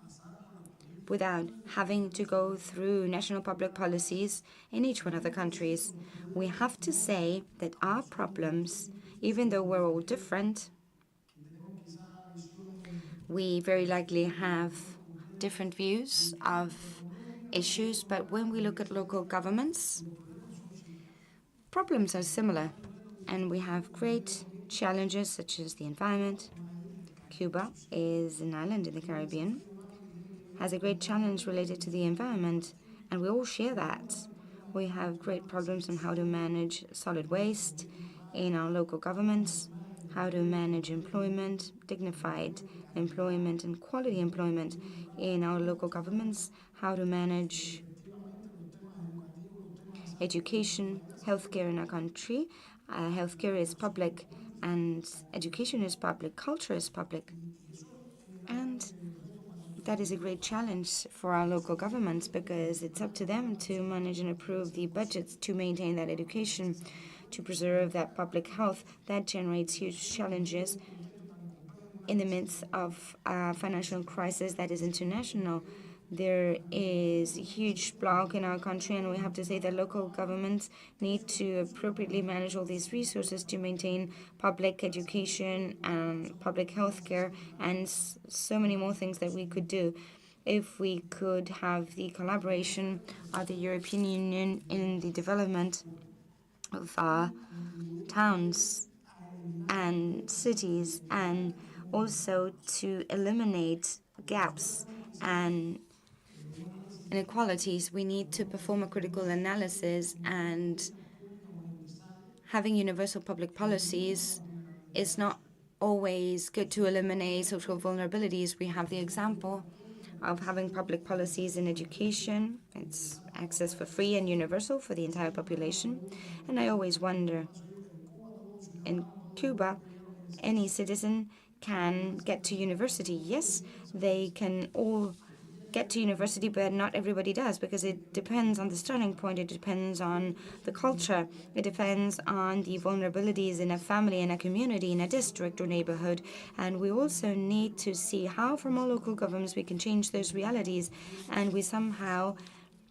Speaker 2: without having to go through national public policies in each one of the countries. We have to say that our problems, even though we're all different, we very likely have different views of issues, but when we look at local governments, problems are similar, and we have great challenges such as the environment. Cuba is an island in the Caribbean, has a great challenge related to the environment, and we all share that. We have great problems on how to manage solid waste in our local governments, how to manage employment, dignified employment and quality employment in our local governments, how to manage education, healthcare in our country. Healthcare is public and education is public, culture is public. And that is a great challenge for our local governments because it's up to them to manage and approve the budgets to maintain that education, to preserve that public health. That generates huge challenges in the midst of a financial crisis that is international. There is a huge block in our country, and we have to say that local governments need to appropriately manage all these resources to maintain public education and public health care and so many more things that we could do if we could have the collaboration of the European Union in the development of our towns and cities, and also to eliminate gaps and inequalities. We need to perform a critical analysis, and having universal public policies is not always good to eliminate social vulnerabilities. We have the example of having public policies in education. It's access for free and universal for the entire population. And I always wonder, in Cuba, any citizen can get to university. Yes, they can all get to university, but not everybody does, because it depends on the starting point, it depends on the culture, it depends on the vulnerabilities in a family, in a community, in a district or neighborhood. And we also need to see how from our local governments we can change those realities, and we somehow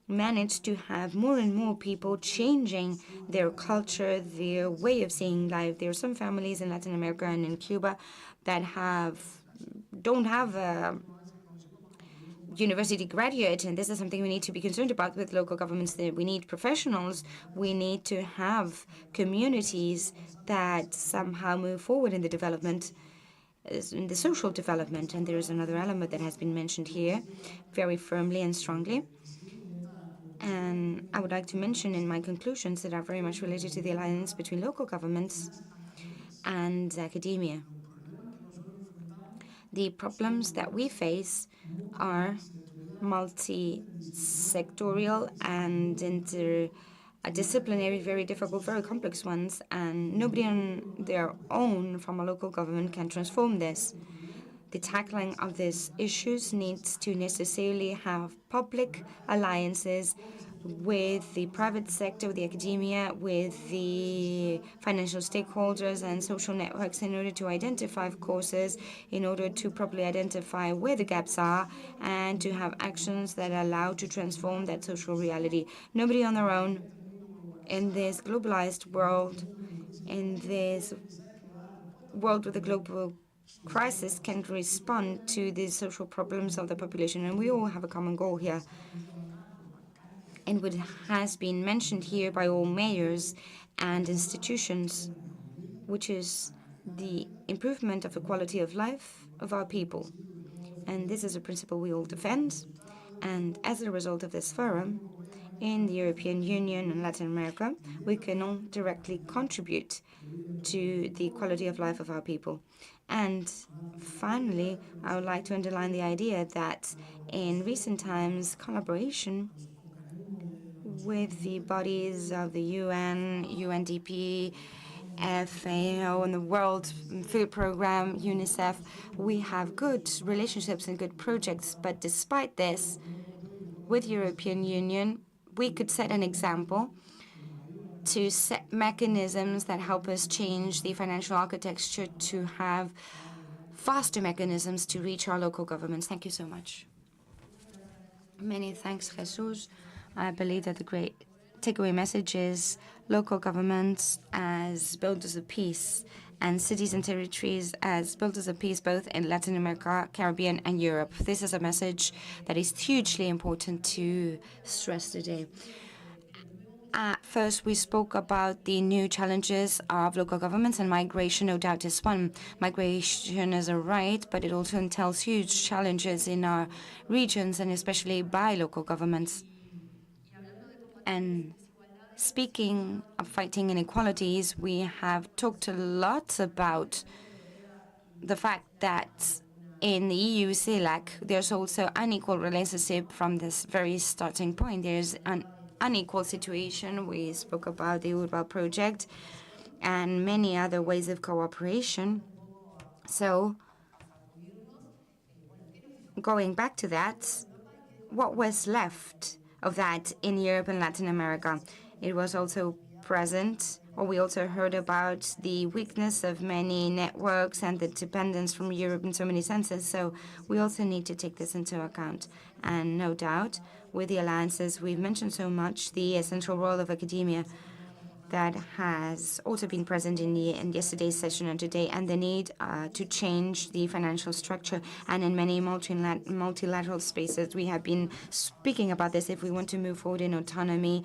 Speaker 2: manage to have more and more people changing their culture, their way of seeing life. There are some families in Latin America and in Cuba that don't have a university graduate, and this is something we need to be concerned about with local governments. We need professionals. We need to have communities that somehow move forward in the development, in the social development. And there is another element that has been mentioned here very firmly and strongly. And I would like to mention in my conclusions that are very much related to the alliance between local governments and academia. The problems that we face are multi-sectorial and interdisciplinary, very difficult, very complex ones, and nobody on their own from a local government can transform this. The tackling of these issues needs to necessarily have public alliances with the private sector, with the academia, with the financial stakeholders and social networks in order to identify causes, in order to properly identify where the gaps are, and to have actions that allow to transform that social reality. Nobody on their own in this globalized world, in this world with a global crisis, can respond to the social problems of the population. And we all have a common goal here, and what has been mentioned here by all mayors and institutions, which is the improvement of the quality of life of our people. And this is a principle we all defend. And as a result of this forum, in the European Union and Latin America, we can all directly contribute to the quality of life of our people. And finally, I would like to underline the idea that in recent times, collaboration with the bodies of the UN, UNDP, FAO, and the World Food Programme, UNICEF, we have good relationships and good projects. But despite this, with European Union, we could set an example to set mechanisms that help us change the financial architecture to have faster mechanisms to reach our local governments. Thank you so much. Many thanks, Jesus. I believe that the great takeaway message is local governments as builders of peace and cities and territories as builders of peace, both in Latin America, Caribbean, and Europe. This is a message that is hugely important to stress today. First, we spoke about the new challenges of local governments, and migration, no doubt, is one. Migration is a right, but it also entails huge challenges in our regions, and especially by local governments. And Speaking of fighting inequalities, we have talked a lot about the fact that in the EU CELAC, there's also unequal relationship from this very starting point. There's an unequal situation. We spoke about the Urbal project and many other ways of cooperation. So, going back to that, what was left of that in Europe and Latin America? It was also present, or we also heard about the weakness of many networks and the dependence from Europe in so many senses. So we also need to take this into account. And no doubt, with the alliances we've mentioned so much, the essential role of academia that has also been present in yesterday's session and today, and the need to change the financial structure. And in many multilateral spaces, we have been speaking about this. If we want to move forward in autonomy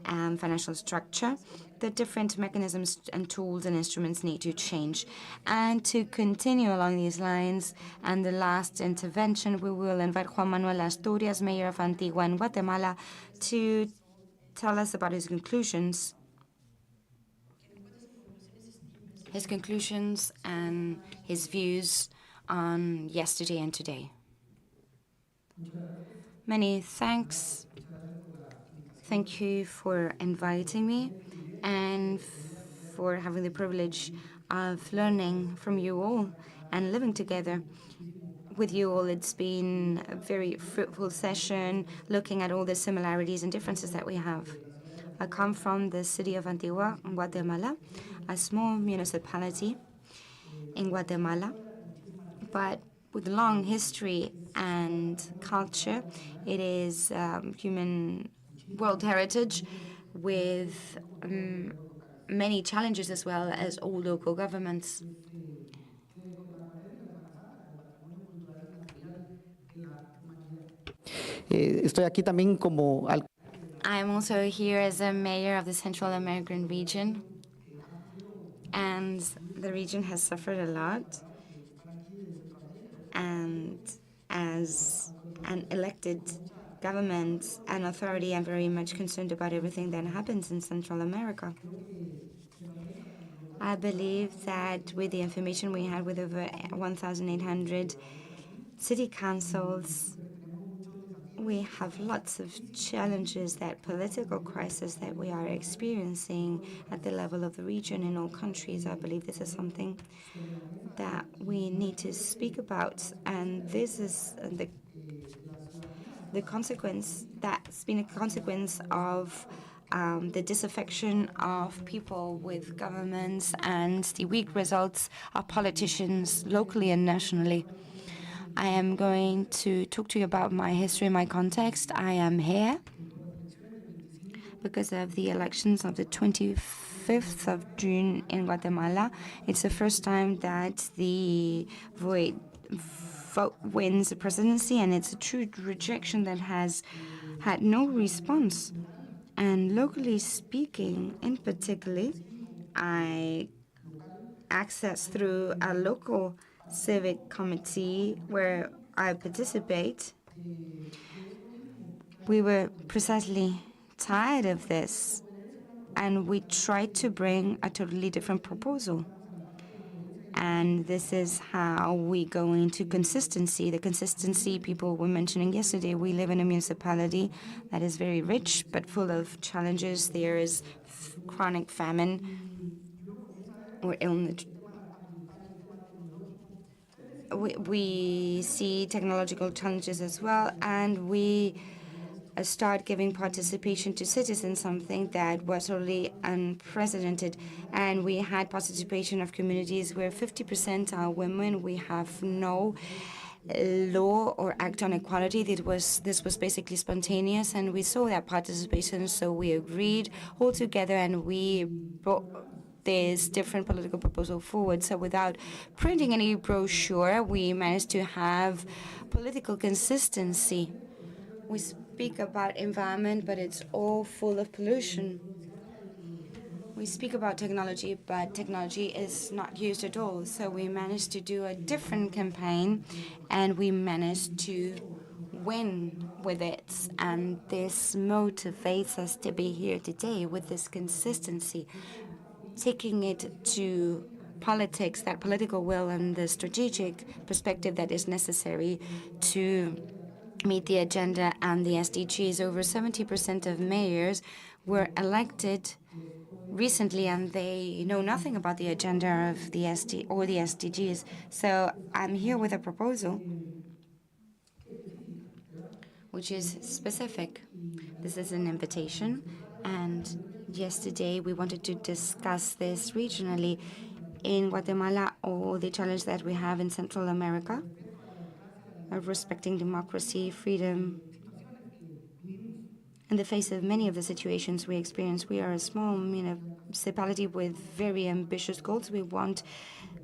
Speaker 2: and financial structure, the different mechanisms and tools and instruments need to change. And to continue along these lines, and the last intervention, we will invite Juan Manuel Asturias, Mayor of Antigua and Guatemala, to tell us about his conclusions and his views on yesterday and today. Many thanks. Thank you for inviting me and for having the privilege of learning from you all and living together with you all. It's been a very fruitful session, looking at all the similarities and differences that we have. I come from the city of Antigua, Guatemala, a small municipality in Guatemala, but with a long history and culture. It is human world heritage with many challenges as well as all local governments.
Speaker 8: Estoy aquí también como
Speaker 2: I am also here as a mayor of the Central American region, and the region has suffered a lot. And as an elected government and authority, I'm very much concerned about everything that happens in Central America. I believe that with the information we had with over 1,800 city councils, we have lots of challenges, that political crisis that we are experiencing at the level of the region in all countries. I believe this is something that we need to speak about, and this is the consequence that's been a consequence of the disaffection of people with governments and the weak results of politicians locally and nationally. I am going to talk to you about my history, my context. I am here because of the elections of the 25th of June in Guatemala. It's the first time that the vote wins the presidency, and it's a true rejection that has had no response. And locally speaking, in particular, I access through a local civic committee where I participate. We were precisely tired of this, and we tried to bring a totally different proposal. And this is how we go into consistency. The consistency people were mentioning yesterday. We live in a municipality that is very rich but full of challenges. There is chronic famine or illness. We see technological challenges as well, and we start giving participation to citizens, something that was totally unprecedented. And we had participation of communities where 50% are women. We have no law or act on equality. This was basically spontaneous, and we saw that participation, so we agreed all together, and we brought this different political proposal forward. So without printing any brochure, we managed to have political consistency. We speak about environment, but it's all full of pollution. We speak about technology, but technology is not used at all. So we managed to do a different campaign, and we managed to win with it. And this motivates us to be here today with this consistency, taking it to politics, that political will and the strategic perspective that is necessary to meet the agenda and the SDGs. Over 70% of mayors were elected recently, and they know nothing about the agenda of the SDGs. So I'm here with a proposal which is specific. This is an invitation, and yesterday we wanted to discuss this regionally in Guatemala, or the challenge that we have in Central America of respecting democracy, freedom. In the face of many of the situations we experience, we are a small municipality with very ambitious goals. We want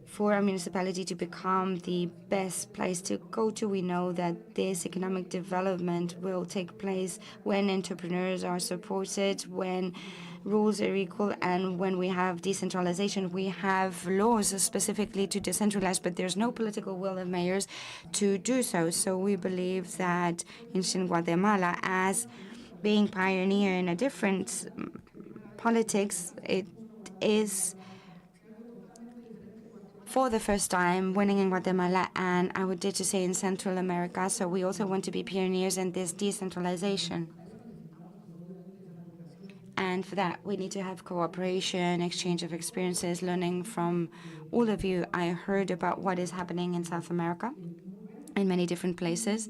Speaker 2: for our municipality to become the best place to go to. We know that this economic development will take place when entrepreneurs are supported, when rules are equal, and when we have decentralization. We have laws specifically to decentralize, but there's no political will of mayors to do so. So we believe that in Guatemala, as being pioneer in a different politics, it is for the first time winning in Guatemala, and I would dare to say in Central America. So we also want to be pioneers in this decentralization. And for that, we need to have cooperation, exchange of experiences, learning from all of you. I heard about what is happening in South America, in many different places,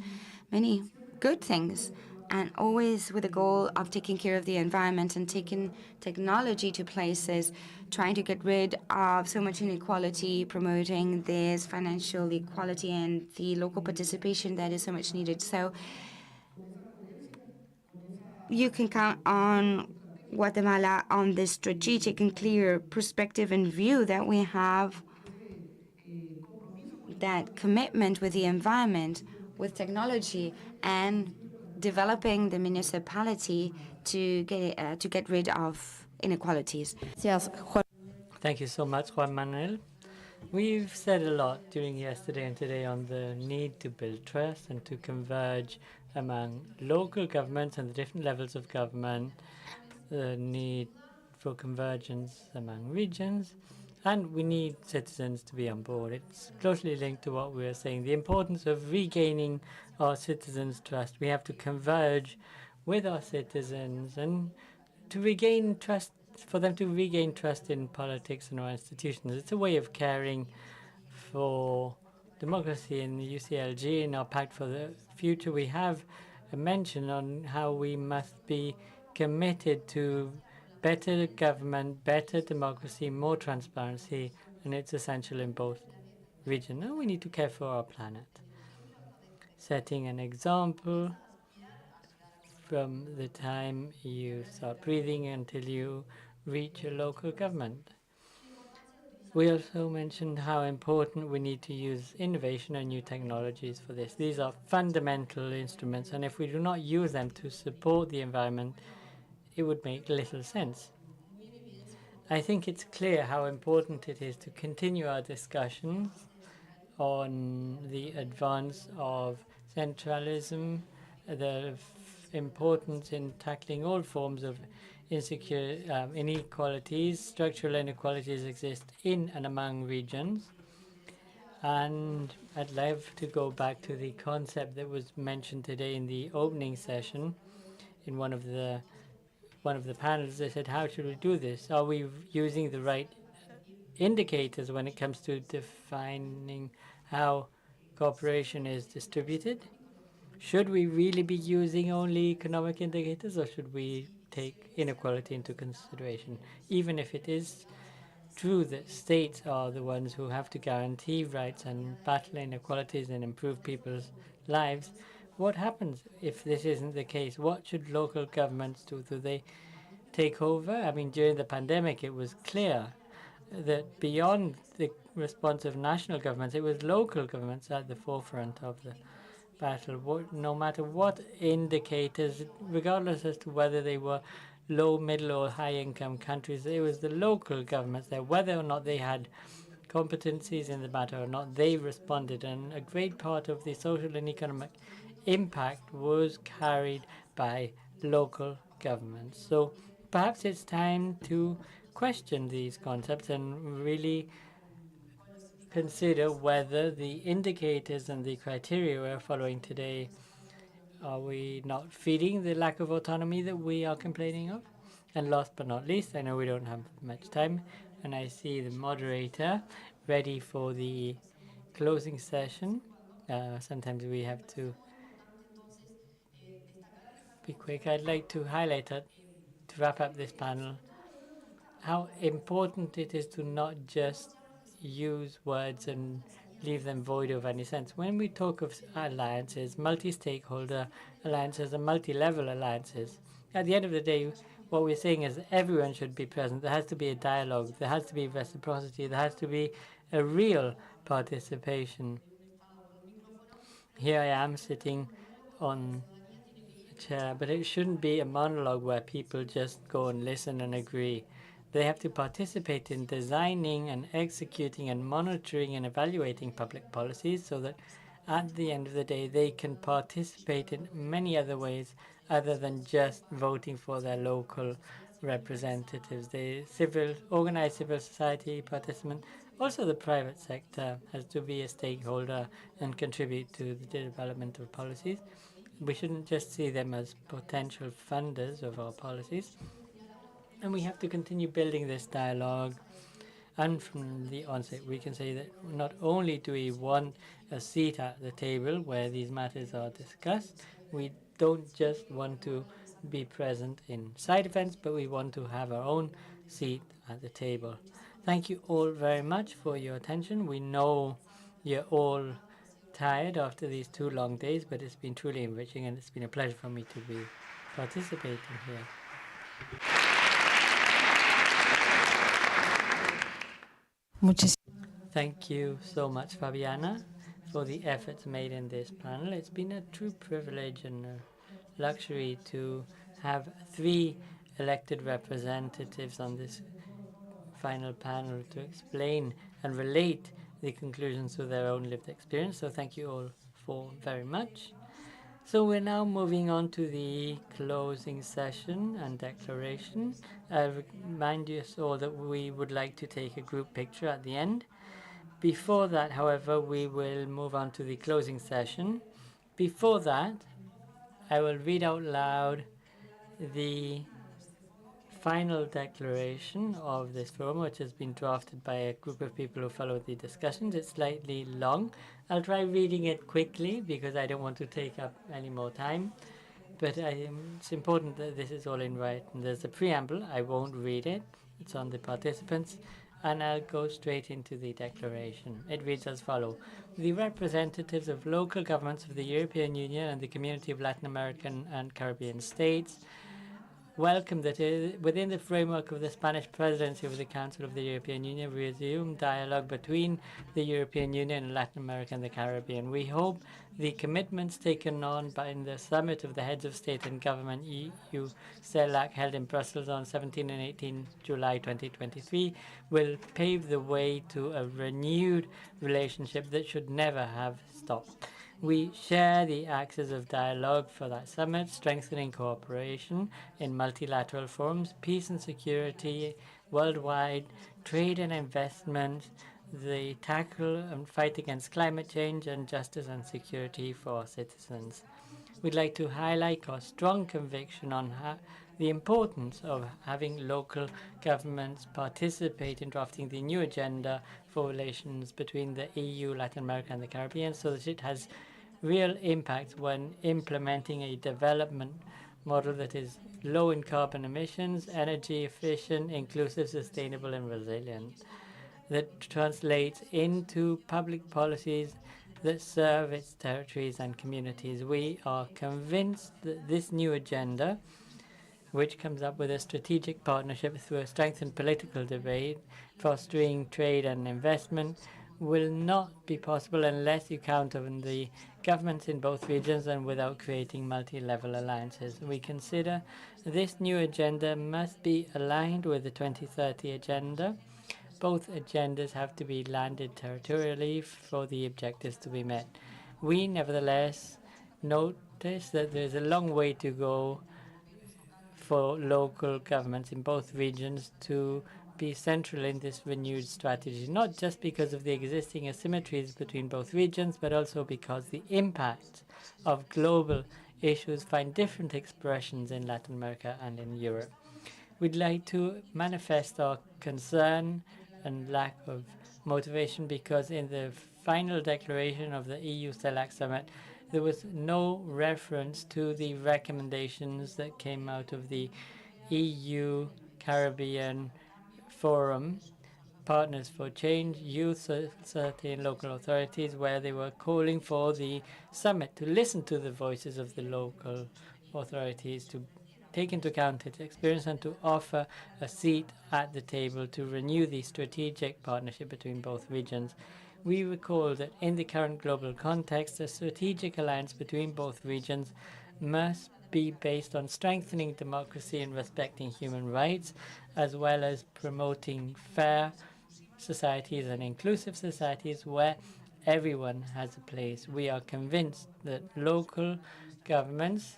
Speaker 2: many good things, and always with the goal of taking care of the environment and taking technology to places, trying to get rid of so much inequality, promoting this financial equality and the local participation that is so much needed. So you can count on Guatemala on this strategic and clear perspective and view that we have, that commitment with the environment, with technology, and developing the municipality to get rid of inequalities.
Speaker 3: Thank you so much, Juan Manuel. We've said a lot during yesterday and today on the need to build trust and to converge among local governments and the different levels of government, the need for convergence among regions, and we need citizens to be on board. It's closely linked to what we were saying, the importance of regaining our citizens' trust. We have to converge with our citizens and to regain trust, for them to regain trust in politics and our institutions. It's a way of caring for democracy. In the UCLG, in our Pact for the Future, we have a mention on how we must be committed to better government, better democracy, more transparency, and it's essential in both regions. Now we need to care for our planet, setting an example from the time you start breathing until you reach a local government. We also mentioned how important we need to use innovation and new technologies for this. These are fundamental instruments, and if we do not use them to support the environment, it would make little sense. I think it's clear how important it is to continue our discussions on the advance of centralism, the importance in tackling all forms of inequalities. Structural inequalities exist in and among regions. And I'd love to go back to the concept that was mentioned today in the opening session. In one of the panels, they said, how should we do this? Are we using the right indicators when it comes to defining how cooperation is distributed? Should we really be using only economic indicators, or should we take inequality into consideration? Even if it is true that states are the ones who have to guarantee rights and battle inequalities and improve people's lives, what happens if this isn't the case? What should local governments do? Do they take over? I mean, during the pandemic, it was clear that beyond the response of national governments, it was local governments at the forefront of the battle. No matter what indicators, regardless as to whether they were low, middle, or high-income countries, it was the local governments there, whether or not they had competencies in the matter or not, they responded. And a great part of the social and economic impact was carried by local governments. So perhaps it's time to question these concepts and really consider whether the indicators and the criteria we're following today, are we not feeding the lack of autonomy that we are complaining of? And last but not least, I know we don't have much time, and I see the moderator ready for the closing session. Sometimes we have to be quick. I'd like to highlight that, to wrap up this panel, how important it is to not just use words and leave them void of any sense. When we talk of alliances, multi-stakeholder alliances and multi-level alliances, at the end of the day, what we're saying is that everyone should be present. There has to be a dialogue. There has to be reciprocity. There has to be a real participation. Here I am sitting on a chair, but it shouldn't be a monologue where people just go and listen and agree. They have to participate in designing and executing and monitoring and evaluating public policies so that at the end of the day they can participate in many other ways other than just voting for their local representatives. The organized civil society participant, also the private sector, has to be a stakeholder and contribute to the development of policies. We shouldn't just see them as potential funders of our policies. And we have to continue building this dialogue. And from the onset, we can say that not only do we want a seat at the table where these matters are discussed, we don't just want to be present in side events, but we want to have our own seat at the table. Thank you all very much for your attention. We know you're all tired after these 2 long days, but it's been truly enriching and it's been a pleasure for me to be participating here. Thank you so much, Fabiana, for the efforts made in this panel. It's been a true privilege and a luxury to have 3 elected representatives on this final panel to explain and relate the conclusions to their own lived experience. So thank you all for very much. So we're now moving on to the closing session and declaration. I remind you all that we would like to take a group picture at the end. Before that, however, we will move on to the closing session. Before that, I will read out loud the final declaration of this forum, which has been drafted by a group of people who followed the discussions. It's slightly long. I'll try reading it quickly because I don't want to take up any more time. But it's important that this is all in writing. There's a preamble. I won't read it. It's on the participants. And I'll go straight into the declaration. It reads as follows. The representatives of local governments of the European Union and the Community of Latin American and Caribbean states welcome that within the framework of the Spanish presidency of the Council of the European Union, we resume dialogue between the European Union and Latin America and the Caribbean. We hope the commitments taken on by the summit of the heads of state and government EU CELAC held in Brussels on 17 and 18 July 2023 will pave the way to a renewed relationship that should never have stopped. We share the axis of dialogue for that summit, strengthening cooperation in multilateral forums, peace and security worldwide, trade and investment, the tackle and fight against climate change, and justice and security for our citizens. We'd like to highlight our strong conviction on the importance of having local governments participate in drafting the new agenda for relations between the EU, Latin America, and the Caribbean so that it has real impact when implementing a development model that is low in carbon emissions, energy efficient, inclusive, sustainable, and resilient, that translates into public policies that serve its territories and communities. We are convinced that this new agenda, which comes up with a strategic partnership through a strengthened political debate, fostering trade and investment, will not be possible unless you count on the governments in both regions and without creating multi-level alliances. We consider this new agenda must be aligned with the 2030 agenda. Both agendas have to be landed territorially for the objectives to be met. We, nevertheless, notice that there's a long way to go for local governments in both regions to be central in this renewed strategy, not just because of the existing asymmetries between both regions, but also because the impact of global issues find different expressions in Latin America and in Europe. We'd like to manifest our concern and lack of motivation because in the final declaration of the EU CELAC summit, there was no reference to the recommendations that came out of the EU Caribbean Forum, Partners for Change, Youth, Society and Local Authorities, where they were calling for the summit to listen to the voices of the local authorities, to take into account its experience and to offer a seat at the table to renew the strategic partnership between both regions. We recall that in the current global context, a strategic alliance between both regions must be based on strengthening democracy and respecting human rights, as well as promoting fair societies and inclusive societies where everyone has a place. We are convinced that local governments,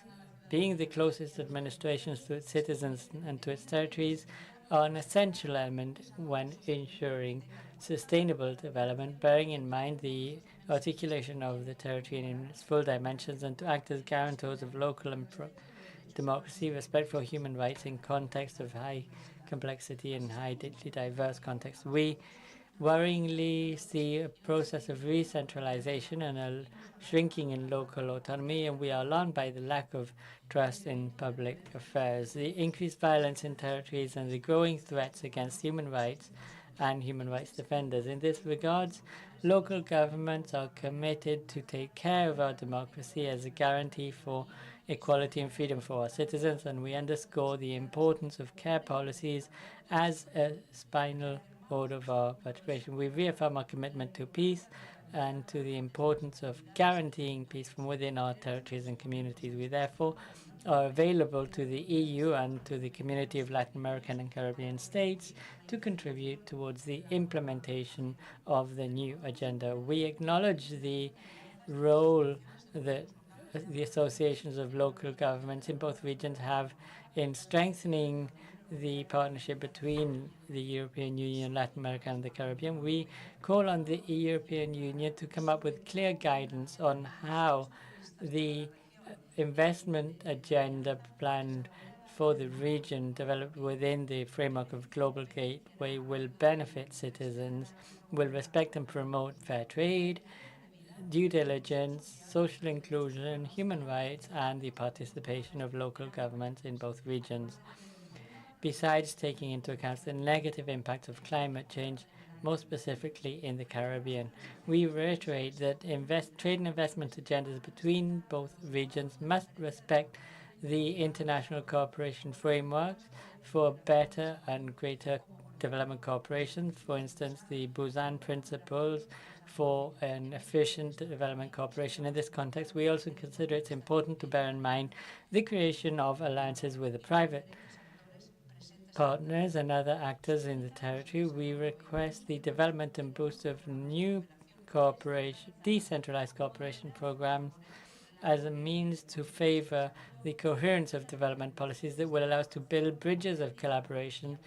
Speaker 3: being the closest administrations to its citizens and to its territories, are an essential element when ensuring sustainable development, bearing in mind the articulation of the territory in its full dimensions, and to act as guarantors of local and democracy, respect for human rights in context of high complexity and highly diverse context. We worryingly see a process of re-centralization and a shrinking in local autonomy, and we are alarmed by the lack of trust in public affairs, the increased violence in territories, and the growing threats against human rights and human rights defenders. In this regards, local governments are committed to take care of our democracy as a guarantee for equality and freedom for our citizens, and we underscore the importance of care policies as a spinal cord of our participation. We reaffirm our commitment to peace and to the importance of guaranteeing peace from within our territories and communities. We therefore are available to the EU and to the community of Latin American and Caribbean states to contribute towards the implementation of the new agenda. We acknowledge the role that the associations of local governments in both regions have in strengthening the partnership between the European Union, Latin America and the Caribbean. We call on the European Union to come up with clear guidance on how the investment agenda planned for the region developed within the framework of Global Gateway will benefit citizens, will respect and promote fair trade, due diligence, social inclusion, human rights, and the participation of local governments in both regions. Besides taking into account the negative impact of climate change, most specifically in the Caribbean, we reiterate that trade and investment agendas between both regions must respect the international cooperation frameworks for better and greater development cooperation. For instance, the Busan Principles for an efficient development cooperation. In this context, we also consider it's important to bear in mind the creation of alliances with the private partners and other actors in the territory. We request the development and boost of new decentralized cooperation programs as a means to favor the coherence of development policies that will allow us to build bridges of collaboration,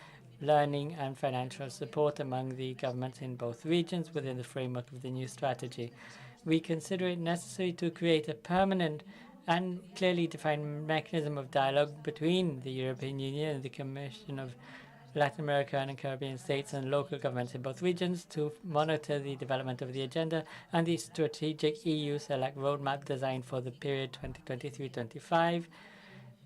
Speaker 3: learning and financial support among the governments in both regions within the framework of the new strategy. We consider it necessary to create a permanent and clearly defined mechanism of dialogue between the European Union and the Commission of Latin America and Caribbean states and local governments in both regions to monitor the development of the agenda and the strategic EU CELAC roadmap designed for the period 2023-25,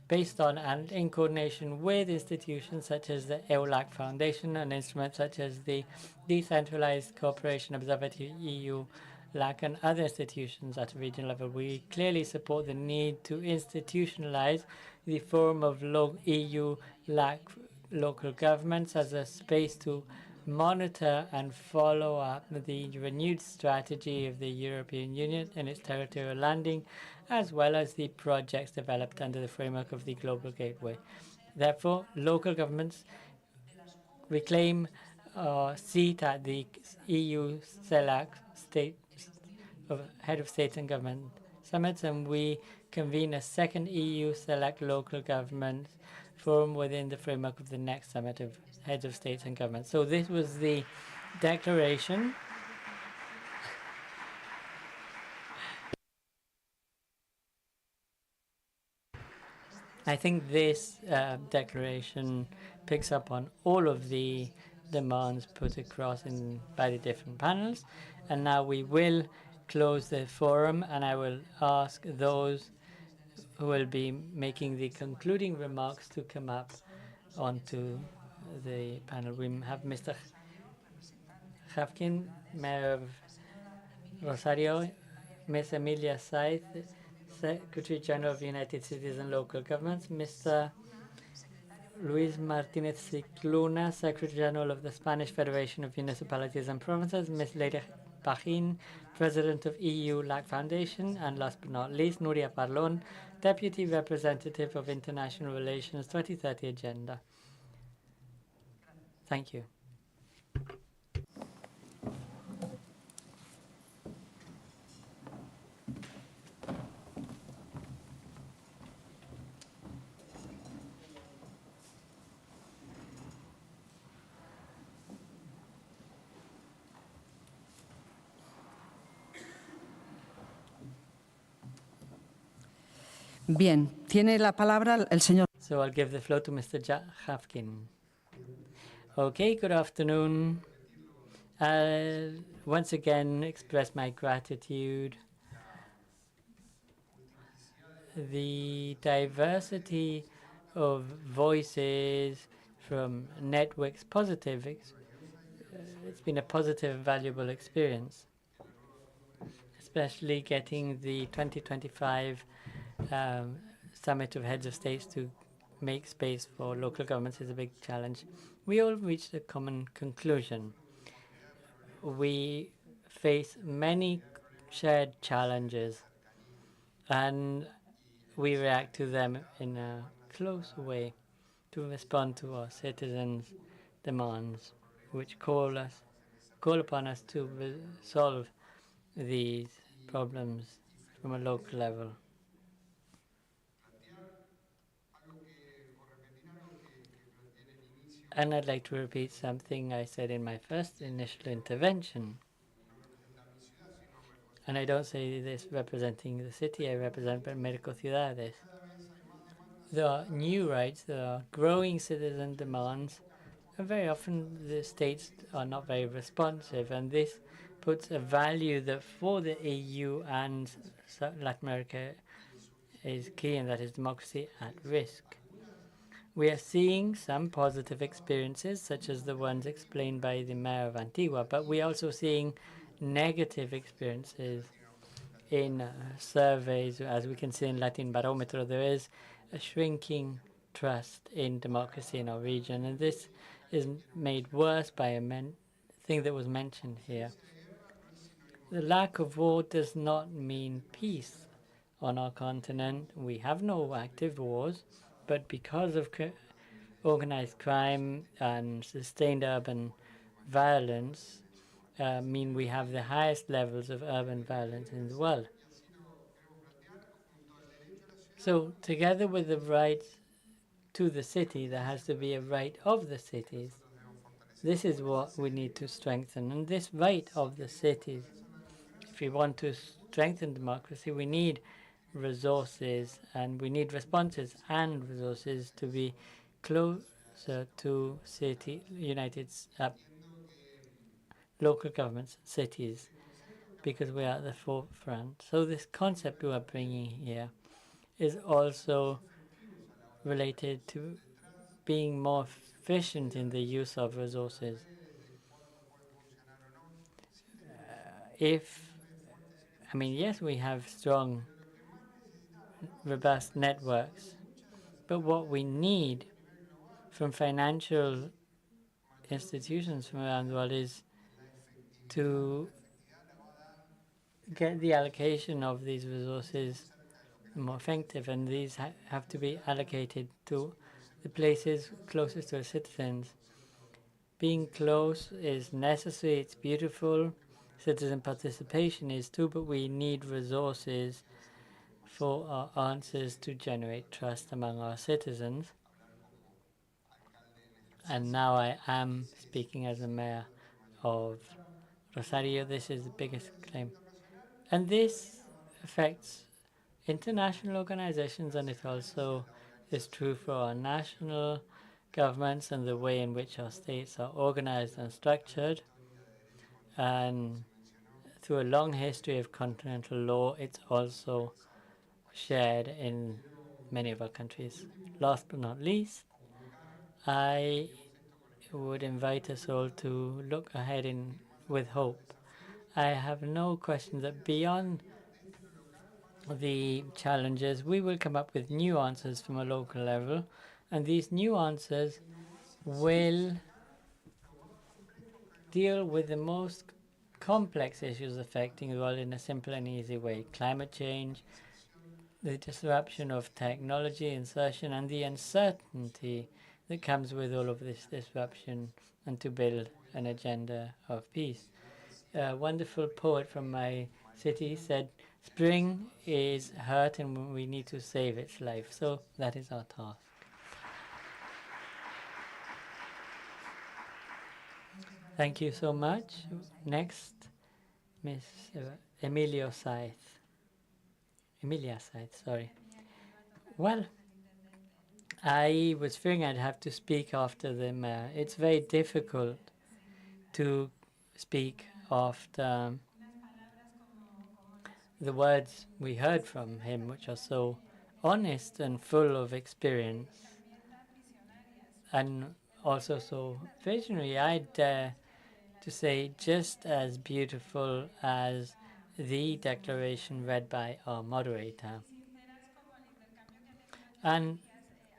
Speaker 3: based on and in coordination with institutions such as the EULAC Foundation and instruments such as the Decentralized Cooperation Observatory EU LAC and other institutions at a regional level. We clearly support the need to institutionalize the Forum of EU LAC local governments as a space to monitor and follow up the renewed strategy of the European Union and its territorial landing, as well as the projects developed under the framework of the Global Gateway. Therefore, local governments reclaim a seat at the EU CELAC head of state and government summits, and we convene a second EU Select Local Government Forum within the framework of the next summit of heads of states and governments. So this was the declaration. I think this declaration picks up on all of the demands put across by the different panels. And now we will close the forum, and I will ask those who will be making the concluding remarks to come up onto the panel. We have Mr. Hafkin, Mayor of Rosario, Ms. Emilia Saiz, Secretary General of the United Cities and Local Governments, Mr. Luis Martinez Cicluna, Secretary General of the Spanish Federation of Municipalities and Provinces, Ms. Leila Pajín, President of EU LAC Foundation, and last but not least, Nuria Parlon, Deputy Representative of International Relations 2030 Agenda. Thank you.
Speaker 7: Bien, tiene la palabra el señor.
Speaker 3: So I'll give the floor to Mr. Hafkin. Okay, good afternoon. I'll once again express my gratitude. The diversity of voices from networks, it's been a positive, valuable experience, especially getting the 2025 Summit of Heads of States to make space for local governments is a big challenge. We all reached a common conclusion. We face many shared challenges, and we react to them in a close way to respond to our citizens' demands, which call upon us to solve these problems from a local level. And I'd like to repeat something I said in my first initial intervention. And I don't say this representing the city, I represent Merco Ciudades. There are new rights, there are growing citizen demands, and very often the states are not very responsive, and this puts a value that for the EU and Latin America is key, and that is democracy at risk. We are seeing some positive experiences, such as the ones explained by the mayor of Antigua, but we are also seeing negative experiences in surveys. As we can see in Latin Barometer, there is a shrinking trust in democracy in our region, and this is made worse by a thing that was mentioned here. The lack of war does not mean peace on our continent. We have no active wars, but because of organized crime and sustained urban violence, mean we have the highest levels of urban violence in the world. So together with the right to the city, there has to be a right of the cities. This is what we need to strengthen. And this right of the cities, if we want to strengthen democracy, we need resources, and we need responses and resources to be closer to local governments, cities, because we are at the forefront. So this concept we are bringing here is also related to being more efficient in the use of resources. Yes, we have strong, robust networks, but what we need from financial institutions from around the world is to get the allocation of these resources more effective, and these have to be allocated to the places closest to our citizens. Being close is necessary, it's beautiful, citizen participation is too, but we need resources for our answers to generate trust among our citizens. And now I am speaking as a mayor of Rosario. This is the biggest claim. And this affects international organizations, and it also is true for our national governments and the way in which our states are organized and structured. And through a long history of continental law, it's also shared in many of our countries. Last but not least, I would invite us all to look ahead with hope. I have no question that beyond the challenges, we will come up with new answers from a local level, and these new answers will deal with the most complex issues affecting the world in a simple and easy way. Climate change, the disruption of technology, insertion, and the uncertainty that comes with all of this disruption, and to build an agenda of peace. A wonderful poet from my city said, "Spring is hurt and we need to save its life." So that is our task. Thank you so much. Next, Miss Emilia Scythe, sorry. Well, I was fearing I'd have to speak after the mayor. It's very difficult to speak after the words we heard from him, which are so honest and full of experience, and also so visionary. I dare to say just as beautiful as the declaration read by our moderator, and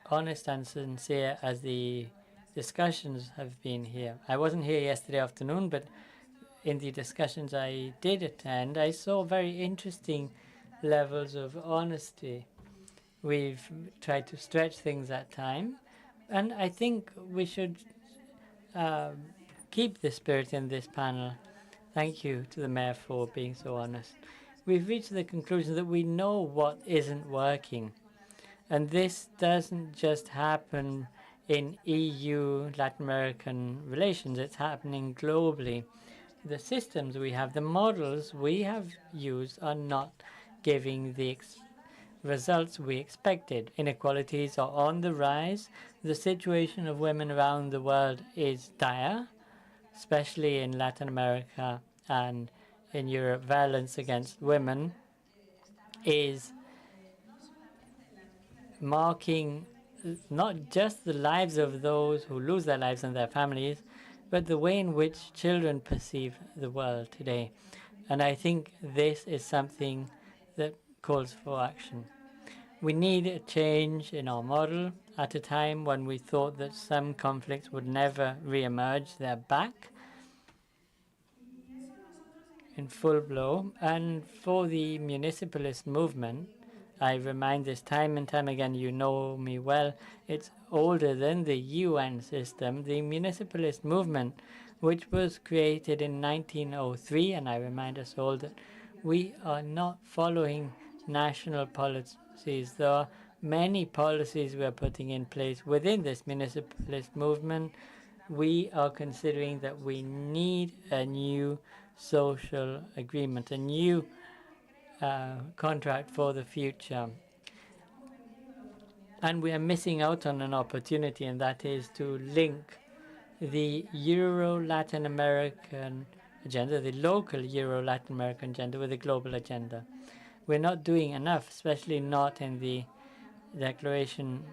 Speaker 3: honest and sincere as the discussions have been here. I wasn't here yesterday afternoon, but in the discussions I did attend, I saw very interesting levels of honesty. We've tried to stretch things at time, and I think we should keep the spirit in this panel. Thank you to the mayor for being so honest. We've reached the conclusion that we know what isn't working, and this doesn't just happen in EU Latin American relations, it's happening globally. The systems we have, the models we have used are not giving the results we expected. Inequalities are on the rise. The situation of women around the world is dire, especially in Latin America and in Europe. Violence against women is marking not just the lives of those who lose their lives and their families, but the way in which children perceive the world today. And I think this is something that calls for action. We need a change in our model. At a time when we thought that some conflicts would never re-emerge, they're back in full blow. And for the municipalist movement, I remind this time and time again, you know me well, it's older than the UN system. The municipalist movement, which was created in 1903, and I remind us all that we are not following national policies. There are many policies we are putting in place within this municipalist movement. We are considering that we need a new social agreement, a new contract for the future. And we are missing out on an opportunity, and that is to link the Euro-Latin American agenda, the local Euro-Latin American agenda, with the global agenda. We're not doing enough, especially not in the declaration,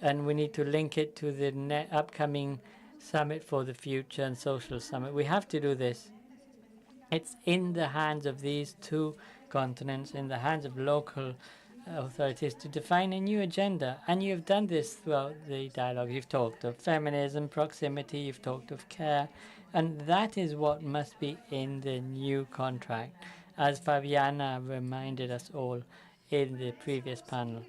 Speaker 3: and we need to link it to the upcoming Summit for the Future and Social Summit. We have to do this. It's in the hands of these two continents, in the hands of local authorities to define a new agenda. And you've done this throughout the dialogue. You've talked of feminism, proximity, you've talked of care, and that is what must be in the new contract, as Fabiana reminded us all in the previous panel.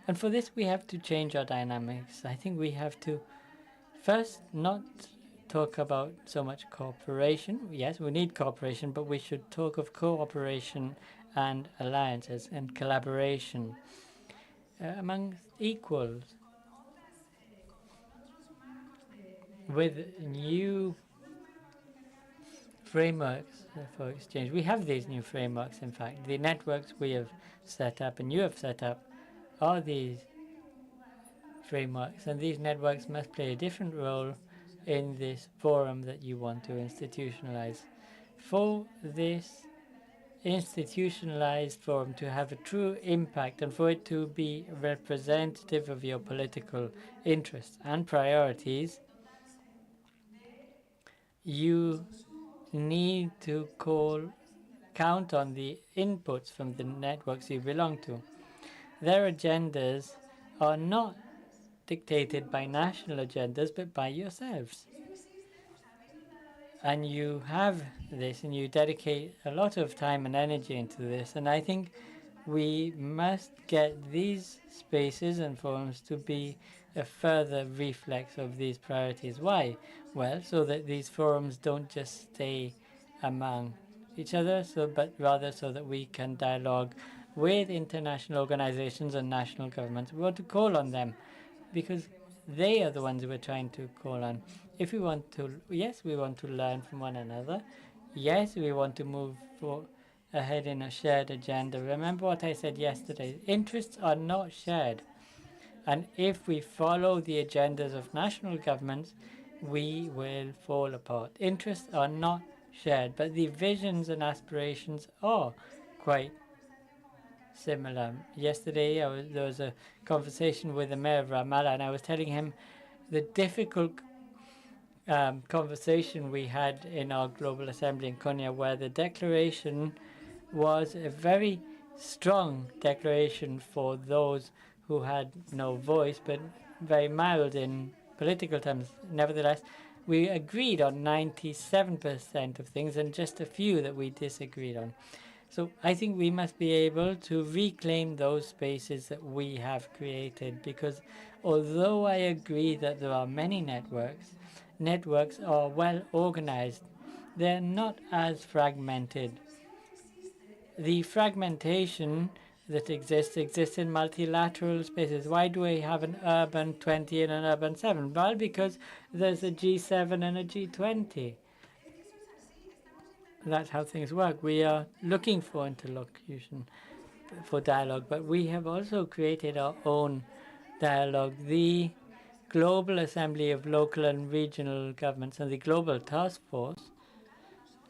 Speaker 3: And for this, we have to change our dynamics. I think we have to first not talk about so much cooperation. Yes, we need cooperation, but we should talk of cooperation and alliances and collaboration among equals with new frameworks for exchange. We have these new frameworks, in fact. The networks we have set up and you have set up are these frameworks, and these networks must play a different role in this forum that you want to institutionalize. For this institutionalized forum to have a true impact and for it to be representative of your political interests and priorities, you need to count on the inputs from the networks you belong to. Their agendas are not dictated by national agendas, but by yourselves. And you have this, and you dedicate a lot of time and energy into this. And I think we must get these spaces and forums to be a further reflex of these priorities. Why? Well, so that these forums don't just stay among each other, but rather so that we can dialogue with international organizations and national governments. We want to call on them because they are the ones we're trying to call on. If we want to, yes, we want to learn from one another. Yes, we want to move ahead in a shared agenda. Remember what I said yesterday. Interests are not shared. And if we follow the agendas of national governments, we will fall apart. Interests are not shared, but the visions and aspirations are quite similar. Yesterday, there was a conversation with the mayor of Ramallah, and I was telling him the difficult conversation we had in our Global Assembly in Konya, where the declaration was a very strong declaration for those who had no voice, but very mild in political terms. Nevertheless, we agreed on 97% of things and just a few that we disagreed on. So I think we must be able to reclaim those spaces that we have created, because although I agree that there are many networks are well organized. They're not as fragmented. The fragmentation that exists in multilateral spaces. Why do we have an urban 20 and an urban 7? Well, because there's a G7 and a G20. That's how things work. We are looking for interlocution, for dialogue, but we have also created our own dialogue. The Global Assembly of Local and Regional Governments and the Global Task Force,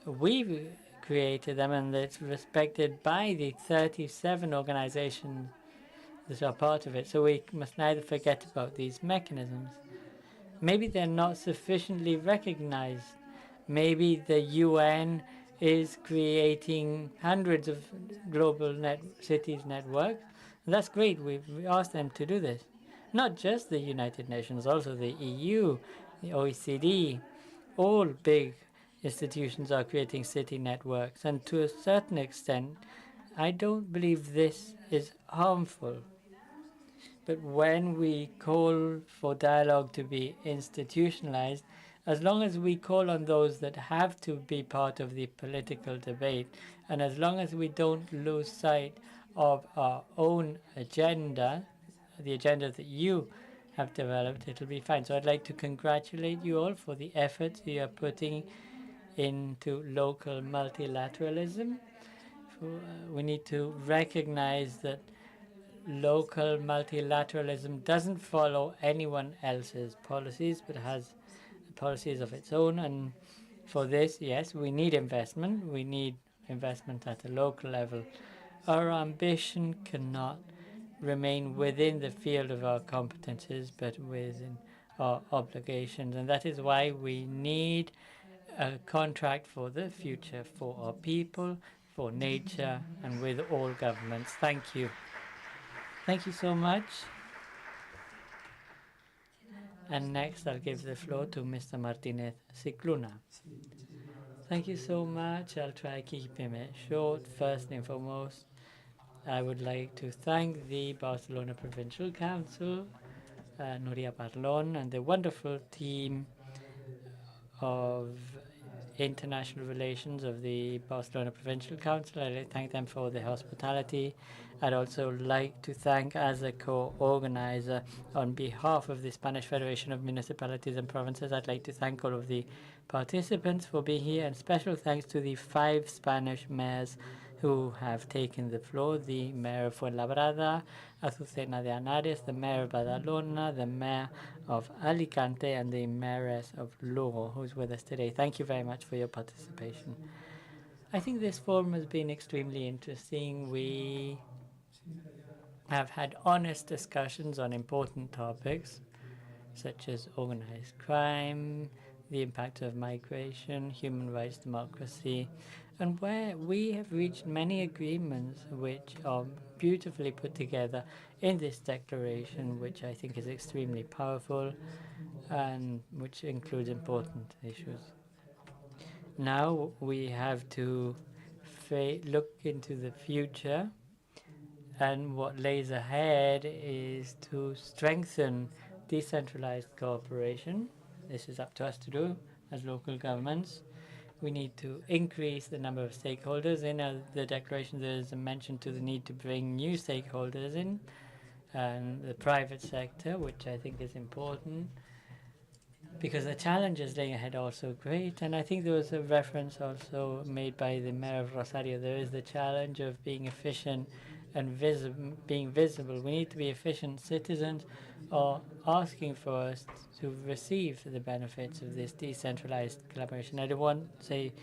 Speaker 3: we've created them, and it's respected by the 37 organizations that are part of it. So we must neither forget about these mechanisms. Maybe they're not sufficiently recognized. Maybe the UN is creating hundreds of global cities networks. And that's great. We've asked them to do this. Not just the United Nations, also the EU, the OECD, all big institutions are creating city networks. And to a certain extent, I don't believe this is harmful. But when we call for dialogue to be institutionalized, as long as we call on those that have to be part of the political debate, and as long as we don't lose sight of our own agenda, the agenda that you have developed, it'll be fine. So I'd like to congratulate you all for the efforts you are putting into local multilateralism. We need to recognize that local multilateralism doesn't follow anyone else's policies, but has policies of its own. And for this, yes, we need investment. We need investment at a local level. Our ambition cannot remain within the field of our competences, but within our obligations. And that is why we need a contract for the future, for our people, for nature, and with all governments. Thank you. Thank you so much. And next, I'll give the floor to Mr. Martinez Cicluna. Thank you so much. I'll try keeping it short. First and foremost, I would like to thank the Barcelona Provincial Council, Nuria Parlon, and the wonderful team of International Relations of the Barcelona Provincial Council. I'd like to thank them for their hospitality. I'd also like to thank, as a co-organizer, on behalf of the Spanish Federation of Municipalities and Provinces, I'd like to thank all of the participants for being here, and special thanks to the 5 Spanish mayors who have taken the floor: the mayor of Fuenlabrada, Azucena de Henares, the mayor of Badalona, the mayor of Alicante, and the mayoress of Lugo, who's with us today. Thank you very much for your participation. I think this forum has been extremely interesting. We have had honest discussions on important topics, such as organized crime, the impact of migration, human rights, democracy, and where we have reached many agreements which are beautifully put together in this declaration, which I think is extremely powerful and which includes important issues. Now we have to look into the future, and what lays ahead is to strengthen decentralized cooperation. This is up to us to do as local governments. We need to increase the number of stakeholders. In the declaration, there is a mention to the need to bring new stakeholders in, and the private sector, which I think is important, because the challenges laying ahead are also great. And I think there was a reference also made by the mayor of Rosario. There is the challenge of being efficient and being visible. We need to be efficient. Citizens are asking for us to receive the benefits of this decentralized collaboration. I don't want to say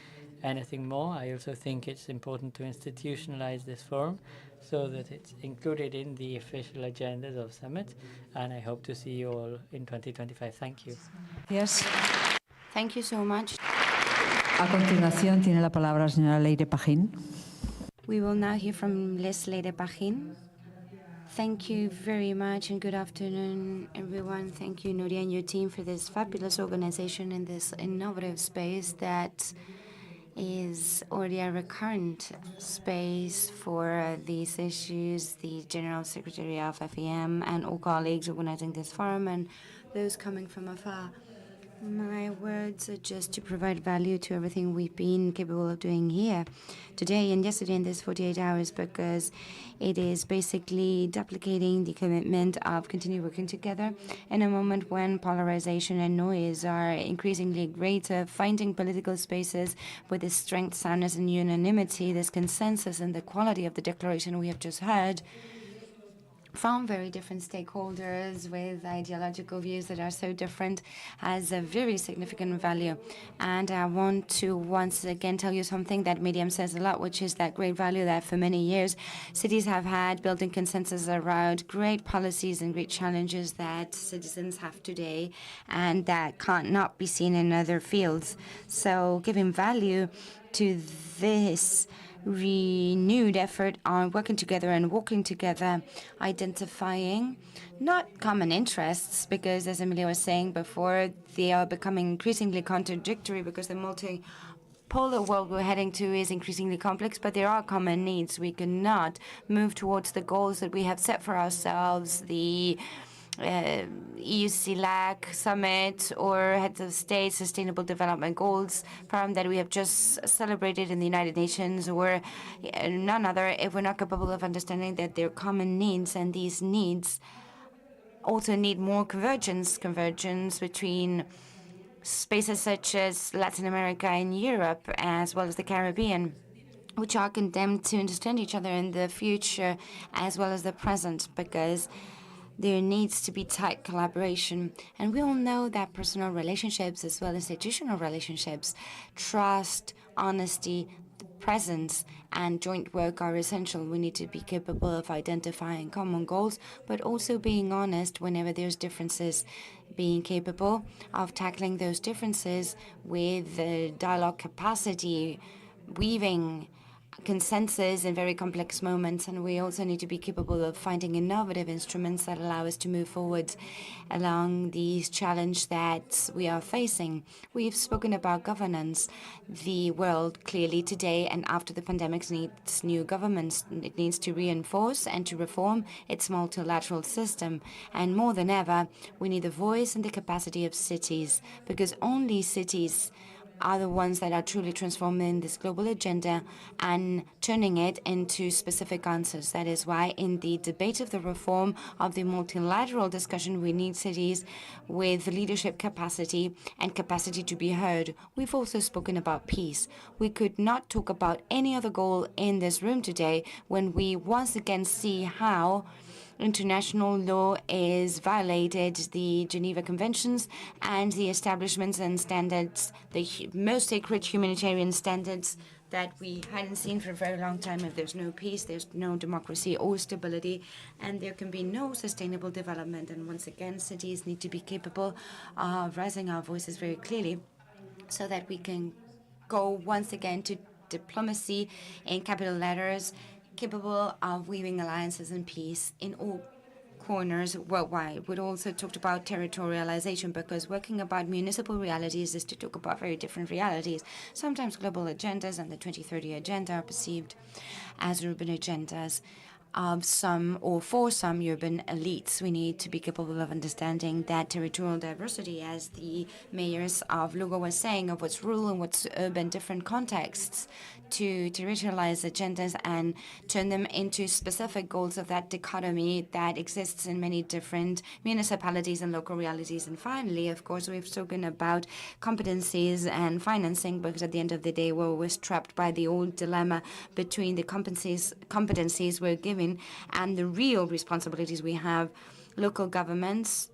Speaker 3: anything more. I also think it's important to institutionalize this forum so that it's included in the official agendas of summit, and I hope to see you all in 2025. Thank you.
Speaker 1: Yes.
Speaker 2: Thank you so much.
Speaker 1: A continuación tiene la palabra la señora Leire Pajín.
Speaker 2: We will now hear from Les Leire Pajín. Thank you very much and good afternoon, everyone. Thank you, Nuria, and your team for this fabulous organization in this innovative space that is already a recurrent space for these issues. The General Secretary of FEM and all colleagues organizing this forum and those coming from afar. My words are just to provide value to everything we've been capable of doing here today and yesterday in this 48 hours, because it is basically duplicating the commitment of continue working together in a moment when polarization and noise are increasingly greater, finding political spaces with this strength, soundness, and unanimity, this consensus and the quality of the declaration we have just heard from very different stakeholders with ideological views that are so different has a very significant value. And I want to once again tell you something that Miriam says a lot, which is that great value that for many years cities have had, building consensus around great policies and great challenges that citizens have today and that can't not be seen in other fields. So giving value to this renewed effort on working together and walking together, identifying not common interests, because as Emilia was saying before, they are becoming increasingly contradictory because the multipolar world we're heading to is increasingly complex, but there are common needs. We cannot move towards the goals that we have set for ourselves, the EU-CELAC summit or heads of state sustainable development goals forum that we have just celebrated in the United Nations, or none other, if we're not capable of understanding that they're common needs, and these needs also need more convergence between spaces such as Latin America and Europe, as well as the Caribbean, which are condemned to understand each other in the future as well as the present, because there needs to be tight collaboration. And we all know that personal relationships as well as institutional relationships, trust, honesty, presence, and joint work are essential. We need to be capable of identifying common goals, but also being honest whenever there's differences, being capable of tackling those differences with dialogue capacity, weaving consensus in very complex moments. And we also need to be capable of finding innovative instruments that allow us to move forward along these challenges that we are facing. We've spoken about governance. The world clearly today and after the pandemic needs new governments. It needs to reinforce and to reform its multilateral system. And more than ever, we need the voice and the capacity of cities, because only cities are the ones that are truly transforming this global agenda and turning it into specific answers. That is why in the debate of the reform of the multilateral discussion, we need cities with leadership capacity and capacity to be heard. We've also spoken about peace. We could not talk about any other goal in this room today when we once again see how international law is violated, the Geneva Conventions and the establishments and standards, the most sacred humanitarian standards that we hadn't seen for a very long time. If there's no peace, there's no democracy or stability, and there can be no sustainable development. And once again, cities need to be capable of raising our voices very clearly so that we can go once again to diplomacy in capital letters, capable of weaving alliances and peace in all corners worldwide. We also talked about territorialization, because working about municipal realities is to talk about very different realities. Sometimes global agendas and the 2030 agenda are perceived as urban agendas of some or for some urban elites. We need to be capable of understanding that territorial diversity, as the mayors of Lugo were saying, of what's rural and what's urban, different contexts, to territorialize agendas and turn them into specific goals of that dichotomy that exists in many different municipalities and local realities. And finally, of course, we've spoken about competencies and financing, because at the end of the day, we're always trapped by the old dilemma between the competencies we're given and the real responsibilities we have. Local governments,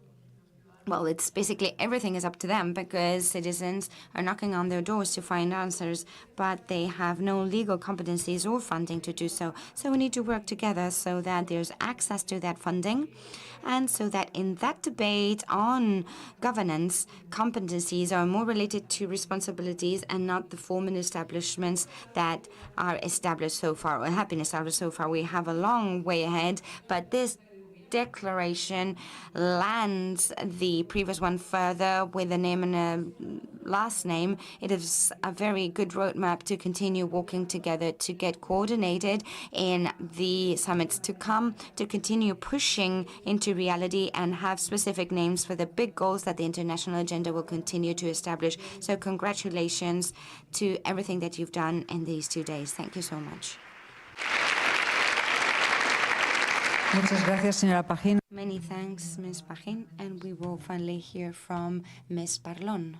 Speaker 2: well, it's basically everything is up to them, because citizens are knocking on their doors to find answers, but they have no legal competencies or funding to do so. So we need to work together so that there's access to that funding, and so that in that debate on governance, competencies are more related to responsibilities and not the formal establishments that are established so far, or have been established so far. We have a long way ahead, but this declaration lands the previous one further with a name and a last name. It is a very good roadmap to continue working together, to get coordinated in the summits to come, to continue pushing into reality and have specific names for the big goals that the international agenda will continue to establish. So congratulations to everything that you've done in these 2 days. Thank you so much.
Speaker 1: Muchas gracias, señora Pajín.
Speaker 2: Many thanks, Ms. Pajín, and we will finally hear from Ms. Parlon.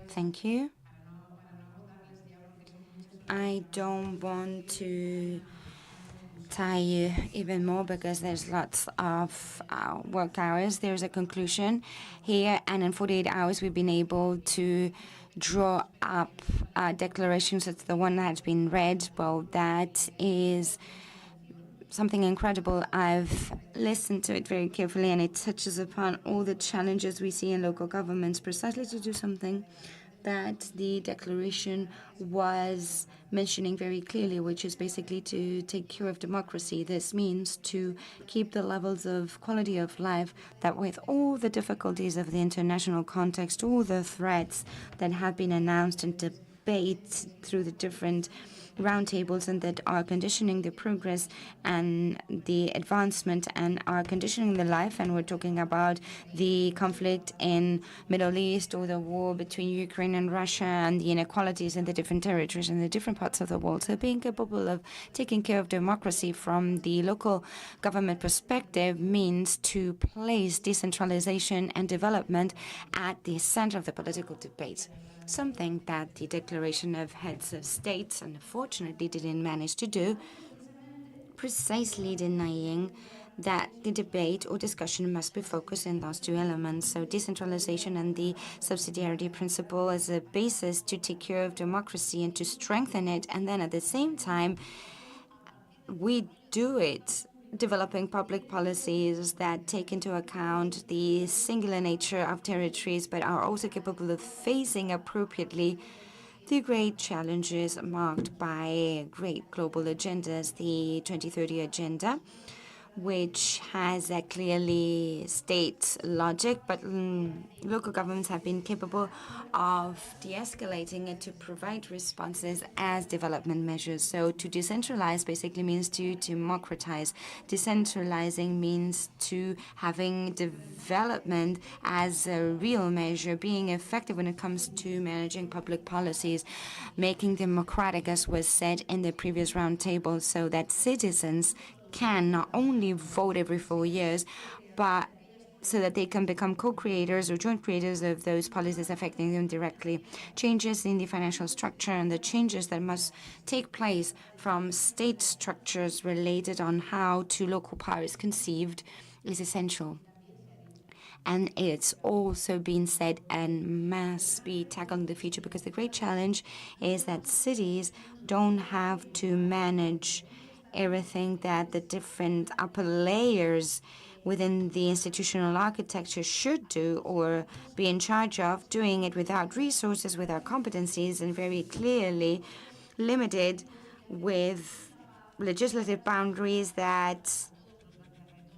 Speaker 2: Thank you. I don't want to tie you even more, because there's lots of work hours. There's a conclusion here, and in 48 hours we've been able to draw up declarations. It's the one that's been read. Well, that is something incredible. I've listened to it very carefully, and it touches upon all the challenges we see in local governments, precisely to do something that the declaration was mentioning very clearly, which is basically to take care of democracy. This means to keep the levels of quality of life that, with all the difficulties of the international context, all the threats that have been announced and debate through the different roundtables, and that are conditioning the progress and the advancement and are conditioning the life. And we're talking about the conflict in Middle East, or the war between Ukraine and Russia, and the inequalities in the different territories and the different parts of the world. So being capable of taking care of democracy from the local government perspective means to place decentralization and development at the center of the political debate. Something that the declaration of heads of states unfortunately didn't manage to do, precisely denying that the debate or discussion must be focused in those two elements. So decentralization and the subsidiarity principle as a basis to take care of democracy and to strengthen it, and then at the same time we do it developing public policies that take into account the singular nature of territories, but are also capable of facing appropriately the great challenges marked by great global agendas. The 2030 agenda which has a clearly state logic, but local governments have been capable of de-escalating it to provide responses as development measures. So to decentralize basically means to democratize. Decentralizing means to having development as a real measure, being effective when it comes to managing public policies, making democratic, as was said in the previous roundtable, so that citizens can not only vote every 4 years, but so that they can become co-creators or joint creators of those policies affecting them directly. Changes in the financial structure and the changes that must take place from state structures related on how to local power is conceived is essential. And it's also been said and must be tackled in the future, because the great challenge is that cities don't have to manage everything that the different upper layers within the institutional architecture should do or be in charge of, doing it without resources, without competencies, and very clearly limited with legislative boundaries that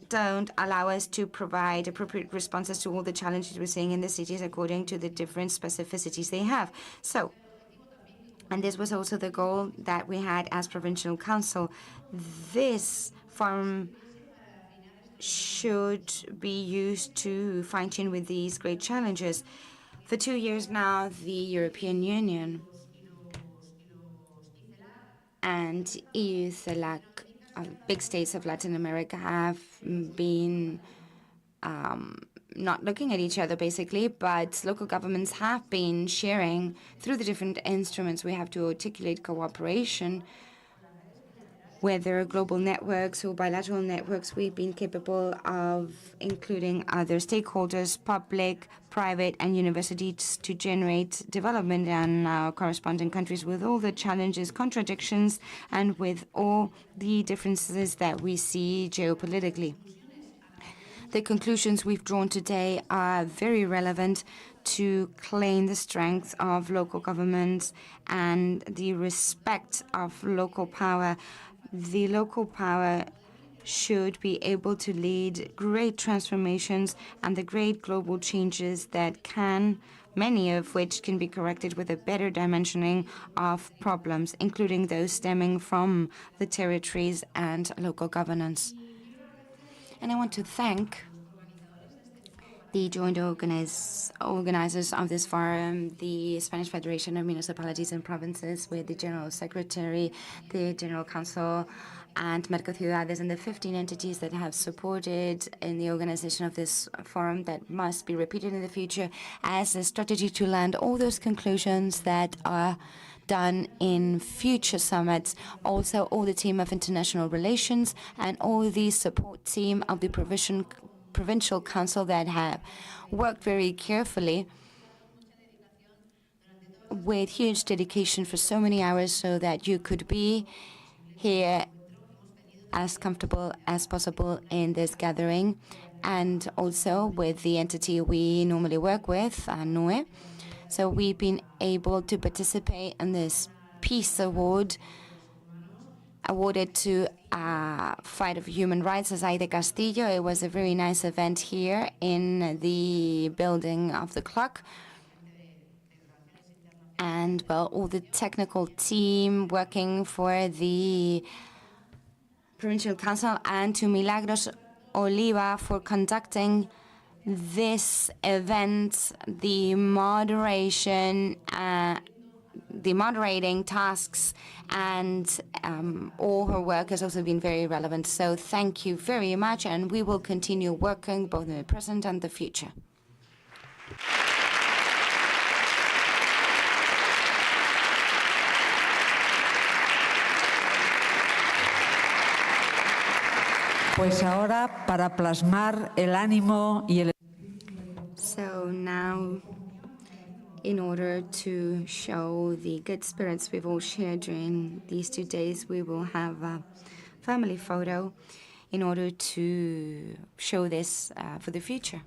Speaker 2: don't allow us to provide appropriate responses to all the challenges we're seeing in the cities according to the different specificities they have. So, and this was also the goal that we had as Provincial Council. This forum should be used to fine-tune with these great challenges. For 2 years now, the European Union and EU, CELAC, big states of Latin America, have been not looking at each other, basically, but local governments have been sharing through the different instruments. We have to articulate cooperation, whether global networks or bilateral networks. We've been capable of including other stakeholders, public, private, and universities, to generate development in our corresponding countries with all the challenges, contradictions, and with all the differences that we see geopolitically. The conclusions we've drawn today are very relevant to claim the strength of local governments and the respect of local power. The local power should be able to lead great transformations and the great global changes that can, many of which can be corrected with a better dimensioning of problems, including those stemming from the territories and local governance. And I want to thank the joint organizers of this forum, the Spanish Federation of Municipalities and Provinces, with the General Secretary, the General Council, and Mercociudades, and the 15 entities that have supported in the organization of this forum that must be repeated in the future as a strategy to land all those conclusions that are done in future summits. Also, all the team of international relations and all the support team of the Provincial Council that have worked very carefully with huge dedication for so many hours so that you could be here as comfortable as possible in this gathering, and also with the entity we normally work with, NUE. So we've been able to participate in this Peace Award awarded to Fight of Human Rights, Azaide Castillo. It was a very nice event here in the building of the clock. And, well, all the technical team working for the Provincial Council, and to Milagros Oliva for conducting this event, the moderating tasks, and all her work has also been very relevant. So thank you very much, and we will continue working both in the present and the future.
Speaker 1: Pues ahora, para plasmar el ánimo y el...
Speaker 2: So now, in order to show the good spirits we've all shared during these 2 days, we will have a family photo in order to show this for the future.